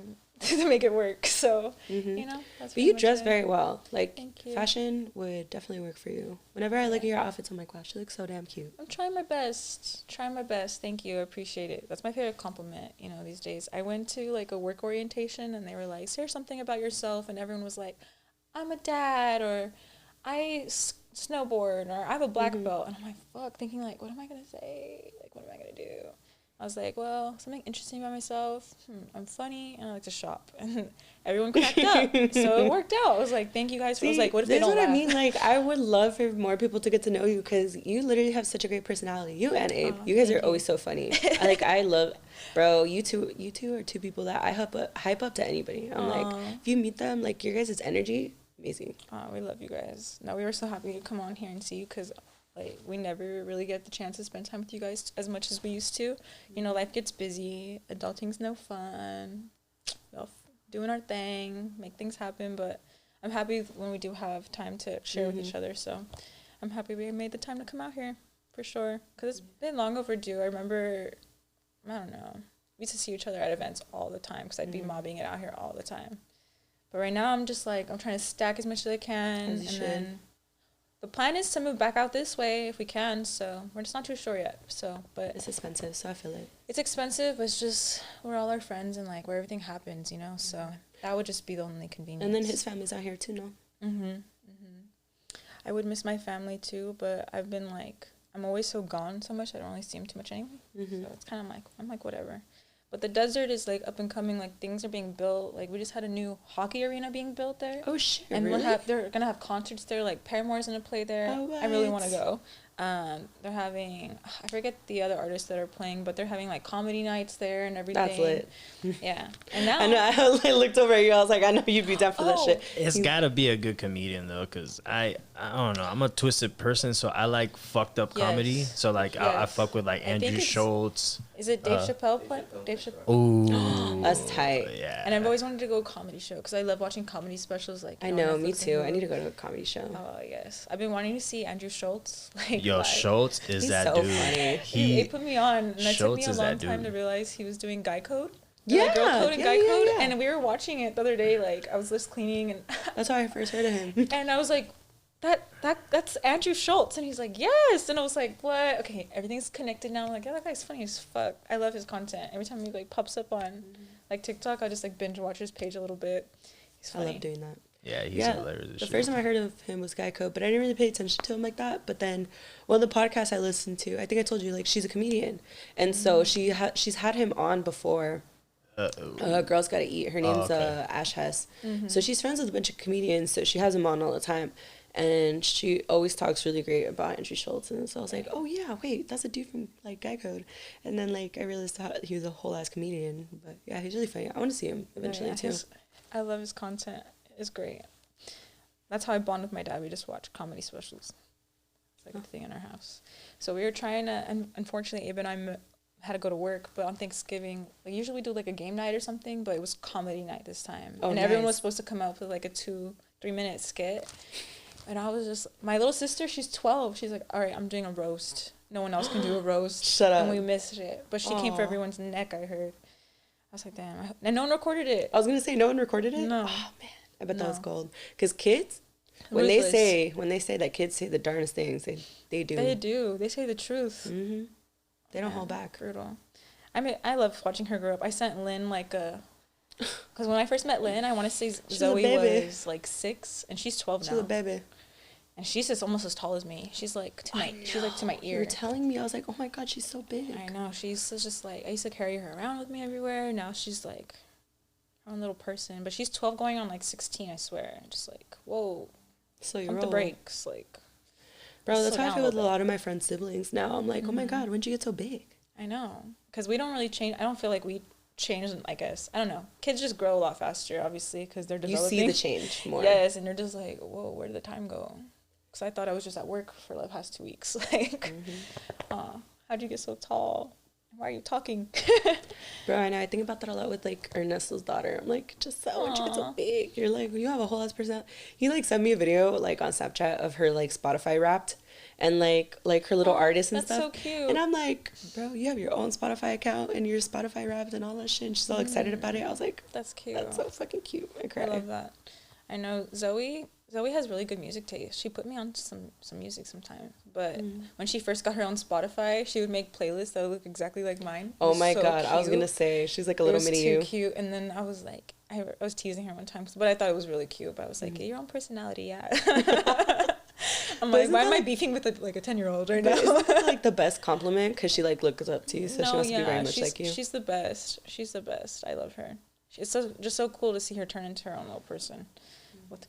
[SPEAKER 2] make it work. So that's. But
[SPEAKER 1] you dress very well. Like, fashion would definitely work for you. Whenever I look at your outfits, I'm like, wow, she looks so damn cute.
[SPEAKER 2] I'm trying my best. Thank you. I appreciate it. That's my favorite compliment. These days. I went to like a work orientation, and they were like, "Say something about yourself," and everyone was like, "I'm a dad," or "I snowboard," or "I have a black belt," and I'm like, "Fuck," thinking like, what am I gonna say? Like, what am I gonna do? I was like, well, something interesting about myself. I'm funny and I like to shop. And everyone cracked up. So it worked out. I was like, thank you guys. I was like, what if they don't laugh?
[SPEAKER 1] I mean. Like, I would love for more people to get to know you, because you literally have such a great personality. You and Abe. You guys are always so funny. I love, bro, you two are two people that I hype up to anybody. I'm like, if you meet them, like, your guys' energy, amazing.
[SPEAKER 2] We love you guys. No, we were so happy to come on here and see you, because like, we never really get the chance to spend time with you guys as much as we used to. Life gets busy. Adulting's no fun. We're all doing our thing, make things happen. But I'm happy when we do have time to share with each other. So I'm happy we made the time to come out here, for sure. Because it's been long overdue. I remember, I don't know, we used to see each other at events all the time, because I'd be mobbing it out here all the time. But right now I'm just like, I'm trying to stack as much as I can.
[SPEAKER 1] As you should.
[SPEAKER 2] Then the plan is to move back out this way if we can, so we're just not too sure yet. So, but
[SPEAKER 1] it's expensive, so I feel it.
[SPEAKER 2] It's expensive, but it's just we're all our friends and like where everything happens, So that would just be the only convenience.
[SPEAKER 1] And then his family's out here too, no?
[SPEAKER 2] I would miss my family too, but I've been like, I'm always so gone so much. I don't really see him too much anyway. So it's kind of like, I'm like, whatever. But the desert is like up and coming. Like, things are being built. Like, we just had a new hockey arena being built there.
[SPEAKER 1] Oh shit!
[SPEAKER 2] And
[SPEAKER 1] really?
[SPEAKER 2] they're gonna have concerts there. Like, Paramore's gonna play there.
[SPEAKER 1] Oh, what?
[SPEAKER 2] I really want to go. They're having, I forget the other artists that are playing, but they're having like comedy nights there and everything.
[SPEAKER 1] That's lit.
[SPEAKER 2] Yeah. And now
[SPEAKER 1] I know. I looked over at you. I was like, I know you'd be down for that shit.
[SPEAKER 3] It's gotta be a good comedian though, cause I I don't know. I'm a twisted person, so I like fucked up comedy. So like I fuck with like Andrew Schultz.
[SPEAKER 2] Is it Dave Chappelle? Dave Chappelle.
[SPEAKER 3] Ooh,
[SPEAKER 1] that's tight.
[SPEAKER 3] Yeah.
[SPEAKER 2] And I've always wanted to go comedy show because I love watching comedy specials. Like
[SPEAKER 1] I know, me too. I need to go to a comedy show.
[SPEAKER 2] Oh yes, I've been wanting to see Andrew Schultz. Like
[SPEAKER 3] Yo, Schultz is
[SPEAKER 1] He's
[SPEAKER 3] that
[SPEAKER 1] so
[SPEAKER 3] dude.
[SPEAKER 1] funny.
[SPEAKER 2] He put me on, and it took me a long time to realize he was doing guy code. Girl code and guy code, and we were watching it the other day. Like I was just cleaning, and
[SPEAKER 1] that's how I first heard of him.
[SPEAKER 2] And I was like, that's Andrew Schultz, and he's like, yes, and I was like, what? Okay, everything's connected now. I'm like, yeah, that guy's funny as fuck. I love his content. Every time he like pops up on like TikTok, I just like binge watch his page a little bit. He's funny.
[SPEAKER 1] I love doing that.
[SPEAKER 3] Yeah, he's hilarious.
[SPEAKER 1] The first time I heard of him was Guy Code, but I didn't really pay attention to him like that. But then one of the podcasts I listened to, I think I told you, like, she's a comedian, and so she's had him on before. Girls Gotta Eat. Her name's Ash Hess. So she's friends with a bunch of comedians, so she has him on all the time. And she always talks really great about Andrew Schultz. And so I was like, oh, yeah, wait, that's a dude from, like, Guy Code. And then, like, I realized how he was a whole-ass comedian. But, yeah, he's really funny. I want to see him eventually, too.
[SPEAKER 2] I love his content. It's great. That's how I bond with my dad. We just watch comedy specials. It's like a thing in our house. So we were trying to, and unfortunately, Abe and I had to go to work, but on Thanksgiving, like usually we do like a game night or something, but it was comedy night this time. And everyone was supposed to come up with like a 2-3 minute skit. And I was just, my little sister, she's 12. She's like, all right, I'm doing a roast. No one else can do a roast.
[SPEAKER 1] Shut up.
[SPEAKER 2] And we missed it. But she came for everyone's neck, I heard. I was like, damn. And no one recorded it.
[SPEAKER 1] I was going to say, no one recorded it?
[SPEAKER 2] No.
[SPEAKER 1] Oh, man. I bet that was gold. Because kids, when they say that kids say the darndest things, they do.
[SPEAKER 2] They do. They say the truth.
[SPEAKER 1] Mm-hmm. They don't hold back.
[SPEAKER 2] Brutal. I mean, I love watching her grow up. I sent Lynn like a... Because when I first met Lynn, I want to say Zoe was like 6, and she's 12 now.
[SPEAKER 1] She's a baby.
[SPEAKER 2] And she's just almost as tall as me. She's like to my ear.
[SPEAKER 1] You were telling me, I was like, oh my God, she's so big.
[SPEAKER 2] I know. She's just like, I used to carry her around with me everywhere. Now she's like her own little person. But she's 12 going on like 16, I swear. Just like, whoa.
[SPEAKER 1] So you're
[SPEAKER 2] pump the brakes. Like,
[SPEAKER 1] bro, that's how I feel with a lot of my friends' siblings now. I'm like, oh my God, when'd you get so big?
[SPEAKER 2] I know. Because we don't really change. I don't feel like we change, I guess. I don't know. Kids just grow a lot faster, obviously, because they're developing.
[SPEAKER 1] You see the change more.
[SPEAKER 2] Yes, and you're just like, whoa, where did the time go? Because I thought I was just at work for the past 2 weeks. Like, how'd you get so tall? Why are you talking?
[SPEAKER 1] Bro, I know. I think about that a lot with, like, Ernesto's daughter. I'm like, Giselle, why'd you get so big? You're like, you have a whole ass person. He, like, sent me a video, like, on Snapchat of her, like, Spotify Wrapped. And, like her little artists and stuff.
[SPEAKER 2] That's so cute.
[SPEAKER 1] And I'm like, bro, you have your own Spotify account and you're Spotify Wrapped and all that shit. And she's all excited about it. I was like,
[SPEAKER 2] that's cute.
[SPEAKER 1] That's so fucking cute. I cry.
[SPEAKER 2] I love that. I know Zoe has really good music taste. She put me on some music sometimes. But when she first got her own Spotify, she would make playlists that would look exactly like mine.
[SPEAKER 1] Oh my God. Cute. I was going to say, she's like a little mini you.
[SPEAKER 2] It was too cute. And then I was like, I was teasing her one time, but I thought it was really cute. But I was like, get your own personality, yeah. I'm like, why am I beefing with a 10-year-old right now?
[SPEAKER 1] Isn't that like the best compliment? Because she like looks up to you, so she must be very much like you.
[SPEAKER 2] She's the best. She's the best. I love her. It's just so cool to see her turn into her own little person.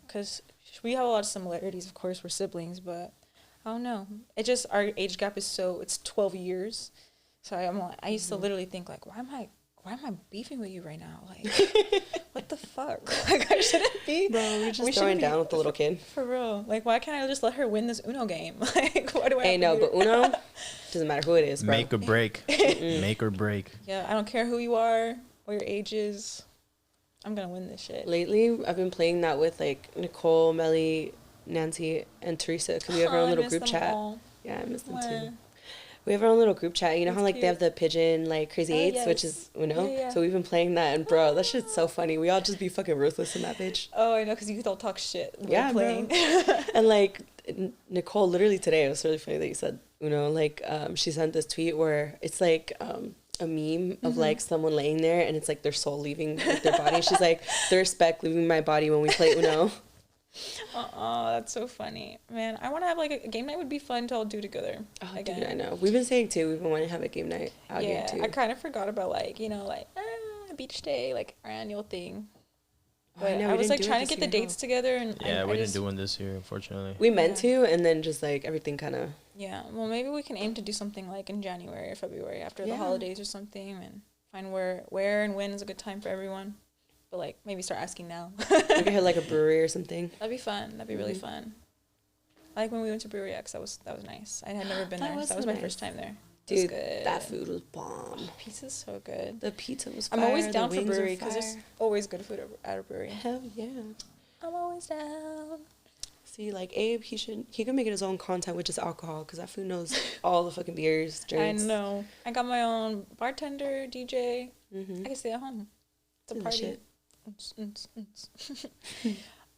[SPEAKER 2] Because we have a lot of similarities, of course, we're siblings, but I don't know. It just, our age gap is it's 12 years. So I used to literally think like, why am I beefing with you right now? Like, what the fuck? Like, I shouldn't be.
[SPEAKER 1] Bro, we're just throwing down with the little kid.
[SPEAKER 2] For real. Like, why can't I just let her win this Uno game? Like, why do I
[SPEAKER 1] but Uno, doesn't matter who it is, bro.
[SPEAKER 3] Make or break. Make or break.
[SPEAKER 2] Yeah, I don't care who you are, what your age is. I'm going to win this shit.
[SPEAKER 1] Lately, I've been playing that with, like, Nicole, Melly, Nancy, and Teresa, because we have our own little group chat.
[SPEAKER 2] All.
[SPEAKER 1] Yeah, I miss them too. We have our own little group chat. You know how, like, they have the pigeon, like, Crazy Eights, which is Uno? Yeah. So we've been playing that, and, bro, that shit's so funny. We all just be fucking ruthless in that bitch.
[SPEAKER 2] Oh, I know, because you all talk shit while playing.
[SPEAKER 1] And, like, Nicole, literally today, it was really funny that you said Uno. Like, she sent this tweet where it's, like, a meme of, like, someone laying there, and it's, like, their soul leaving, like, their body. She's like, the respect leaving my body when we play Uno.
[SPEAKER 2] That's so funny, man. I want to have like a game night. Would be fun to all do together.
[SPEAKER 1] Oh, again. Dude, I know. We've been saying too. We've been wanting to have a game night out here too.
[SPEAKER 2] I kind of forgot about like a beach day, like our annual thing. But I was like trying to get the dates together, and
[SPEAKER 3] we didn't do one this year, unfortunately.
[SPEAKER 1] We meant to, and then just like everything kind of.
[SPEAKER 2] Yeah, well, maybe we can aim to do something like in January or February after the holidays or something, and find where and when is a good time for everyone. But, like, maybe start asking now.
[SPEAKER 1] We could hit, like, a brewery or something.
[SPEAKER 2] That'd be fun. That'd be really fun. I like when we went to Brewery X. That was nice. I had never been there. That was my first time there.
[SPEAKER 1] Dude, that food was bomb.
[SPEAKER 2] Pizza's so good.
[SPEAKER 1] The pizza was fire.
[SPEAKER 2] I'm always down for brewery because there's always good food at a brewery.
[SPEAKER 1] Hell yeah.
[SPEAKER 2] I'm always down.
[SPEAKER 1] See, like, Abe, he could make it his own content with just alcohol because that food knows all the fucking beers, drinks.
[SPEAKER 2] I know. I got my own bartender, DJ. I can stay at home. It's a party.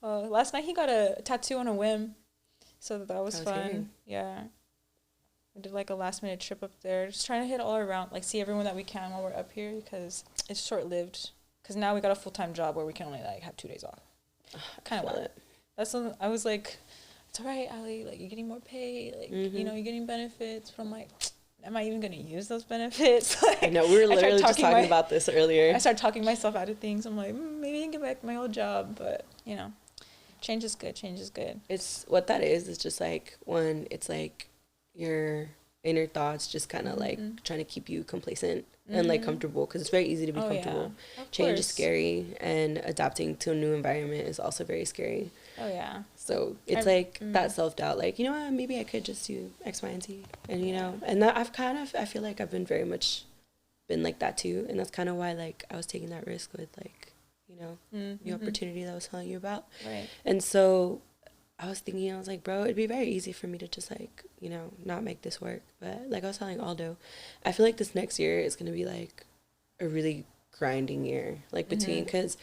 [SPEAKER 2] Last night he got a tattoo on a whim, so that was fun. Scary. Yeah. We did like a last minute trip up there, just trying to hit all around, like see everyone that we can while we're up here because it's short lived. Because now we got a full-time job where we can only like have 2 days off. Kind of it. That's when I was like, it's all right, Ali. Like you're getting more pay. Like you know you're getting benefits. But I'm like, am I even gonna use those benefits? Like,
[SPEAKER 1] I know we were literally just talking about this earlier.
[SPEAKER 2] I started talking myself out of things. I'm like, maybe I can get back my old job, but you know, change is good. Change is good.
[SPEAKER 1] It's what that is. It's just like when it's like your inner thoughts just kind of like trying to keep you complacent and like comfortable because it's very easy to be comfortable. Yeah. Change is scary, and adapting to a new environment is also very scary.
[SPEAKER 2] Oh yeah.
[SPEAKER 1] So it's like that self-doubt, like, you know what, maybe I could just do X, Y, and Z. And you know, and that I feel like I've been very much been like that too, and that's kind of why like I was taking that risk with like, you know, the opportunity that I was telling you about.
[SPEAKER 2] Right.
[SPEAKER 1] And so I was thinking, I was like, bro, it'd be very easy for me to just like, you know, not make this work. But like I was telling Aldo, I feel like this next year is going to be like a really grinding year, like between, because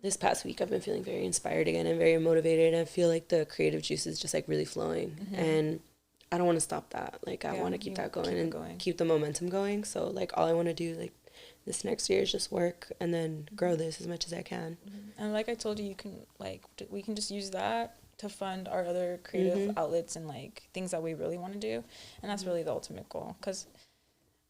[SPEAKER 1] this past week I've been feeling very inspired again and very motivated. I feel like the creative juice is just like really flowing, and I don't want to stop that. Like I want to keep that going keep the momentum going. So like all I want to do like this next year is just work and then grow this as much as I can.
[SPEAKER 2] And like I told you, you can like we can just use that to fund our other creative outlets and like things that we really want to do, and that's really the ultimate goal. Because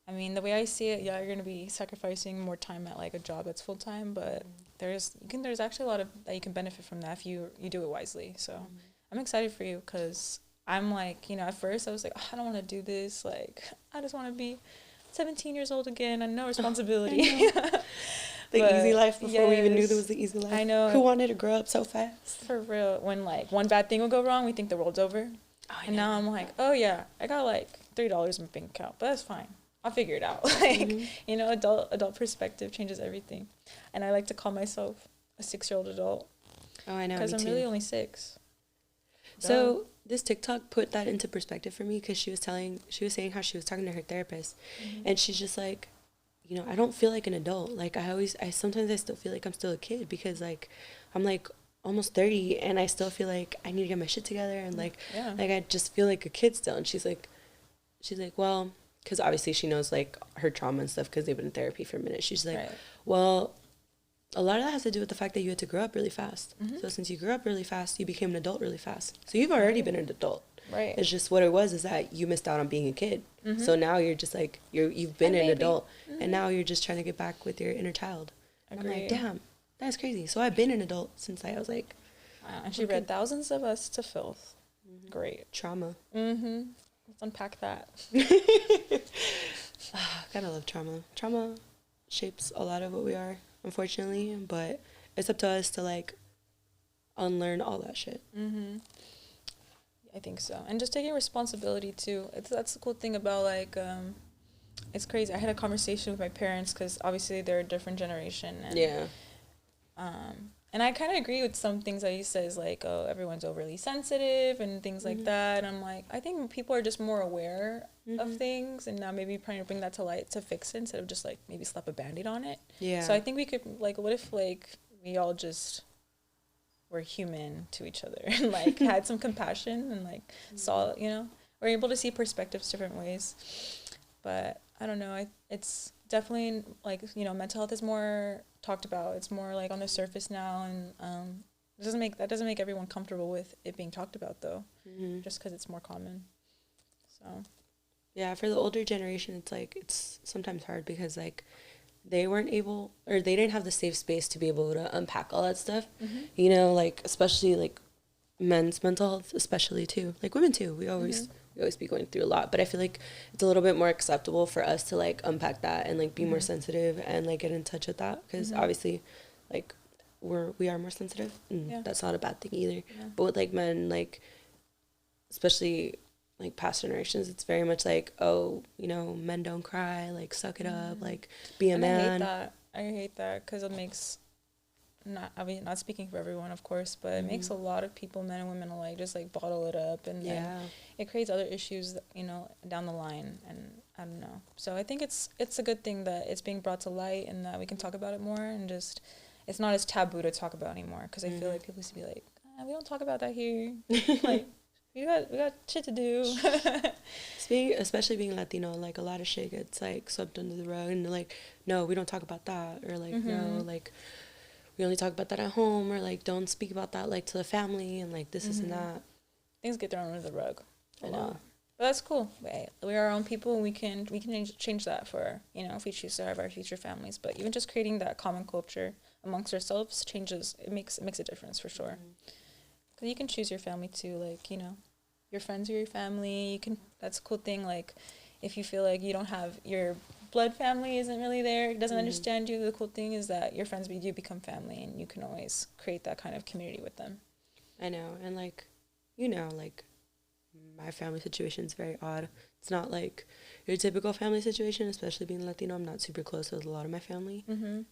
[SPEAKER 2] I mean, the way I see it, yeah, you're gonna be sacrificing more time at like a job that's full time, but there's actually a lot of that you can benefit from that if you do it wisely. So I'm excited for you because I'm like, you know, at first I was like, oh, I don't want to do this. Like I just want to be 17 years old again and no responsibility.
[SPEAKER 1] The easy life before we even knew there was the easy life.
[SPEAKER 2] I know.
[SPEAKER 1] Who wanted to grow up so fast?
[SPEAKER 2] For real. When like one bad thing will go wrong, we think the world's over. And now I'm like, oh yeah, I got like $3 in my bank account, but that's fine. I'll figure it out. Like, you know, adult perspective changes everything. And I like to call myself a 6-year-old adult.
[SPEAKER 1] Oh, I know.
[SPEAKER 2] Because I'm really only 6.
[SPEAKER 1] So this TikTok put that into perspective for me because she was saying how she was talking to her therapist, and she's just like, you know, I don't feel like an adult. Like sometimes I still feel like I'm still a kid because like I'm like almost 30 and I still feel like I need to get my shit together and like I just feel like a kid still. And she's like, well, because obviously she knows like her trauma and stuff because they've been in therapy for a minute. She's like, well, a lot of that has to do with the fact that you had to grow up really fast. So since you grew up really fast, you became an adult really fast. So you've already been an adult.
[SPEAKER 2] Right.
[SPEAKER 1] It's just what it was is that you missed out on being a kid. So now you're just like you've been an adult, and now you're just trying to get back with your inner child. And I'm like, damn, that's crazy. So I've been an adult since I was like.
[SPEAKER 2] Wow. And she read thousands of us to filth. Great.
[SPEAKER 1] Trauma.
[SPEAKER 2] Let's unpack that.
[SPEAKER 1] Gotta love trauma. Trauma shapes a lot of what we are, unfortunately, but it's up to us to like unlearn all that shit.
[SPEAKER 2] I think so. And just taking responsibility too. That's the cool thing about like it's crazy. I had a conversation with my parents because obviously they're a different generation, and and I kind of agree with some things that he says, like, oh, everyone's overly sensitive and things like that. And I'm like, I think people are just more aware of things, and now maybe trying to bring that to light to fix it instead of just like maybe slap a Band-Aid on it. Yeah. So I think we could like, what if like we all just were human to each other and like had some compassion and like saw, you know, we're able to see perspectives different ways. But I don't know. It's definitely like, you know, mental health is more talked about. It's more like on the surface now, and that doesn't make everyone comfortable with it being talked about though, just because it's more common. So
[SPEAKER 1] yeah, for the older generation, it's like it's sometimes hard because like they weren't able, or they didn't have the safe space to be able to unpack all that stuff. You know, like especially like men's mental health, especially too, like women too. We always be going through a lot, but I feel like it's a little bit more acceptable for us to like unpack that and like be more sensitive and like get in touch with that, because obviously like we are more sensitive, and that's not a bad thing either. But with like men, like especially like past generations, it's very much like, oh, you know, men don't cry, like suck it up, like be a man.
[SPEAKER 2] I hate that because it makes, not speaking for everyone, of course, but it makes a lot of people, men and women alike, just like bottle it up, and then it creates other issues, you know, down the line, and I don't know. So I think it's a good thing that it's being brought to light and that we can talk about it more, and just it's not as taboo to talk about anymore, because I feel like people used to be like, we don't talk about that here. Like we got shit to do.
[SPEAKER 1] Especially being Latino, like a lot of shit gets like swept under the rug, and like, no, we don't talk about that, or like no, like we only talk about that at home, or like don't speak about that like to the family, and like this and that.
[SPEAKER 2] Things get thrown under the rug a
[SPEAKER 1] I know.
[SPEAKER 2] lot. But that's cool. We are our own people, and we can change that for, you know, if we choose to have our future families. But even just creating that common culture amongst ourselves makes a difference for sure. Because you can choose your family too, like, you know, your friends are your family. That's a cool thing. Like, if you feel like you don't have your blood family isn't really there, doesn't understand you, the cool thing is that your friends do become family, and you can always create that kind of community with them.
[SPEAKER 1] I know, and like, you know, like my family situation is very odd. It's not like your typical family situation, especially being Latino. I'm not super close with a lot of my family.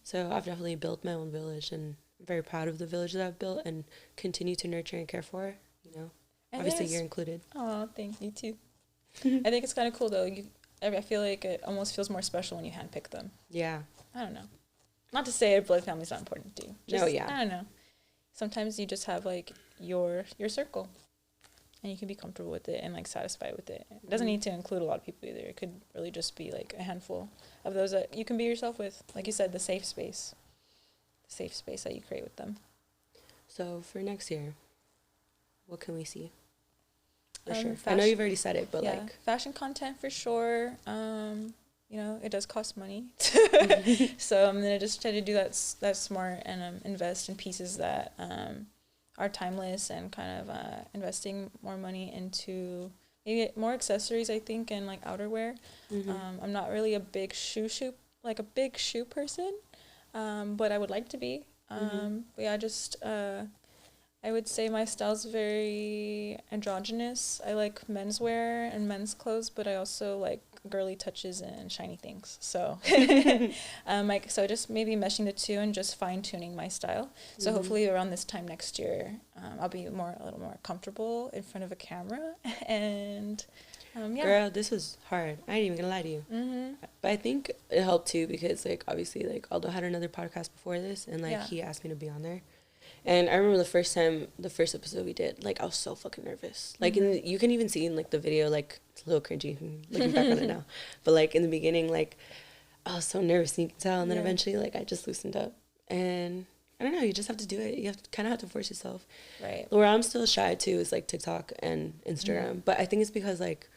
[SPEAKER 1] So I've definitely built my own village, and I'm very proud of the village that I've built and continue to nurture and care for, you know. Obviously, you're included.
[SPEAKER 2] Oh, thank you, too. I think it's kind of cool, though. I feel like it almost feels more special when you handpick them.
[SPEAKER 1] Yeah.
[SPEAKER 2] I don't know. Not to say blood family's not important to you.
[SPEAKER 1] No, yeah.
[SPEAKER 2] I don't know. Sometimes you just have, like, your circle, and you can be comfortable with it and, like, satisfied with it. It doesn't need to include a lot of people either. It could really just be, like, a handful of those that you can be yourself with. Like you said, the safe space. The safe space that you create with them.
[SPEAKER 1] So, for next year, what can we see? For sure. I know you've already said it, but like
[SPEAKER 2] fashion content for sure. You know, it does cost money, so I'm gonna just try to do that smart and invest in pieces that are timeless, and kind of investing more money into maybe more accessories, I think, and like outerwear. I'm not really a big shoe person, but I would like to be. But yeah, just I would say my style's very androgynous. I like menswear and men's clothes, but I also like girly touches and shiny things. So, so just maybe meshing the two and just fine tuning my style. So hopefully around this time next year, I'll be a little more comfortable in front of a camera. And
[SPEAKER 1] girl, this was hard. I ain't even gonna lie to you. But I think it helped too, because like obviously like Aldo had another podcast before this, and like he asked me to be on there. And I remember the first episode we did, like, I was so fucking nervous. Like, you can even see in, like, the video, like, it's a little cringy looking back on it now. But, like, in the beginning, like, I was so nervous, and you can tell. And then eventually, like, I just loosened up. And I don't know, you just have to do it. You kind of have to force yourself.
[SPEAKER 2] Right.
[SPEAKER 1] Where I'm still shy, too, is, like, TikTok and Instagram. But I think it's because, like,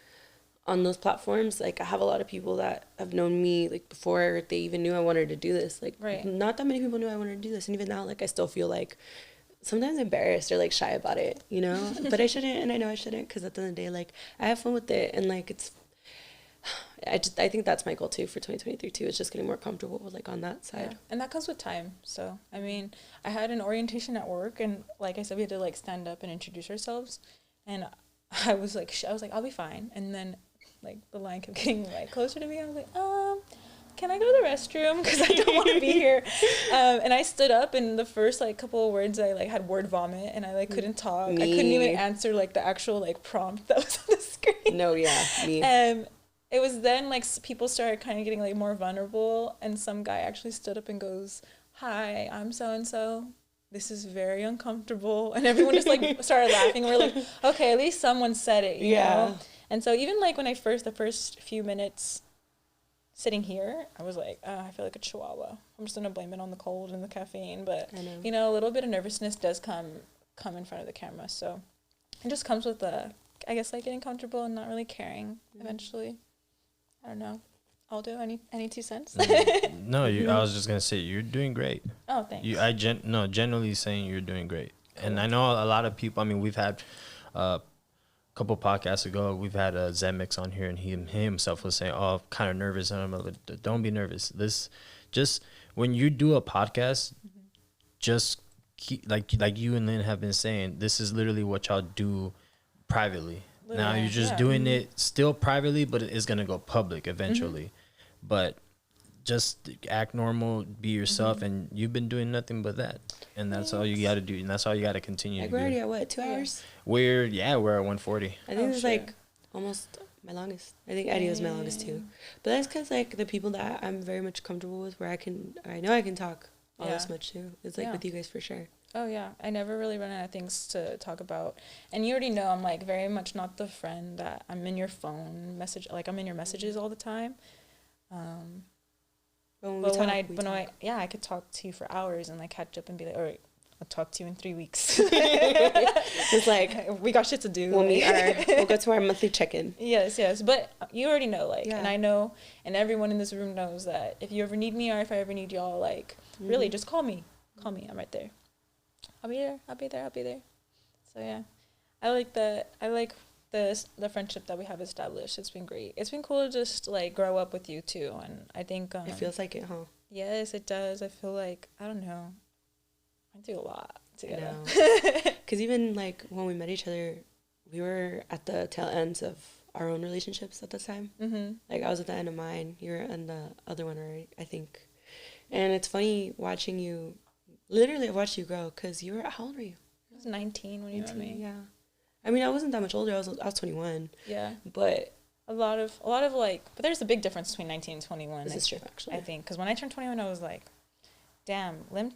[SPEAKER 1] on those platforms, like, I have a lot of people that have known me, like, before they even knew I wanted to do this. Like, not that many people knew I wanted to do this. And even now, like, I still feel, like, sometimes embarrassed or, like, shy about it, you know? But I shouldn't, and I know I shouldn't, because at the end of the day, like, I have fun with it. And, like, I think that's my goal, too, for 2023, too, is just getting more comfortable with, like, on that side.
[SPEAKER 2] Yeah. And that comes with time. So, I mean, I had an orientation at work, and, like I said, we had to, like, stand up and introduce ourselves. And I was like, I'll be fine. And then, like, the line kept getting, like, closer to me. I was like, can I go to the restroom? Because I don't want to be here. And I stood up, and the first, like, couple of words, I, like, had word vomit, and I, like, couldn't talk. I couldn't even answer, like, the actual, like, prompt that was on the screen.
[SPEAKER 1] No, yeah, me.
[SPEAKER 2] It was then, like, people started kind of getting, like, more vulnerable, and some guy actually stood up and goes, "Hi, I'm so-and-so. This is very uncomfortable." And everyone just, like, started laughing. We're like, okay, at least someone said it, you know? And so even, like, when the first few minutes sitting here, I was like, I feel like a chihuahua. I'm just going to blame it on the cold and the caffeine. But, you know, a little bit of nervousness does come in front of the camera. So it just comes with, I guess, like, getting comfortable and not really caring eventually. I don't know. Aldo, any 2 cents?
[SPEAKER 3] No, I was just going to say, you're doing great.
[SPEAKER 2] Oh, thanks.
[SPEAKER 3] Generally saying you're doing great. Cool. And I know a lot of people, I mean, we've had... couple podcasts ago, we've had a Zemix on here, and he himself was saying, "Oh, I'm kind of nervous." And I'm like, "Don't be nervous. Just when you do a podcast, just keep like you and Lynn have been saying, this is literally what y'all do privately. Now you're just doing it still privately, but it is gonna go public eventually. But just act normal, be yourself, and you've been doing nothing but that. And that's all you got to do, and that's all you got to continue to do.
[SPEAKER 1] We're already at what, 2 hours?
[SPEAKER 3] We're at 140.
[SPEAKER 1] I think it's like almost my longest. I think Eddie was my longest too. But that's because like the people that I'm very much comfortable with, where I know I can talk all this much too. It's like with you guys for sure.
[SPEAKER 2] Oh yeah, I never really run out of things to talk about, and you already know I'm like very much not the friend that I'm in your phone message, like I'm in your messages all the time. But when I could talk to you for hours and like catch up and be like, all right, I'll talk to you in 3 weeks.
[SPEAKER 1] It's like
[SPEAKER 2] we got shit to do.
[SPEAKER 1] We'll go to our monthly check-in.
[SPEAKER 2] Yes, but you already know, like, and I know, and everyone in this room knows that if you ever need me or if I ever need y'all, like, really, just call me. I'm right there. I'll be there. So yeah, I like the friendship that we have established. It's been great. It's been cool to just like grow up with you too, and I think
[SPEAKER 1] it feels like it, huh?
[SPEAKER 2] Yes, it does. I feel like, I don't know, I do a lot together.
[SPEAKER 1] Because even like when we met each other, we were at the tail ends of our own relationships at the time. Like I was at the end of mine, you were in the other one already, I think. And it's funny watching you. Literally, I've watched you grow. Because you were, how old were you?
[SPEAKER 2] I was 19 when you met me.
[SPEAKER 1] Yeah. I mean, I wasn't that much older. I was 21.
[SPEAKER 2] Yeah.
[SPEAKER 1] But
[SPEAKER 2] a lot of like, but there's a big difference between 19 and 21.
[SPEAKER 1] This is true, actually.
[SPEAKER 2] I think, because when I turned 21, I was like, damn, Lynn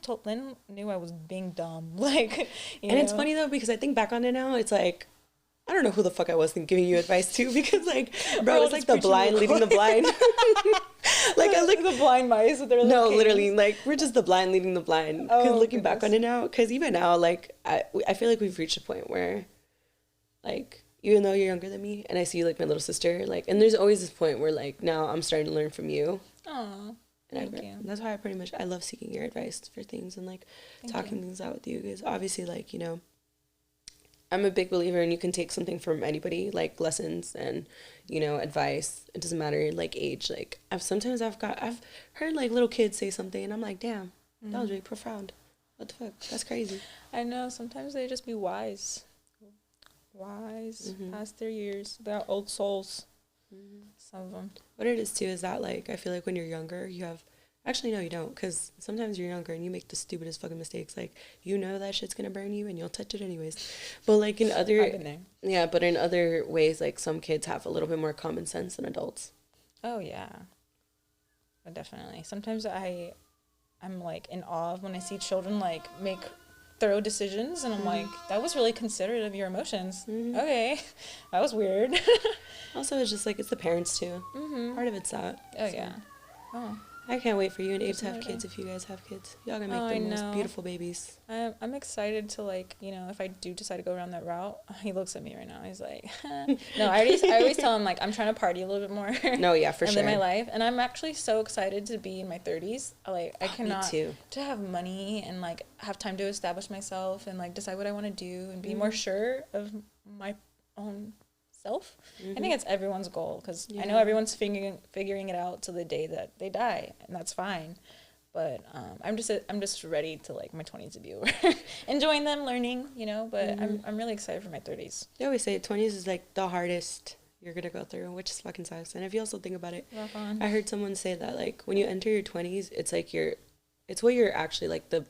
[SPEAKER 2] knew I was being dumb. Like, you know?
[SPEAKER 1] It's funny though, because I think back on it now, it's like, I don't know who the fuck I was giving you advice to, because like, bro, it's like the blind leading the blind. Like I look
[SPEAKER 2] the blind mice with their little
[SPEAKER 1] no,
[SPEAKER 2] canes.
[SPEAKER 1] literally, like we're just the blind leading the blind. Because looking back on it now, because even now, like I feel like we've reached a point where, like, even though you're younger than me, and I see like my little sister, like, and there's always this point where like now I'm starting to learn from you.
[SPEAKER 2] Oh, thank you.
[SPEAKER 1] That's why I love seeking your advice for things and like talking things out with you, because obviously, like, you know, I'm a big believer in you can take something from anybody, like lessons and, you know, advice. It doesn't matter like age. Like I've heard like little kids say something and I'm like, damn, that was really profound. What the fuck? That's crazy.
[SPEAKER 2] I know, sometimes they just be wise past their years. They're old souls. Some of them.
[SPEAKER 1] What it is too is that like I feel like when you're younger you have, actually no you don't, because sometimes you're younger and you make the stupidest fucking mistakes, like you know that shit's gonna burn you and you'll touch it anyways. But like in other but in other ways, like some kids have a little bit more common sense than adults.
[SPEAKER 2] Oh yeah, definitely. Sometimes I'm like in awe of when I see children like make thorough decisions, and I'm like, that was really considerate of your emotions. Okay, that was weird.
[SPEAKER 1] Also, it's just like, it's the parents too. Part of it's that.
[SPEAKER 2] Oh, so. Yeah. Oh.
[SPEAKER 1] I can't wait for you and Abe to have kids if you guys have kids. Y'all gonna make the most beautiful babies.
[SPEAKER 2] I'm excited to, like, you know, if I do decide to go around that route. He looks at me right now. He's like, no, I always tell him, like, I'm trying to party a little bit more.
[SPEAKER 1] No, yeah, for sure.
[SPEAKER 2] And live my life. And I'm actually so excited to be in my 30s. Like, I cannot.
[SPEAKER 1] Me too. To
[SPEAKER 2] have money and, like, have time to establish myself and, like, decide what I want to do and be more sure of my own self. I think it's everyone's goal, because I know everyone's figuring it out till the day that they die, and that's fine. But I'm just ready to, like, my 20s to be over, enjoying them, learning, you know. But I'm really excited for my 30s.
[SPEAKER 1] They always say 20s is like the hardest you're gonna go through, which is fucking sucks. And if you also think about it, I heard someone say that, like, when you enter your 20s, it's like it's what you're actually, like, the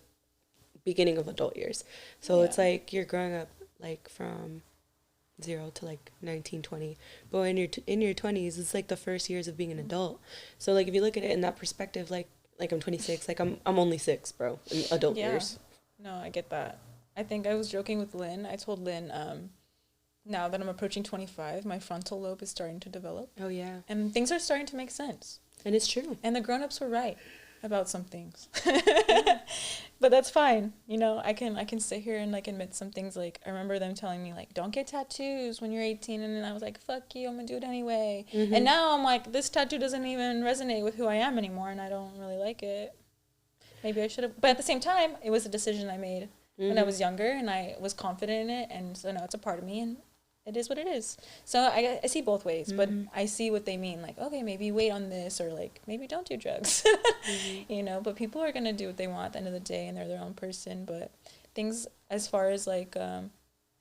[SPEAKER 1] beginning of adult years. So it's like you're growing up, like, from 0 to like 19, 20. But when you're in your 20s, it's like the first years of being an adult. So like if you look at it in that perspective, like I'm 26, like I'm only 6, bro, in adult years.
[SPEAKER 2] No, I get that. I think I was joking with Lynn. I told Lynn, now that I'm approaching 25, my frontal lobe is starting to develop.
[SPEAKER 1] Oh yeah.
[SPEAKER 2] And things are starting to make sense.
[SPEAKER 1] And it's true.
[SPEAKER 2] And the grown-ups were right about some things. But that's fine, you know. I can sit here and, like, admit some things. Like, I remember them telling me, like, don't get tattoos when you're 18, and then I was like, fuck you, I'm gonna do it anyway. And now I'm like, this tattoo doesn't even resonate with who I am anymore, and I don't really like it. Maybe I should have, but at the same time, it was a decision I made when I was younger, and I was confident in it, and so now it's a part of me, and it is what it is. So I see both ways, but I see what they mean. Like, okay, maybe wait on this, or like, maybe don't do drugs, you know, but people are going to do what they want at the end of the day, and they're their own person. But things as far as like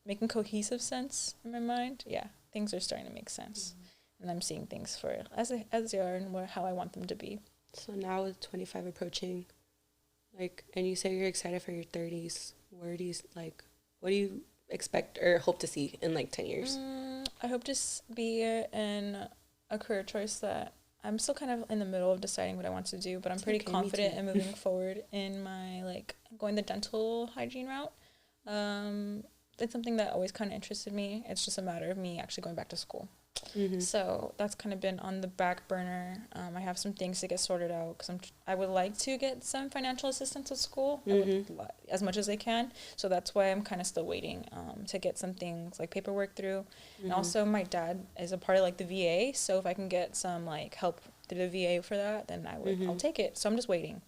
[SPEAKER 2] making cohesive sense in my mind, things are starting to make sense. And I'm seeing things for as they are and how I want them to be.
[SPEAKER 1] So now with 25 approaching, like, and you say you're excited for your 30s, what do you expect or hope to see in like 10 years?
[SPEAKER 2] I hope to be in a career choice that I'm still kind of in the middle of deciding what I want to do, but I'm pretty confident in moving forward in my, like, going the dental hygiene route. It's something that always kind of interested me. It's just a matter of me actually going back to school. So that's kind of been on the back burner. I have some things to get sorted out because I would like to get some financial assistance at school as much as I can. So that's why I'm kind of still waiting to get some things like paperwork through. And also my dad is a part of like the VA. So if I can get some like help through the VA for that, then I'll take it. So I'm just waiting.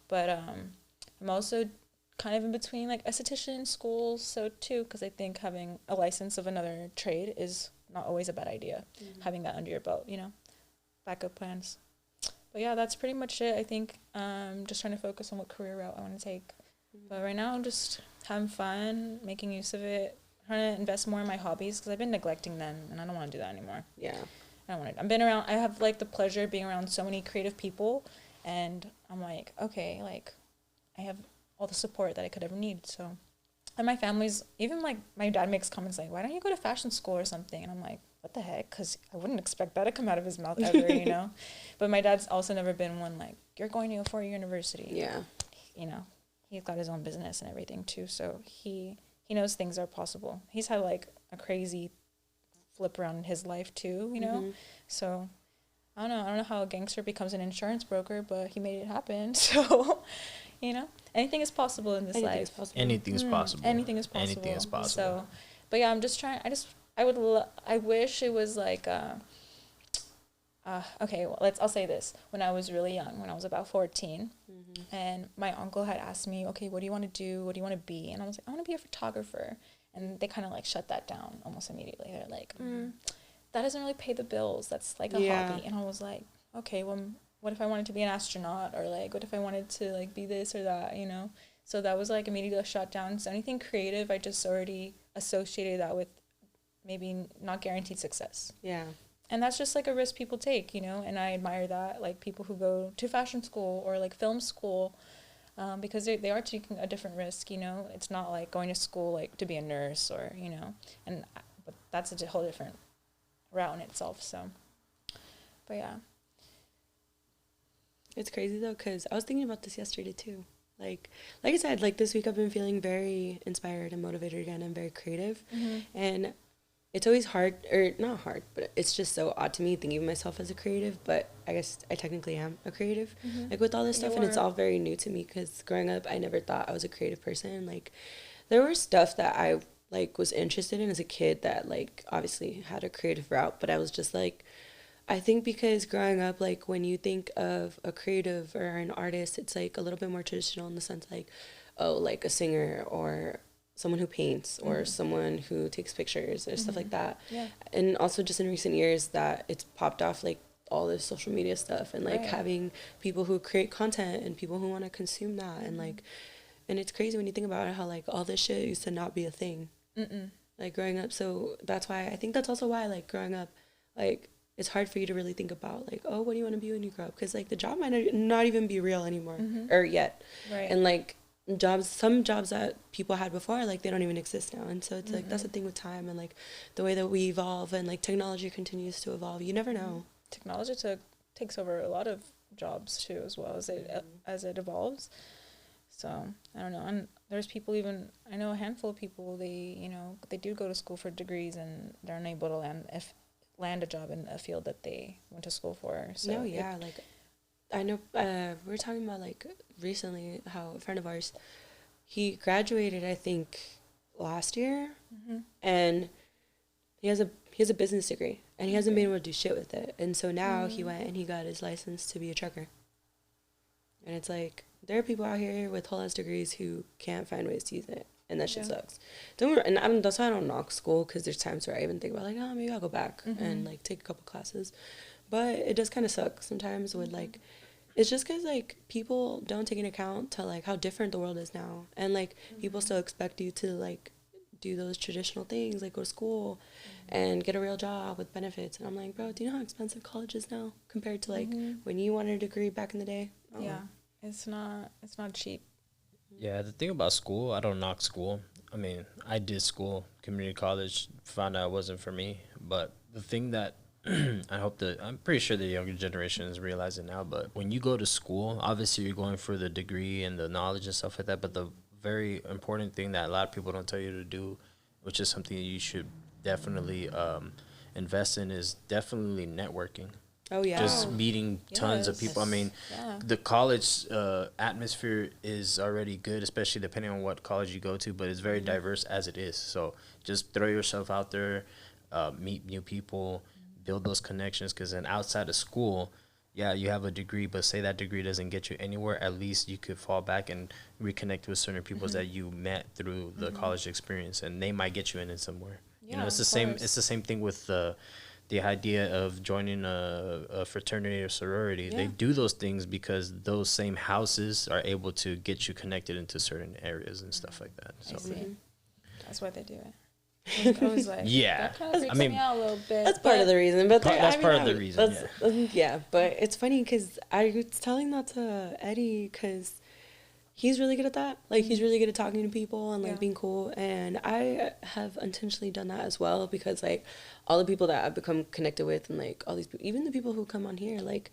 [SPEAKER 2] But I'm also kind of in between like esthetician schools. So too, because I think having a license of another trade is not always a bad idea, having that under your belt, you know, backup plans. But yeah, that's pretty much it. I think just trying to focus on what career route I want to take. But right now I'm just having fun, making use of it, trying to invest more in my hobbies because I've been neglecting them and I don't want to do that anymore.
[SPEAKER 1] Yeah.
[SPEAKER 2] I have like the pleasure of being around so many creative people, and I'm like, okay, like I have all the support that I could ever need. So, and my family's, even like my dad makes comments like, why don't you go to fashion school or something? And I'm like, what the heck? Because I wouldn't expect that to come out of his mouth ever, you know? But my dad's also never been one like, you're going to a 4-year university.
[SPEAKER 1] Yeah.
[SPEAKER 2] You know, he's got his own business and everything too. So he knows things are possible. He's had like a crazy flip around in his life too, you know? So I don't know how a gangster becomes an insurance broker, but he made it happen. So, you know, anything is possible in this life.
[SPEAKER 3] Anything is possible.
[SPEAKER 2] Anything is possible.
[SPEAKER 3] Anything is possible.
[SPEAKER 2] So, but yeah, I'm just trying. I wish it was like, okay, well, I'll say this. When I was really young, when I was about 14, and my uncle had asked me, okay, what do you want to do? What do you want to be? And I was like, I want to be a photographer. And they kind of like shut that down almost immediately. They're like, that doesn't really pay the bills. That's like a hobby. And I was like, okay, well, what if I wanted to be an astronaut, or like, what if I wanted to like be this or that, you know? So that was like immediately shut down. So anything creative, I just already associated that with maybe not guaranteed success.
[SPEAKER 1] Yeah.
[SPEAKER 2] And that's just like a risk people take, you know? And I admire that, like people who go to fashion school or like film school, because they are taking a different risk, you know? It's not like going to school like to be a nurse or, you know, but that's a whole different route in itself. So, but yeah.
[SPEAKER 1] It's crazy though, because I was thinking about this yesterday too. Like I said, like this week I've been feeling very inspired and motivated again and very creative. And it's always hard, or not hard, but it's just so odd to me thinking of myself as a creative, but I guess I technically am a creative, like with all this stuff, and it's all very new to me because growing up, I never thought I was a creative person. Like, there were stuff that I, like, was interested in as a kid that, like, obviously had a creative route, but I was just, like, I think because growing up, like, when you think of a creative or an artist, it's, like, a little bit more traditional in the sense, like, oh, like, a singer or someone who paints or someone who takes pictures or stuff like that. Yeah. And also just in recent years that it's popped off, like, all this social media stuff and, like, having people who create content and people who want to consume that. And, like, and it's crazy when you think about it, how, like, all this shit used to not be a thing. Like, growing up. So that's why, I think that's also why, like, growing up, like, it's hard for you to really think about, like, oh, what do you want to be when you grow up? Because, like, the job might not even be real anymore or yet. Right. And, like, some jobs that people had before, like, they don't even exist now. And so it's like, that's the thing with time and, like, the way that we evolve and, like, technology continues to evolve. You never know.
[SPEAKER 2] Technology takes over a lot of jobs too, as well as it evolves. So I don't know. And there's people, even I know a handful of people, they do go to school for degrees and they're unable to land a job in a field that they went to school for. So
[SPEAKER 1] like, I know we were talking about, like, recently how a friend of ours, he graduated, I think, last year, and he has a business degree, and he hasn't been able to do shit with it. And so now he went and he got his license to be a trucker. And it's like, there are people out here with whole ass degrees who can't find ways to use it, and that shit sucks. That's why I don't knock school, because there's times where I even think about, like, oh, maybe I'll go back and, like, take a couple classes. But it does kind of suck sometimes with, like, it's just because, like, people don't take into account to, like, how different the world is now. And, like, people still expect you to, like, do those traditional things, like go to school and get a real job with benefits. And I'm like, bro, do you know how expensive college is now compared to like when you wanted a degree back in the day? Oh.
[SPEAKER 2] Yeah, it's not cheap.
[SPEAKER 3] Yeah, the thing about school, I don't knock school. I mean, I did school, community college, found out it wasn't for me. But the thing that I'm pretty sure the younger generation is realizing now, but when you go to school, obviously you're going for the degree and the knowledge and stuff like that. But the very important thing that a lot of people don't tell you to do, which is something you should definitely invest in, is definitely networking.
[SPEAKER 1] Oh, yeah.
[SPEAKER 3] Just meeting tons of people. I mean, the college atmosphere is already good, especially depending on what college you go to, but it's very diverse as it is. So just throw yourself out there, meet new people, build those connections, because then outside of school, yeah, you have a degree, but say that degree doesn't get you anywhere, at least you could fall back and reconnect with certain people that you met through the college experience, and they might get you in it somewhere.
[SPEAKER 2] Yeah,
[SPEAKER 3] you know, it's the same thing with the idea of joining a fraternity or sorority. They do those things because those same houses are able to get you connected into certain areas and stuff like that. So
[SPEAKER 2] I see. That's why they do it. I was like,
[SPEAKER 3] yeah,
[SPEAKER 2] that kind of freaks me out a little bit.
[SPEAKER 1] That's part of the reason, but
[SPEAKER 3] that's part of the reason.
[SPEAKER 1] Yeah, but it's funny because I was telling that to Eddie because he's really good at that. Like, he's really good at talking to people and, like, being cool. And I have intentionally done that as well because, like, all the people that I've become connected with and, like, all these people, even the people who come on here, like,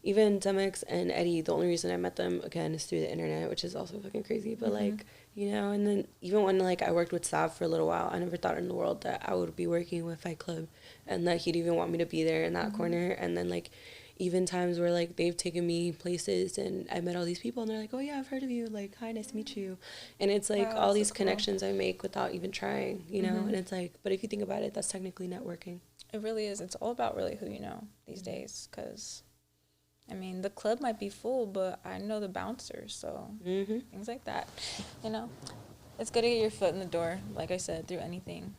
[SPEAKER 1] even Demix and Eddie, the only reason I met them, again, is through the internet, which is also fucking crazy. But, like, you know, and then even when, like, I worked with Sav for a little while, I never thought in the world that I would be working with Fight Club and that he'd even want me to be there in that corner. And then, like, even times where, like, they've taken me places and I met all these people and they're like, oh, yeah, I've heard of you. Like, hi, nice to meet you. And it's, like, all these connections I make without even trying, you know? And it's, like, but if you think about it, that's technically networking.
[SPEAKER 2] It really is. It's all about really who you know these days because, I mean, the club might be full, but I know the bouncers, so things like that, you know? It's good to get your foot in the door, like I said, through anything.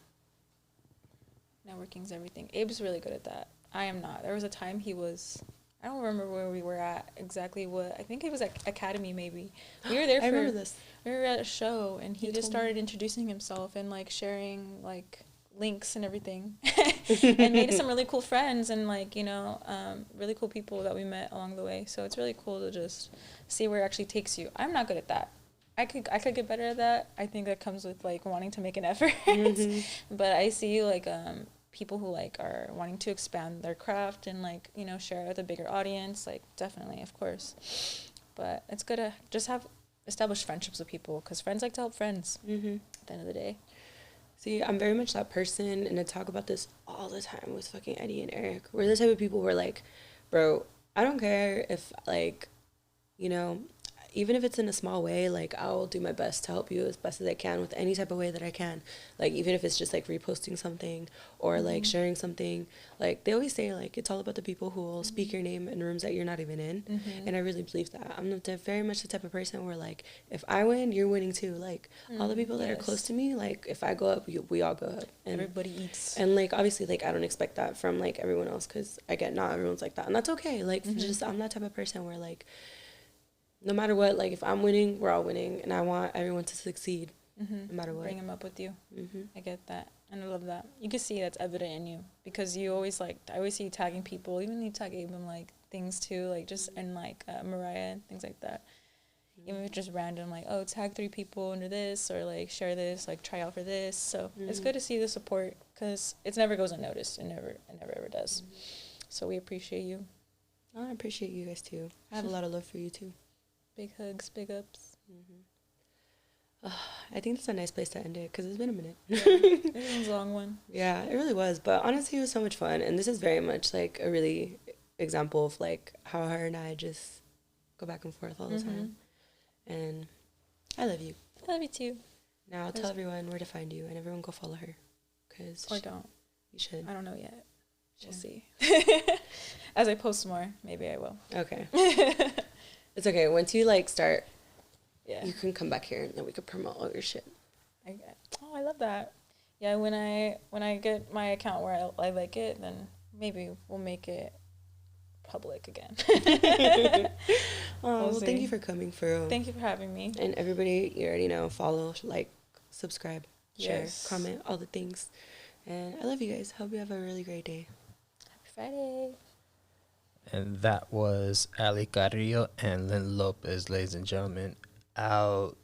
[SPEAKER 2] Networking's everything. Abe's really good at that. I am not. There was a time I don't remember where we were at, exactly what, I think it was at Academy maybe. We were there
[SPEAKER 1] I remember this.
[SPEAKER 2] We were at a show, and he just started introducing himself and, like, sharing, like, links and everything. And made some really cool friends and, like, you know, really cool people that we met along the way. So it's really cool to just see where it actually takes you. I'm not good at that. I could get better at that. I think that comes with, like, wanting to make an effort. But I see, like, people who, like, are wanting to expand their craft and, like, you know, share it with a bigger audience, like, definitely, of course. But it's good to just have established friendships with people because friends like to help friends at the end of the day.
[SPEAKER 1] See, I'm very much that person, and I talk about this all the time with fucking Eddie and Eric. We're the type of people who are like, bro, I don't care if, like, you know, even if it's in a small way, like, I'll do my best to help you as best as I can with any type of way that I can. Like, even if it's just, like, reposting something or, like, sharing something. Like, they always say, like, it's all about the people who will speak your name in rooms that you're not even in. And I really believe that. I'm very much the type of person where, like, if I win, you're winning too. Like, all the people that are close to me, like, if I go up, we all go up. And
[SPEAKER 2] everybody eats.
[SPEAKER 1] And, like, obviously, like, I don't expect that from, like, everyone else because, again, not everyone's like that. And that's okay. Like, just I'm that type of person where, like, no matter what, like, if I'm winning, we're all winning. And I want everyone to succeed, no matter what.
[SPEAKER 2] Bring them up with you. I get that. And I love that. You can see that's evident in you. Because you always, like, I always see you tagging people. Even you tag them, like, things, too. Like, just, and, like, Mariah and things like that. Even if it's just random, like, oh, tag 3 people under this. Or, like, share this. Like, try out for this. So, it's good to see the support. Because it never goes unnoticed. It never ever does. So, we appreciate you.
[SPEAKER 1] I appreciate you guys, too. I have a lot of love for you, too.
[SPEAKER 2] Big hugs, big ups.
[SPEAKER 1] I think that's a nice place to end it because it's been a minute.
[SPEAKER 2] It was a long one.
[SPEAKER 1] Yeah, it really was. But honestly, it was so much fun. And this is very much like a really example of like how her and I just go back and forth all the time. And I love you.
[SPEAKER 2] I love you too.
[SPEAKER 1] Now I'll tell everyone where to find you and everyone go follow her.
[SPEAKER 2] Or don't.
[SPEAKER 1] You should.
[SPEAKER 2] I don't know yet. We'll see. As I post more, maybe I will.
[SPEAKER 1] Okay. It's okay. Once you like start, you can come back here and then we could promote all your shit.
[SPEAKER 2] I love that. Yeah, when I get my account where I like it, then maybe we'll make it public again.
[SPEAKER 1] Well, thank you for coming through.
[SPEAKER 2] Thank you for having me.
[SPEAKER 1] And everybody, you already know, follow, like, subscribe. share, comment, all the things. And I love you guys. Hope you have a really great day.
[SPEAKER 2] Happy Friday.
[SPEAKER 3] And that was Ali Carrillo and Lynn Lopez, ladies and gentlemen. Out.